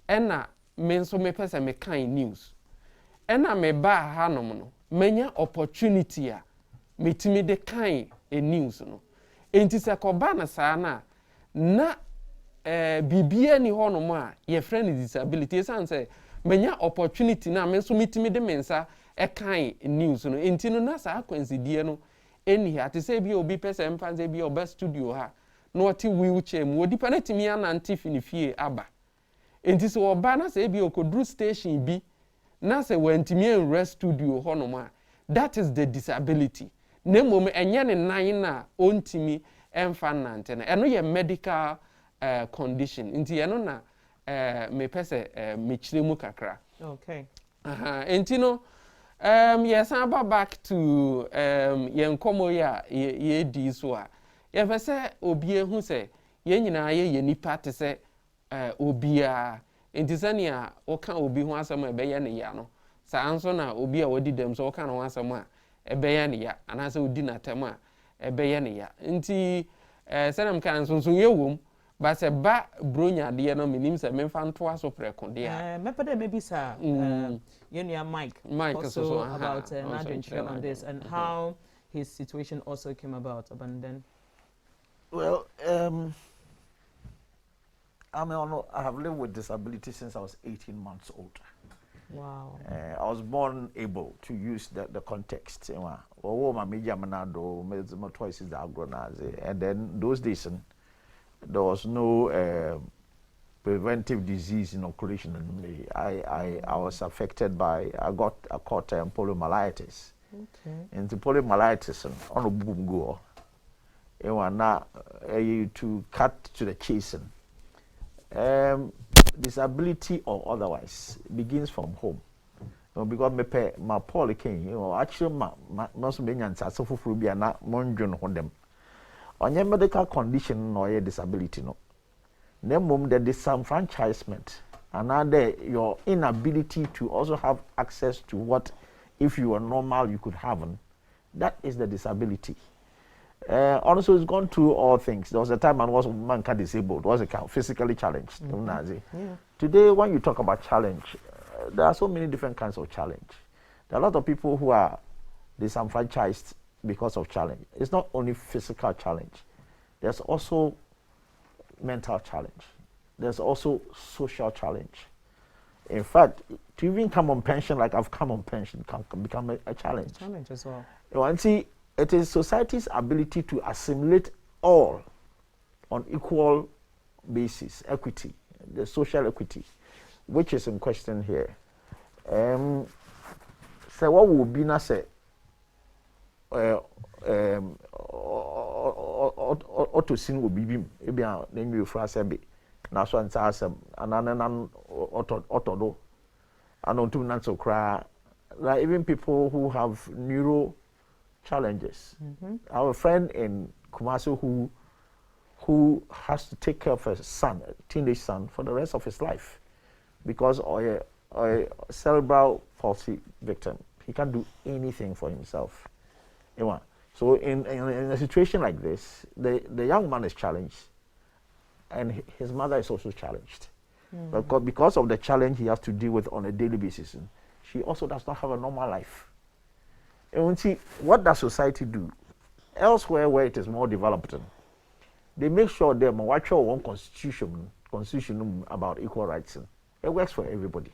ena me nso me pesa me kan news ena me ba hanom no menya opportunity a metimi de kan news no enti se koba na saa na bibia ni honom a ye friend disability san say menya opportunity na me so metimi de mensa kan news no enti no na saa kwansidie no eni ate say bi obi pesa mpanze bi oba studio ha no oti wheelchair mu odi panatimi anante finifie aba enti so oba na say bi okodru station bi na say wantimi en studio honom a that is the disability na mom enye ne nan na ontimi emfa nante na eno ye medical condition nti eno na me pese me chire mu kakra. Okay. Enti no yes aba back to ye nkomo ya ye di so a ye pese obi ehu se ye nyina ye nipa te se obia enti sane a oka obi ho asem ebe ye ne ya no sa anso na obi a wadi dem so oka no asem a ebe ye ne ya anase odi na tem a ebe ye ne ya nti sanam kan so ye wom ba se ba bronya de no menim se memfa nto aso preko de a mepede maybe sir Mike also so, about on this and how his situation also came about and then well I have lived with disability since I was 18 months old. Wow. I was born able to use the context. My choices that I've grown as, and then those days there was no preventive disease inoculation in me. I was affected by I caught poliomyelitis. Okay. And the poliomyelitis on a boom go. Now to cut to the chase. Disability or otherwise begins from home. Because my Paul came, actually most many so for be na monjon on them. On your medical condition or your disability no. Then the disenfranchisement and your inability to also have access to what if you were normal you could have. That is the disability. Also, it's gone through all things. There was a time I was disabled, was physically challenged. Yeah. Today, when you talk about challenge, there are so many different kinds of challenge. There are a lot of people who are disenfranchised because of challenge. It's not only physical challenge. There's also mental challenge. There's also social challenge. In fact, to even come on pension like I've come on pension can become a challenge. Challenge as well. And see, it is society's ability to assimilate all on equal basis, equity, the social equity, which is in question here. So what would be na say auto sin will be bim ebi a na nwi ofra se be na so anta asem anane nan auto do anontum nan so kra, like even people who have neuro challenges. Our friend in Kumasi who has to take care of a son, a teenage son, for the rest of his life because of a cerebral palsy victim. He can't do anything for himself. So in a situation like this, the young man is challenged, and his mother is also challenged. Because of the challenge he has to deal with on a daily basis, she also does not have a normal life. And when see, what does society do? Elsewhere where it is more developed, they make sure they watch our own constitution about equal rights. It works for everybody.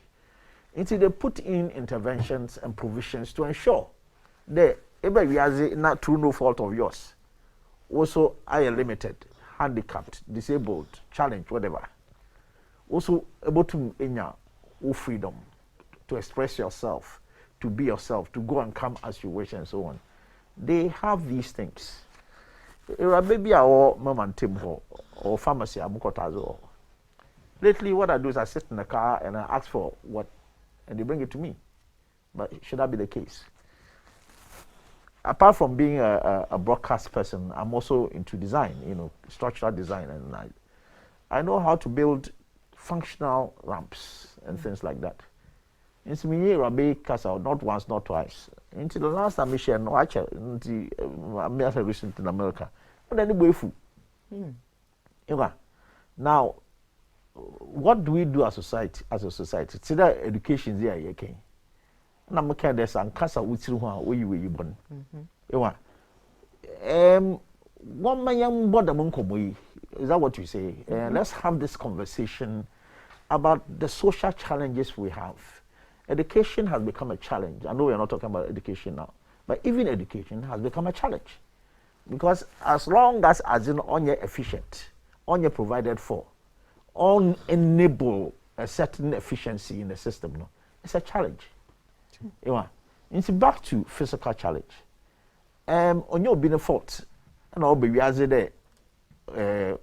Until they put in interventions and provisions to ensure that everybody has not through no fault of yours. Also, I am limited, handicapped, disabled, challenged, whatever. Also, able to enya freedom to express yourself, to be yourself, to go and come as you wish, and so on. They have these things. Maybe our mom and Tim or pharmacy, lately, what I do is I sit in the car and I ask for what, and they bring it to me. But should that be the case? Apart from being a broadcast person, I'm also into design, structural design, and I know how to build functional ramps and things like that. It's me, Rabbi Casa, not once, not twice. Until the last time I shared no actually, I'm recent in America. But anyway, now, what do we do as a society? It's that education there, okay. Na meka there's an kasa utiri ho a oyi bon. One man young boda munkomo. Is that what you say? Let's have this conversation about the social challenges we have. Education has become a challenge. I know we are not talking about education now, but even education has become a challenge. Because as long as in on your efficient, on your provided for, on enable a certain efficiency in the system, it's a challenge. It's back to physical challenge. On your being a fault, and all be as it or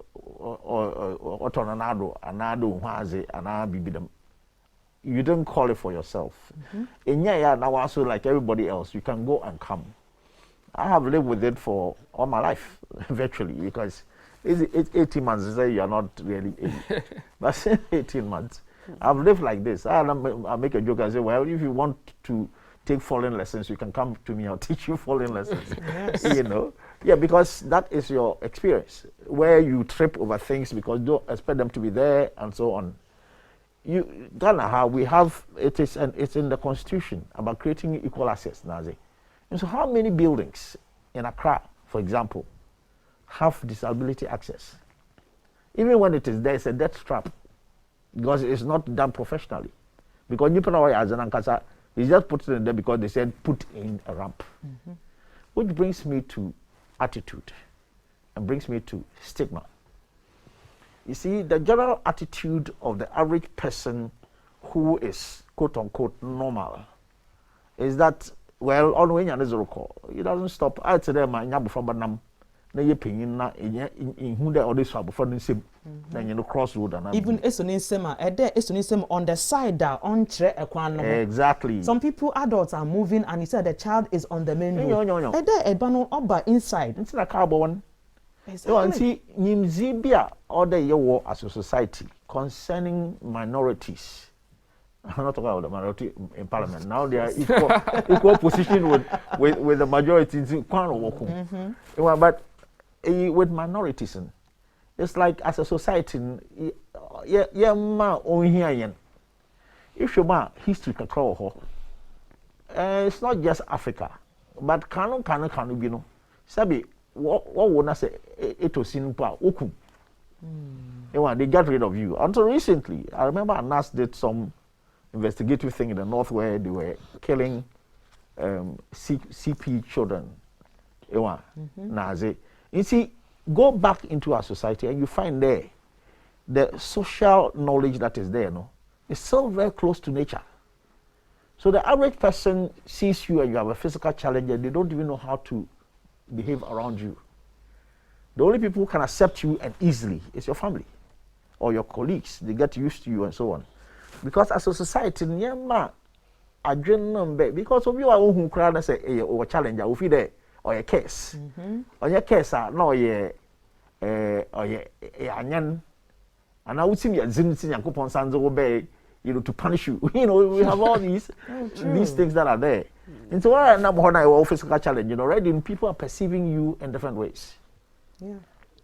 you don't call it for yourself. And now also like everybody else, you can go and come. I have lived with it for all my life, virtually, because it's 18 months. Say you are not really 80, but 18 months. I've lived like this. I make a joke and say, well, if you want to take foreign lessons, you can come to me. I'll teach you foreign lessons. Yes. Yeah, because that is your experience, where you trip over things because you don't expect them to be there and so on. Ghana, how we have it's in the constitution about creating equal access, Nazi. And so, how many buildings in Accra, for example, have disability access? Even when it is there, it's a death trap because it's not done professionally. Because you know as an Ankasa, they just put it in there because they said put in a ramp, which brings me to attitude and brings me to stigma. You see, the general attitude of the average person who is quote unquote normal is that, well, on when you're it doesn't stop. I tell them, I'm from Banam, na ye pinyin na in who they always have before the same, then crossroad and even Esonisema, Esonisem on the side that on tre equano. Exactly. Some people, adults are moving, and he said the child is on the main road. Ebano oba inside. It's like a carbon one. Exactly. And see, Nimzibia order your war as a society concerning minorities. I'm not talking about the minority in parliament. Now they are equal position with the majority. But with minorities, it's like as a society, if you history control, it's not just Africa, but can you know, Sabi. What would I say? It was in Oku. They got rid of you. Until recently, I remember Anas did some investigative thing in the north where they were killing CP children. You see, go back into our society and you find there the social knowledge that is there, no, is still very close to nature. So the average person sees you and you have a physical challenge and they don't even know how to behave around you. The only people who can accept you and easily is your family or your colleagues. They get used to you and so on. Because as a society, because of you are who crowd say or challenge or feel there or a case. Or your case no ye anyan and I would see me at Zimsin and Coupon Sanzo obey, you know, to punish you. You know, we have all these things that are there. And so I know physical challenge, you know, right? People are perceiving you in different ways. Yeah.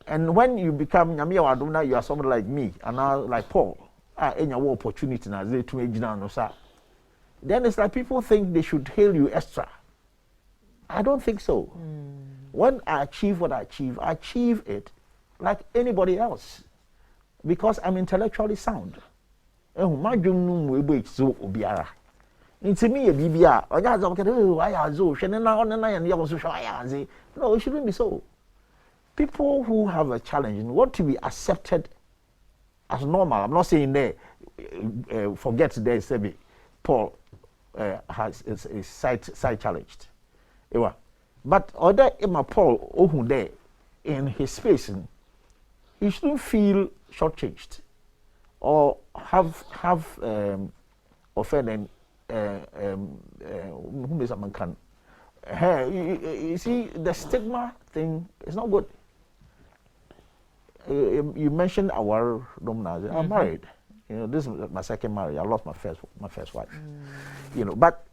And when you become you are somebody like me and now like Paul, any opportunity now they to age down, then it's like people think they should hail you extra. I don't think so. When I achieve what I achieve it like anybody else because I'm intellectually sound. My dream will be so obiara. It's me a BBR. No, it shouldn't be so. People who have a challenge want to be accepted as normal. I'm not saying they forget there is Paul has is sight challenged. But other Emma Paul Ohun there in his space, he shouldn't feel shortchanged or have offended whom is a man can. You see, the stigma thing is not good. You mentioned our dominance. I'm married. You know, this is my second marriage. I lost my first wife. You know, but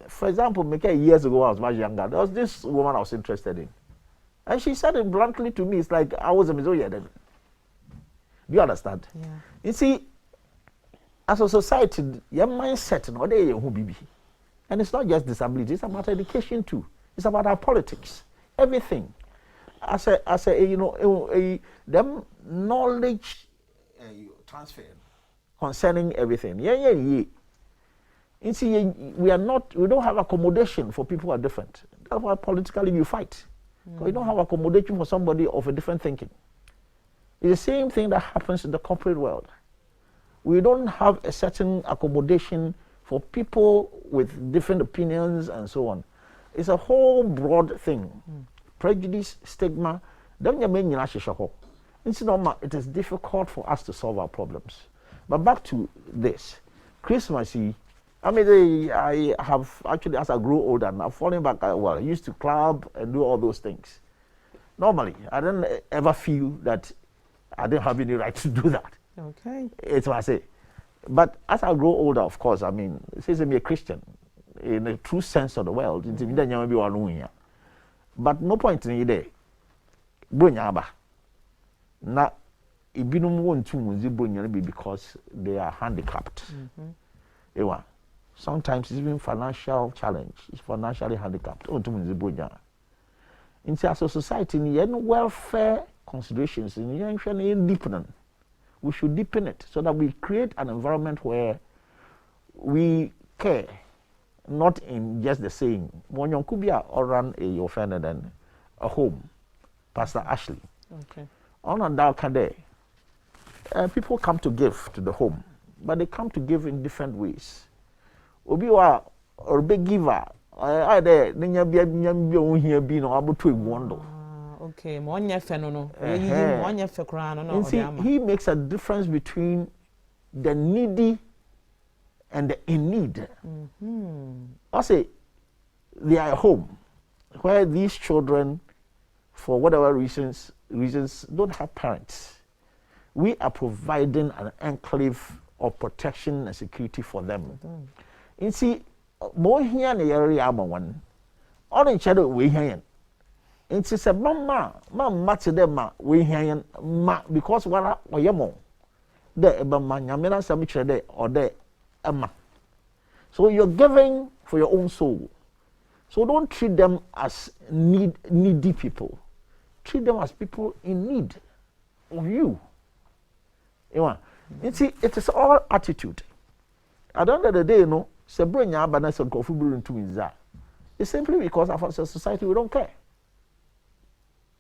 for example, years ago I was much younger. There was this woman I was interested in, and she said it bluntly to me. It's like I was a Mizoya then. Do you understand? Yeah. You see, as a society, your mindset, no, they who be. And it's not just disability, it's about education too. It's about our politics. Everything. As a you know, them knowledge transfer concerning everything. Yeah. You see, we don't have accommodation for people who are different. That's why politically you fight. Because you don't have accommodation for somebody of a different thinking. It's the same thing that happens in the corporate world. We don't have a certain accommodation for people with different opinions and so on. It's a whole broad thing. Prejudice, stigma, it is difficult for us to solve our problems. But back to this. Christmas, I mean, I have actually, as I grew older, now falling back, I used to club and do all those things. Normally, I didn't ever feel that I didn't have any right to do that. Okay. It's what I say. But as I grow older, of course, I mean, since I'm a Christian, in the true sense of the world, but no point in it. Na ibinum want to because they are handicapped. Sometimes it's even financial challenge. It's financially handicapped. In as a society, in welfare considerations, we should deepen it so that we create an environment where we care, not in just the saying. When you could be or run a offender than a home, Pastor Ashley. Okay. On that day, people come to give to the home, but they come to give in different ways. Obiwa or big giver, I there, then you be here being able to wonder. Okay, he makes a difference between the needy and the in need. I say they are at home where these children, for whatever reasons don't have parents. We are providing an enclave of protection and security for them. You see, more here in the area, one, all in shadow we here. It is a mama to them, we hear because what are you there about my Yamina Samitre or there, Emma. So you're giving for your own soul. So don't treat them as needy people. Treat them as people in need of you. You see, it is all attitude. At the end of the day, it's simply because of our society, we don't care.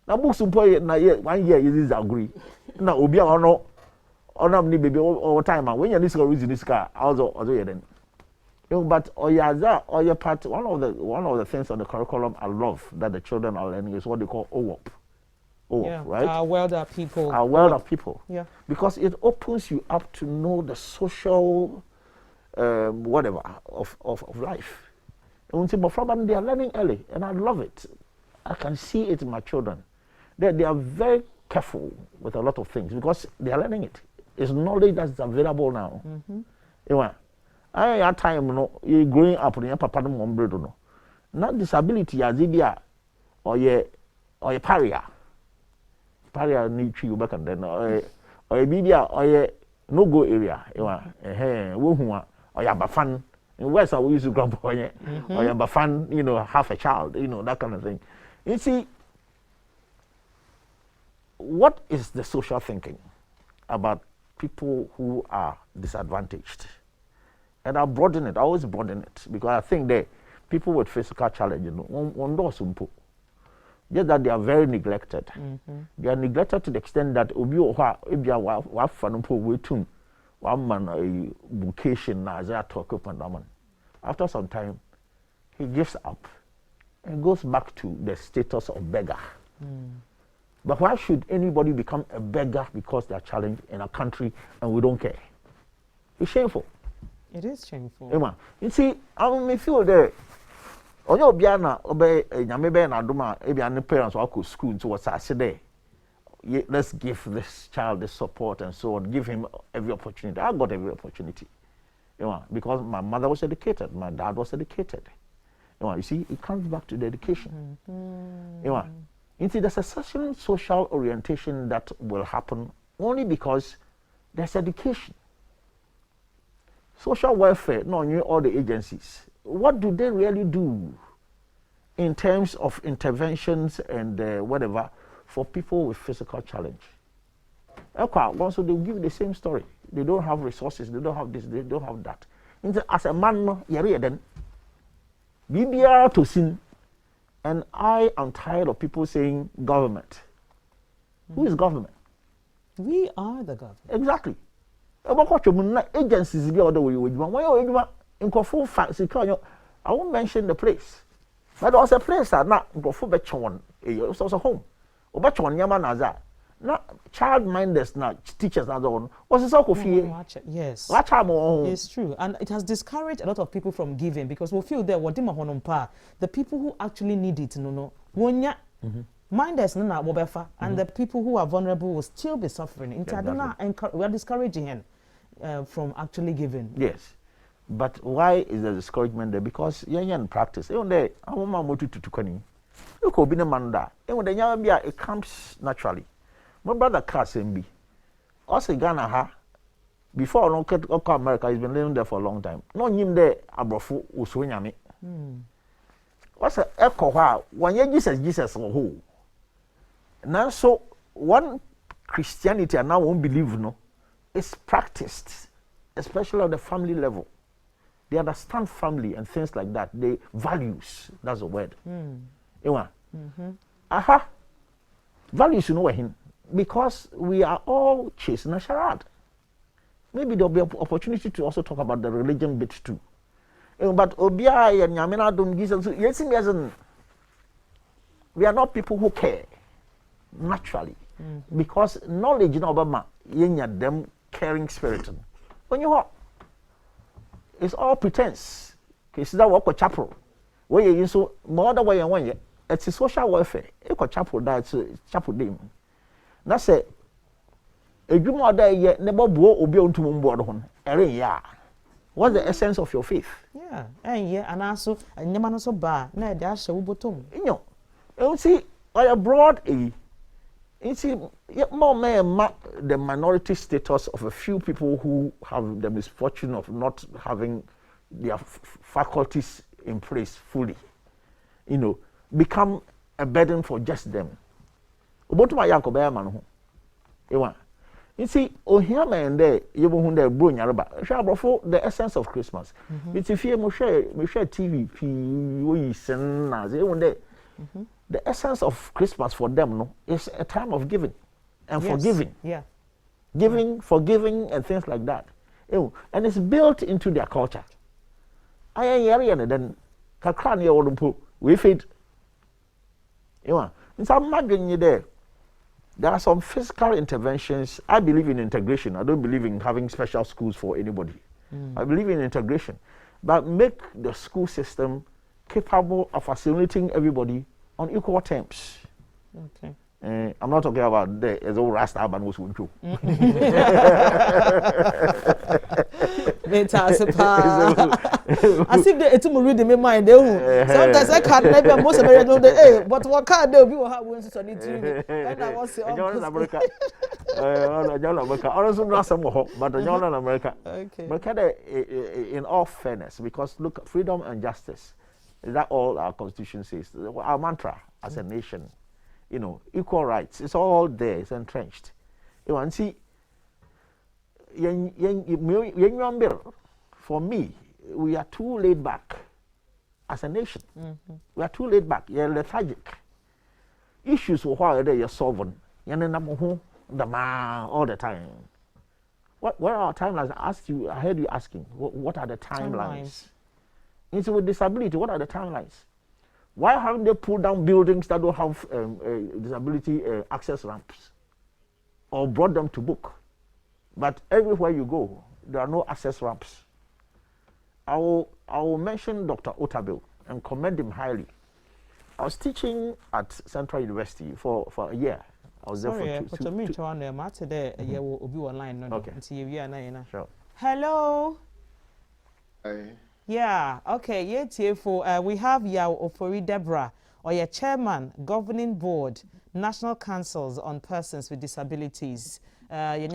na books mpo na 1 year is agree na obi a ono onam ni baby all time when you this reason this car also here then but oya part one of the things on the curriculum I love that the children are learning is what they call OWOP. Right? Our world of people. Our world of people. Yeah. Because it opens you up to know the social whatever of life. And they are learning early, and I love it. I can see it in my children. They are very careful with a lot of things because they are learning it. It's knowledge that's available now. I at time you growing up in your papa no mombredo no. Not disability as ibia or ye paria. Paria need you back and then or ye bibia or ye no go area. Wo hu or ya bafan. In West I used to grab or ye bafan, half a child, that kind of thing. You see, what is the social thinking about people who are disadvantaged? And I always broaden it, because I think that people with physical challenge, just that they are very neglected. They are neglected to the extent that after some time, he gives up and goes back to the status of beggar. But why should anybody become a beggar because they are challenged in a country and we don't care? It's shameful. It is shameful. You see, I may feel there. On your biana, obey Yamebe and Aduma, Ebian parents walk to school to what's I said. Let's give this child the support and so on. Give him every opportunity. I got every opportunity. Because my mother was educated, my dad was educated. You see, it comes back to the education. You see, there's a certain social orientation that will happen only because there's education. Social welfare, all the agencies, what do they really do in terms of interventions and whatever for people with physical challenge? Also, they'll give you the same story. They don't have resources, they don't have this, they don't have that. As a man, then BBR to sin. And I am tired of people saying government. Who is government? We are the government. Exactly. Agencies the other way. I won't mention the place. But there was a place that not it was a home. Not child minders, not teachers, not one. Was it so yes. It's true. And it has discouraged a lot of people from giving because we feel that the people who actually need it, minders, and the people who are vulnerable will still be suffering. We are discouraging him from actually giving. Yes. But why is the discouragement there? Because young practice. It comes naturally. My brother Kasembi, also Ghana before no America, he's been living there for a long time. No him there abrofu uswenyame. What's a echo when you Jesus or who? Now so one Christianity I now won't believe is practiced, especially on the family level. They understand family and things like that. They values, that's the word. Values him. Because we are all chasing a charade. Maybe there'll be an opportunity to also talk about the religion bit too. But Obia and Yamina don't give we are not people who care naturally. Because knowledge in Obama, them caring spirit. When you are, it's all pretense. It's that work with chapel. Where you so more than way and 1 year. It's a social welfare. It's chapel that's chapel name. That's it. A juma day never blow obi on to mumbo. What's the essence of your faith? Yeah, and also, and never so bad. No, that's a bottom. You see, I abroad you see, more the minority status of a few people who have the misfortune of not having their faculties in place fully, become a burden for just them. You see, here man there, you won't there bro the essence of Christmas. It's if you share TV, we send as they one day. the essence of Christmas for them, no, is a time of giving and forgiving. Yeah. Giving, forgiving, and things like that. And it's built into their culture. I am then Kakrani or we feed. In some margin there are some physical interventions. I believe in integration. I don't believe in having special schools for anybody. I believe in integration. But make the school system capable of facilitating everybody on equal terms. Okay. I'm not talking about the old Rasta Aban was true. As if it's to read in mind. Sometimes I can't maybe most of them know that, hey, but what can't they be have when to need to and I was America. Also not some but America. Okay. But in all fairness, because look, freedom and justice, that all our constitution says. Our mantra as a nation. Equal rights. It's all there. It's entrenched. And see, for me, we are too laid back as a nation. We are too laid back. You're lethargic. Issues why you're solving. You're all the time. What are our timelines? I heard you asking. What are the timelines? It's with disability. What are the timelines? Why haven't they pulled down buildings that don't have disability access ramps or brought them to book? But everywhere you go, there are no access ramps. I will mention Dr. Otabil and commend him highly. I was teaching at Central University for a year. I was there for two years. Sure. Hello. Hi. Yeah, okay, we have Yao Ofori Deborah, or your chairman, governing board, National Councils on Persons with Disabilities. Let's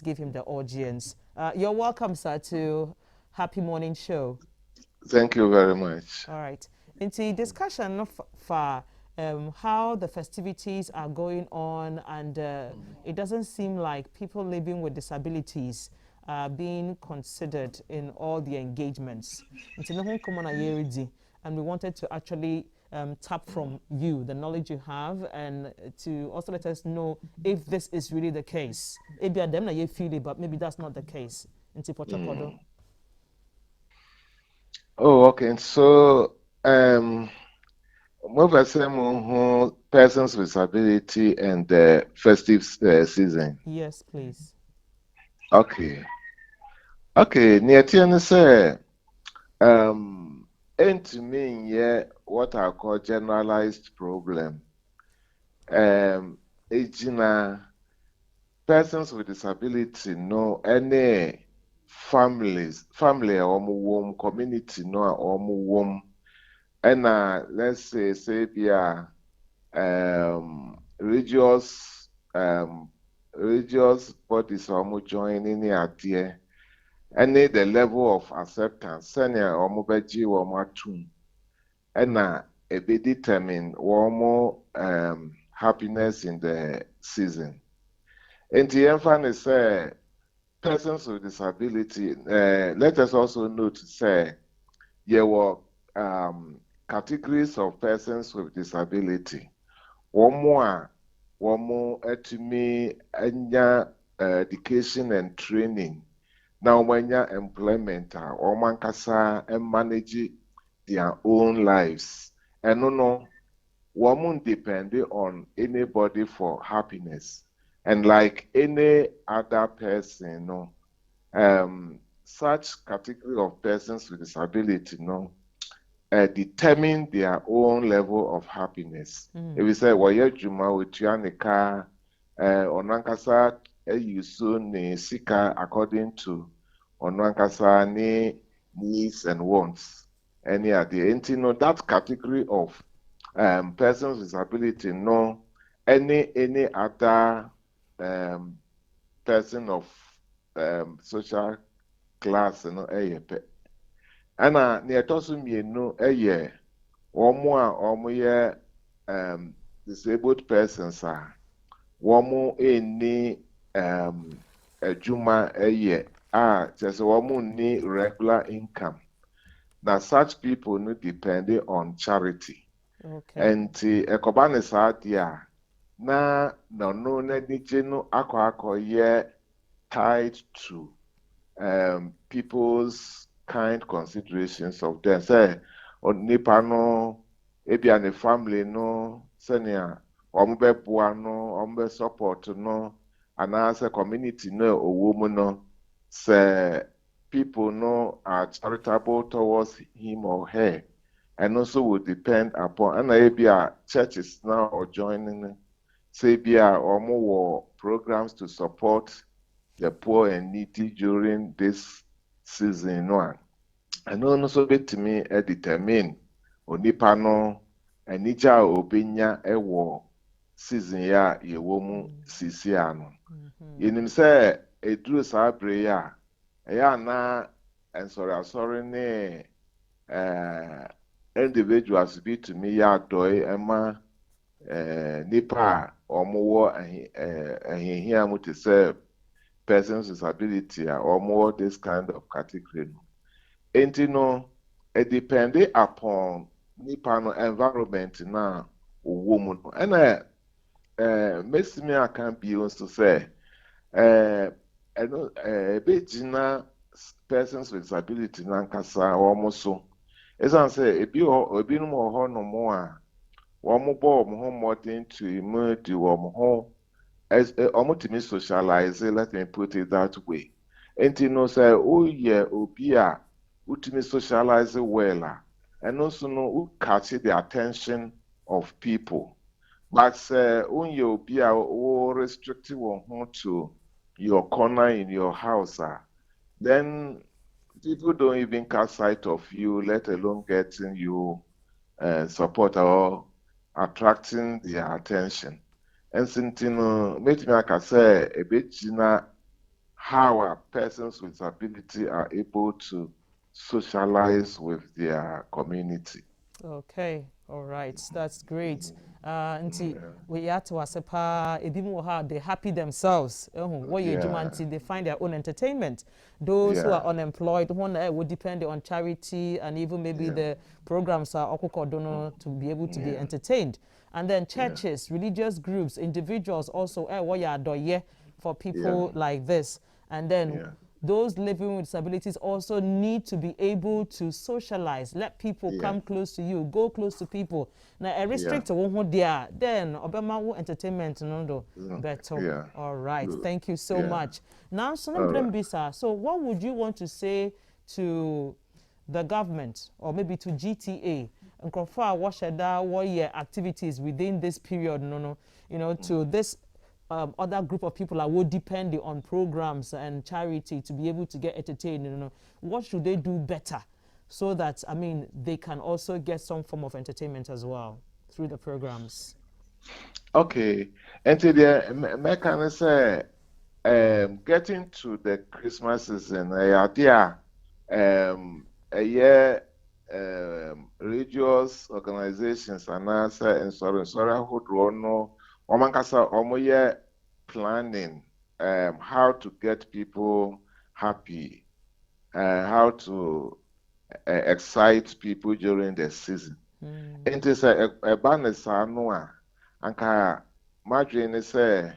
give him the audience. You're welcome, sir, to Happy Morning Show. Thank you very much. All right. Into discussion for how the festivities are going on, and it doesn't seem like people living with disabilities being considered in all the engagements. And we wanted to actually tap from you the knowledge you have, and to also let us know if this is really the case. Maybe them na you feel it, but maybe that's not the case. Oh, okay. So, persons with disability and the festive season. Yes, please. Okay. Near say, and to me, yeah, what I call generalized problem. Persons with disability, no, any family or womb community, no, or womb, and let's say be religious bodies or joining the idea. Any the level of acceptance, senior or mobeji or matum, and a be determine more happiness in the season. And the emphasis say persons with disability. Let us also note say there were categories of persons with disability. One more to me education and training. Now, when you employment or mankasa and manage their own lives, and no, woman depend on anybody for happiness, and like any other person, such category of persons with disability, determine their own level of happiness. If we say, well, yeah, Juma with Yanika, Onankasa, you soon sika according to Onankasa needs and wants. Any other, that category of persons with disability, any other person of social class, Ana near Tosum disabled persons are any juma just ni regular income. Now such people no depend on charity. Okay. And ekobane sadia na no na nije no akọ ye tied to people's kind considerations of them. Say nipa no ebia ne family no senia ombe no ombe support no anase community no owo no say people no are charitable towards him or her and also will depend upon and ebia churches now or joining say bia or more programs to support the poor and needy during this season one. And also betimi determine onipa no anija obinya ewo season ya yewo mu sisi ano. Yenim say eduru saa bre ya eya na ensori ne individuals bitumi ya doi ema nipa omowo ahihia mu te say persons with disability or more this kind of category. And you know, it depends upon nipa no environment na woman. And makes me I can be also say bejina persons with disability na nkasa almost so. As I say, ebi no more no more. One more more to emerge the as omotimi socialize, let me put it that way. And you know, say, oh yeah, obia, utimi socialize well, and also know catch the attention of people. But say, oh yeah, obia, oh restrictive on to your corner in your house, then people don't even catch sight of you, let alone getting you support or attracting their attention. And something make me like I say a bit how persons with disability are able to socialize with their community. Okay, all right, that's great. We have to asepa they happy themselves. They find their own entertainment. Those who are unemployed, would depend on charity and even maybe the programs are to be able to be entertained. And then churches, religious groups, individuals also for people like this. And then those living with disabilities also need to be able to socialize. Let people come close to you, go close to people. Now, a restrict one there, then Obama entertainment no better. All right, thank you so much. Now, so what would you want to say to the government or maybe to GTA and confirm what activities within this period? To this other group of people that will depend on programs and charity to be able to get entertained. What should they do better so that they can also get some form of entertainment as well through the programs? Okay, and today I can say getting to the Christmas season, religious organizations and answer and sorry who no omoye planning how to get people happy, how to excite people during the season. And it's a banner noa anka madwene say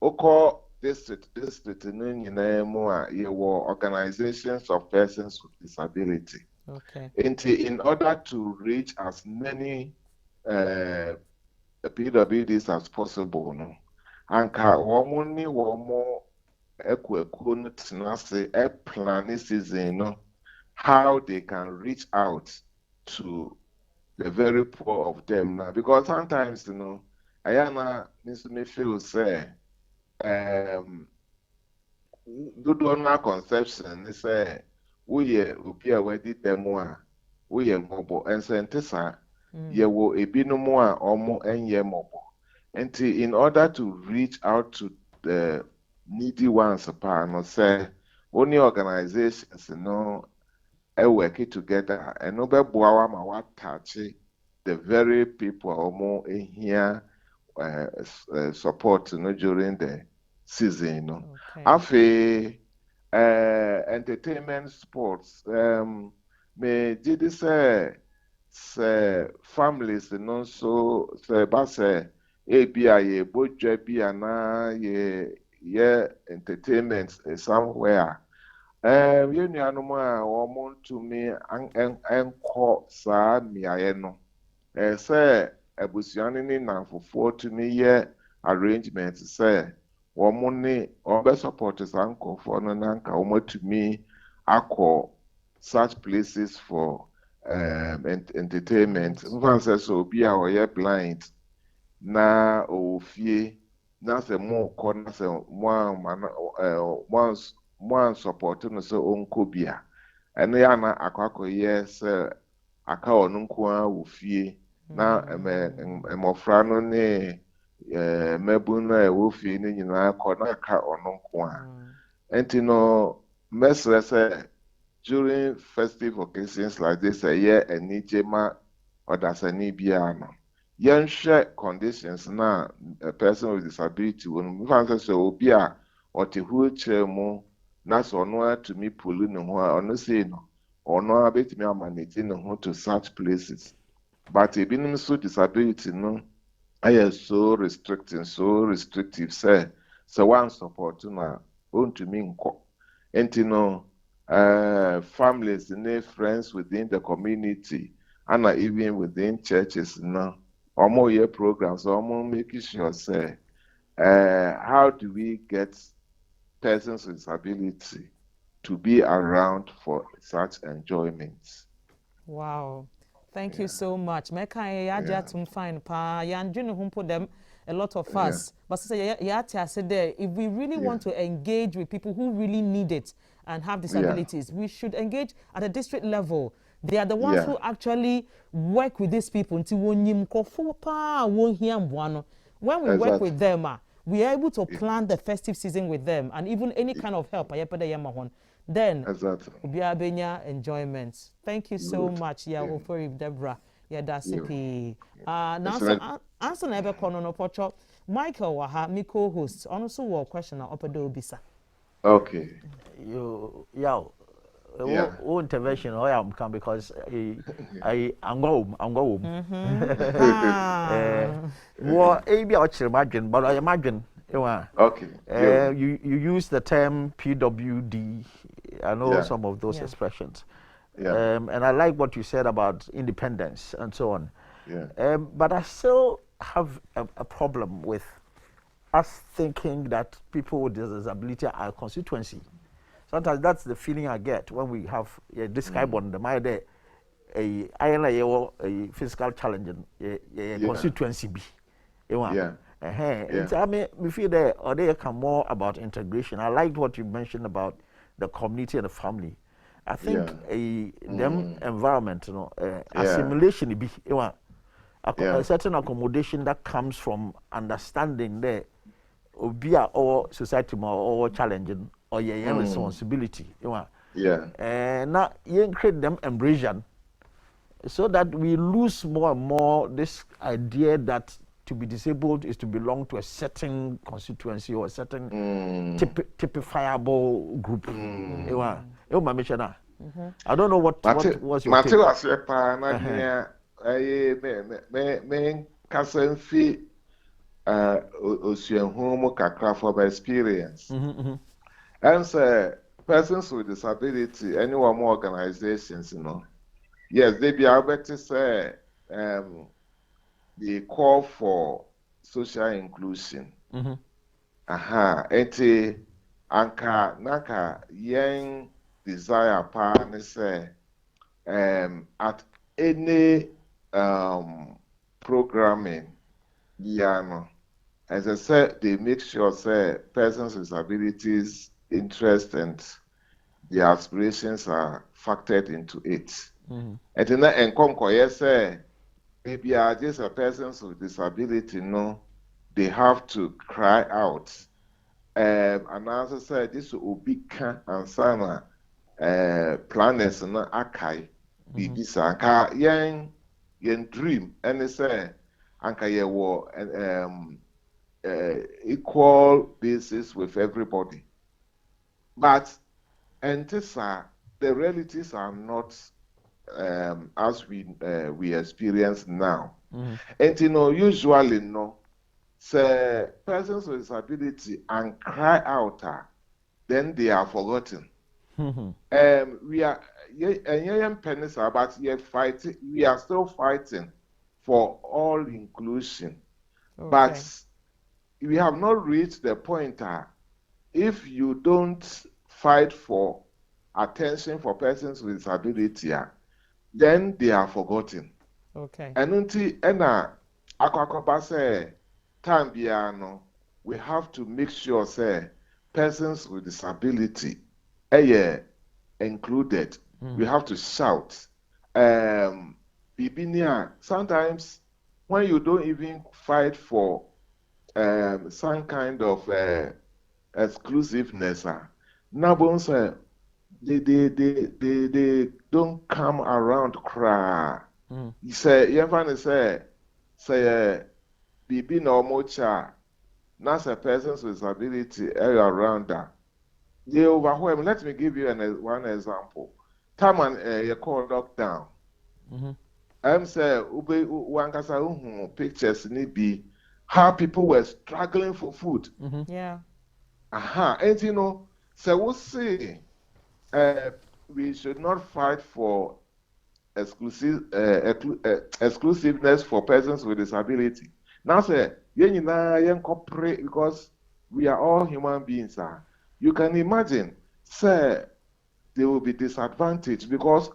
oko district no nyina mu a yewo organizations of persons with disability. Okay. And in order to reach as many PWDs as possible, no, anka womuni womo ekueku no tinase plan season, no, how they can reach out to the very poor of them now. Because sometimes, Ayana needs to feel say good on conception, they say we be already demo, we are mobile and sentesa, ye will a binomoa or more and ye mobile. And in order to reach out to the needy ones upon or say only organizations work it together and no be boawa ma what touch the very people or more in here support during the season. Okay. Afe entertainment sports me did say families no so say ba say ebia ye bodwa bia na ye entertainment somewhere you nuanom a wɔn ntumi nkɔ saa mmeaeɛ no sɛ abusua no ne namfofoɔ tumi yɛ arrangement sɛ wɔn ne wɔbɛ support saa nkɔfoɔ no na nka wɔn atumi akɔ such places for entertainment nfa sɛ sɛ obi a ɔyɛ blind na ɔwɔ fie na sɛ mo kɔ na sɛ mo support no sɛ ɔnkɔ bia ɛno yɛ ana akɔyɛ sɛ aka ɔno nko ara wɔ fie na mmɔfra no ne mmabun no a ɛwɔ fie no nyinaa kɔ na aka ɔno nko ara nti no mɛsrɛ sɛ during festive occasions like this ɛyɛ anigye ma ɔdasani biara no yɛnhwɛ conditions na a person with disability wɔ no mfa sɛ obi a ɔte wheelchair mu na sɛ ɔno atumi pulu ne ho a ɔno sei no ɔno a bɛtumi amanage ne ho to such places but ebinom nso disability no ayɛ so restrictive sɛ one support na ɔntumi nkɔ nti no families and friends within the community and even within churches no omo year programs omo making sure say how do we get persons with disability to be around for such enjoyments. Wow, thank you so much. Meka ya tum fine pa ya ndwene ho put them a lot of us but say ya said there if we really want to engage with people who really need it and have disabilities, we should engage at a district level. They are the ones who actually work with these people. When we work with them, we are able to plan the festive season with them and even any kind of help. Then, we are being enjoyment. Thank you so much, Deborah. That's it. Now, answer never no pocho. Michael Waha, my co-host, also a question of Bisa. Okay. Intervention I am come because I'm going what maybe I should imagine but I imagine okay you use the term PWD. I know some of those expressions and I like what you said about independence and so on but I still have a problem with us thinking that people with disability are a constituency. Sometimes that's the feeling I get when we have this kind of the my day a physical challenge a constituency be. I mean we feel there or they come more about integration. I liked what you mentioned about the community and the family. I think them environment, assimilation be a certain accommodation that comes from understanding there be our society more or challenging or responsibility. And now you create them embrace so that we lose more and more this idea that to be disabled is to belong to a certain constituency or a certain typifiable group. I don't know what was your take. Osuahumu kakra from experience. And say persons with disability, any one more organizations, yes, they be able to say they call for social inclusion. Eti anka naka young desire pa ne say at any programming as I said, they make sure say persons with disabilities, interests, and their aspirations are factored into it. And then and say maybe just a persons with disability, they have to cry out. And as I said, this will be and sana planners and akai bibisa ka yen dream and they say anka ye equal basis with everybody. But the realities are not as we experience now. And usually say persons with disability and cry out, then they are forgotten. We are pennies, but fighting. We are still fighting for all inclusion, but we have not reached the point. If you don't fight for attention for persons with disability, then they are forgotten. And until akwakoba say time biano, we have to make sure say persons with disability included. We have to shout. Sometimes when you don't even fight for some kind of exclusiveness, they don't come around cry. You say, Bibi no mocha, not a persons with disability around that. They overwhelm. Let me give you one example. Time and you call lockdown. I'm say one pictures need be how people were struggling for food. Yeah. And so we'll see. We should not fight for exclusiveness for persons with disability. Now say because we are all human beings. You can imagine, say, they will be disadvantaged because they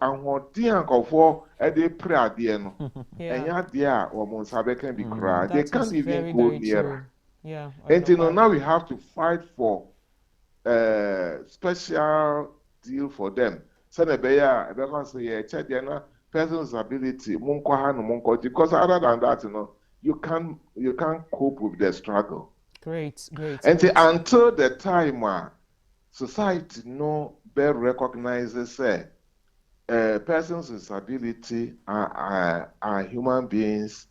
can't even go near. Yeah. And now we have to fight for special deal for them. Persons with ability, because other than that, you can't cope with the struggle. Great. And until the time society better recognizes persons with disability are human beings.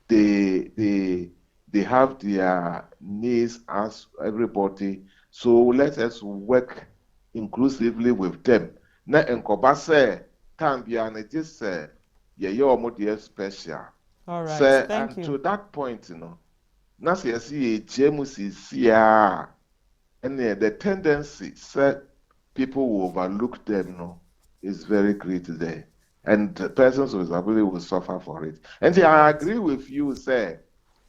They have their needs as everybody. So let us work inclusively with them. Na enkoba say time bia na just say ye special. All right. Thank you. To that point, na say JMC and the tendency said people will overlook them is very great there. And persons with disability will suffer for it. And I agree with you, say,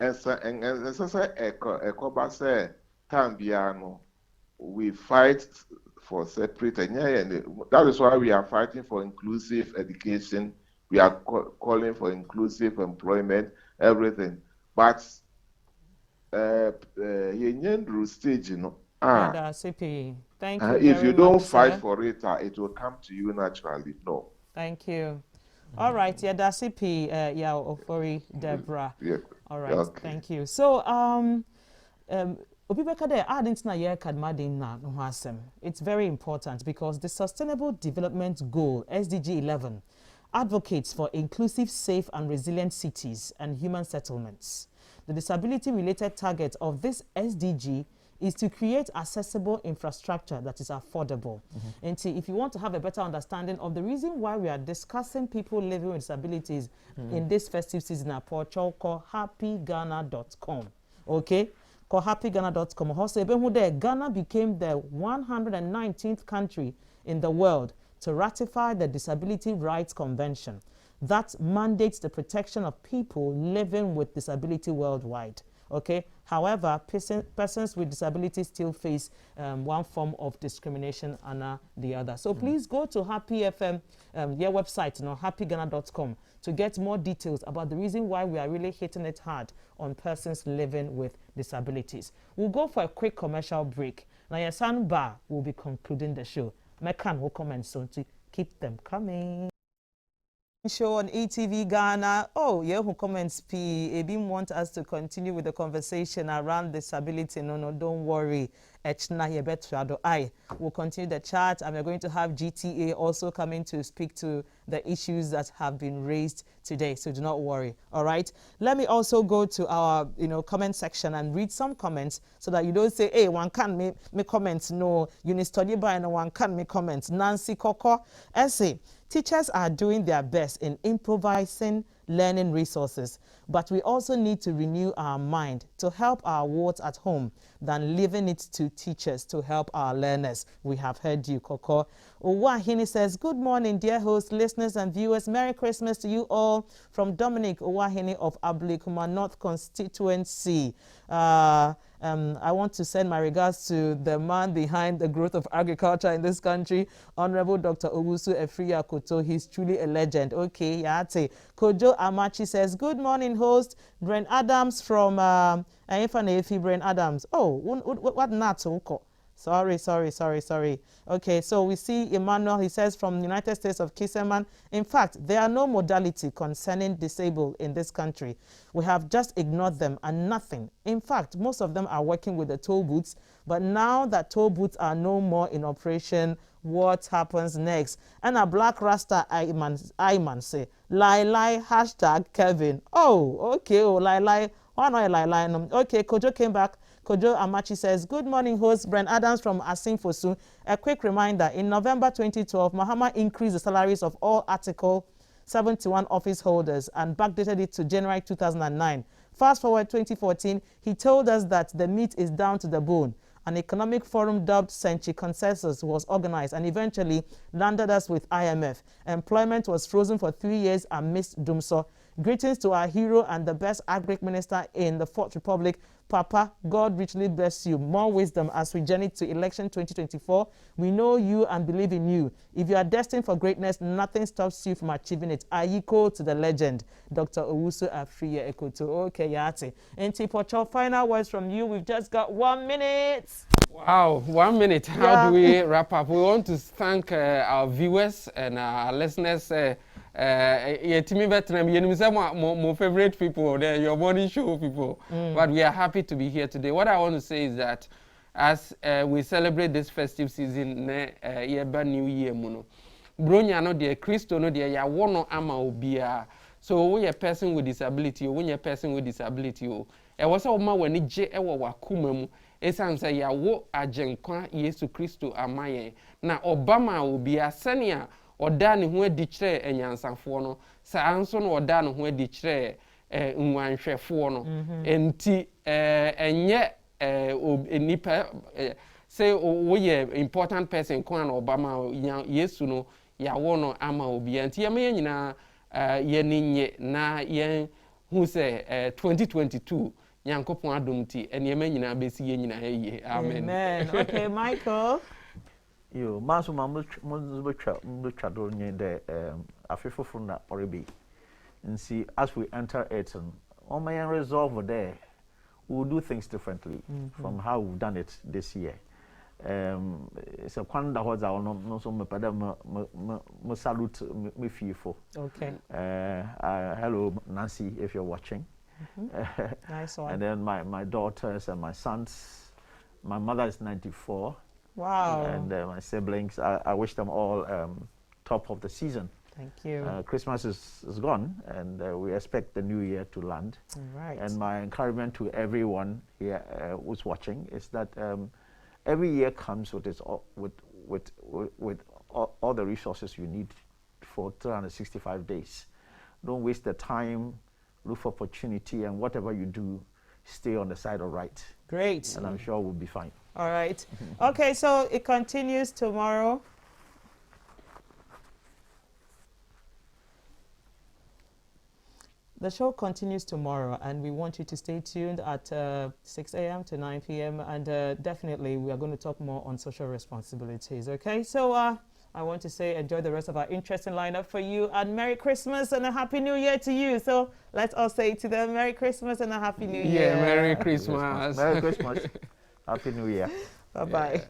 and say Tambiano, we fight for separate, and that is why we are fighting for inclusive education. We are calling for inclusive employment, everything. But stage, Thank you. If you don't fight for it, it will come to you naturally. No. Thank you. All right, Dasipi, Ofori, Deborah. Yeah. All right, okay. Thank you. So, it's very important because the Sustainable Development Goal, SDG 11, advocates for inclusive, safe, and resilient cities and human settlements. The disability-related target of this SDG is to create accessible infrastructure that is affordable. And see, if you want to have a better understanding of the reason why we are discussing people living with disabilities in this festive season, call happyghana.com. Okay? Call happyghana.com. Ghana became the 119th country in the world to ratify the Disability Rights Convention that mandates the protection of people living with disability worldwide. Okay. However, persons with disabilities still face one form of discrimination and the other. So please go to Happy FM, their website, happyghana.com, to get more details about the reason why we are really hitting it hard on persons living with disabilities. We'll go for a quick commercial break. Now, Yasan Bar will be concluding the show. Mekan will comment soon to keep them coming. Show on ETV Ghana. Oh, yeah, who comments P. Ebim want us to continue with the conversation around disability. No, don't worry. We'll continue the chat, and we're going to have GTA also coming to speak to the issues that have been raised today. So do not worry. All right. Let me also go to our comment section and read some comments so that you don't say, hey, one can't make comments. No, you need study by and one can't make comments. Nancy Koko essay. Teachers are doing their best in improvising learning resources, but we also need to renew our mind to help our wards at home than leaving it to teachers to help our learners. We have heard you, Koko. Owahini says, good morning, dear hosts, listeners and viewers. Merry Christmas to you all from Dominic Owahini of Ablikuma North Constituency. I want to send my regards to the man behind the growth of agriculture in this country, Honorable Dr. Owusu Efriya Koto. He's truly a legend. Okay, yate. Kojo Amachi says, good morning, host. Brent Adams from Brent Adams. Oh, what not? Sorry. Okay, so we see Emmanuel, he says, from the United States of Kiseman. In fact, there are no modality concerning disabled in this country. We have just ignored them and nothing. In fact, most of them are working with the toll booths, but now that toll booths are no more in operation, what happens next? And a Black Rasta Ayman say, lie, hashtag Kevin. Oh, okay, lie. Why not lie? Okay, Kojo came back. Kojo Amachi says, good morning, host Brent Adams from Asinfosu. A quick reminder, in November 2012, Mahama increased the salaries of all Article 71 office holders and backdated it to January 2009. Fast forward 2014, he told us that the meat is down to the bone. An economic forum dubbed Senchi Consensus was organized and eventually landed us with IMF. Employment was frozen for 3 years amidst Dumso. Greetings to our hero and the best agric minister in the Fourth Republic, Papa. God richly bless you. More wisdom as we journey to election 2024. We know you and believe in you. If you are destined for greatness, nothing stops you from achieving it. Ayiko to the legend, Dr. Owusu Afriya Ekoto. Okay, Yati. And Tipocho, final words from you. We've just got 1 minute. Wow, 1 minute. How do we wrap up? We want to thank our viewers and our listeners. My favorite people, they're your morning show people. But we are happy to be here today. What I want to say is that as we celebrate this festive season, New Year, Bronya no de Christo no de ya wono ama obia. So when you're a person with disability, when you're a person with disability, it was all my when je ewa wakumamu. Esan say ya wo ajenkwa Yesu Kristo amaye. Na Obama obia senia oda ne ho adi kyerɛ anyansafoɔ no saa nso no oda ne ho adi kyerɛ nwanhwɛfoɔ no enti enye nipa say woyɛ important person ko na Obama Yesu no ya wo no ama obi enti yɛmɛ nyina yɛninye na yɛn hu sɛ 2022 Nyankopɔn adom ti enema nyina besi yɛ nyina yɛ amen. Okay, Michael. Yo, maso mutwa do nye de afefofo na orebi. And see, as we enter it, and may resolve there, we'll do things differently from how we've done it this year. It's a quanda hoza no so me pada me salute me fearful. Okay. Hello Nancy, if you're watching. Nice one. And then my daughters and my sons. My mother is 94. Wow. And my siblings, I wish them all top of the season. Thank you. Christmas is gone, and we expect the new year to land. All right. And my encouragement to everyone here who's watching is that every year comes with its with all the resources you need for 365 days. Don't waste the time. Look for opportunity, and whatever you do, stay on the side of right. Great. And I'm sure we'll be fine. All right. Okay, so it continues tomorrow. The show continues tomorrow, and we want you to stay tuned at 6 a.m. to 9 p.m. And definitely, we are going to talk more on social responsibilities. Okay, so I want to say enjoy the rest of our interesting lineup for you, and Merry Christmas and a Happy New Year to you. So let's all say to them, Merry Christmas and a Happy New Year. Yeah, Merry Christmas. Merry Christmas. Happy New Year. Bye-bye. Yeah.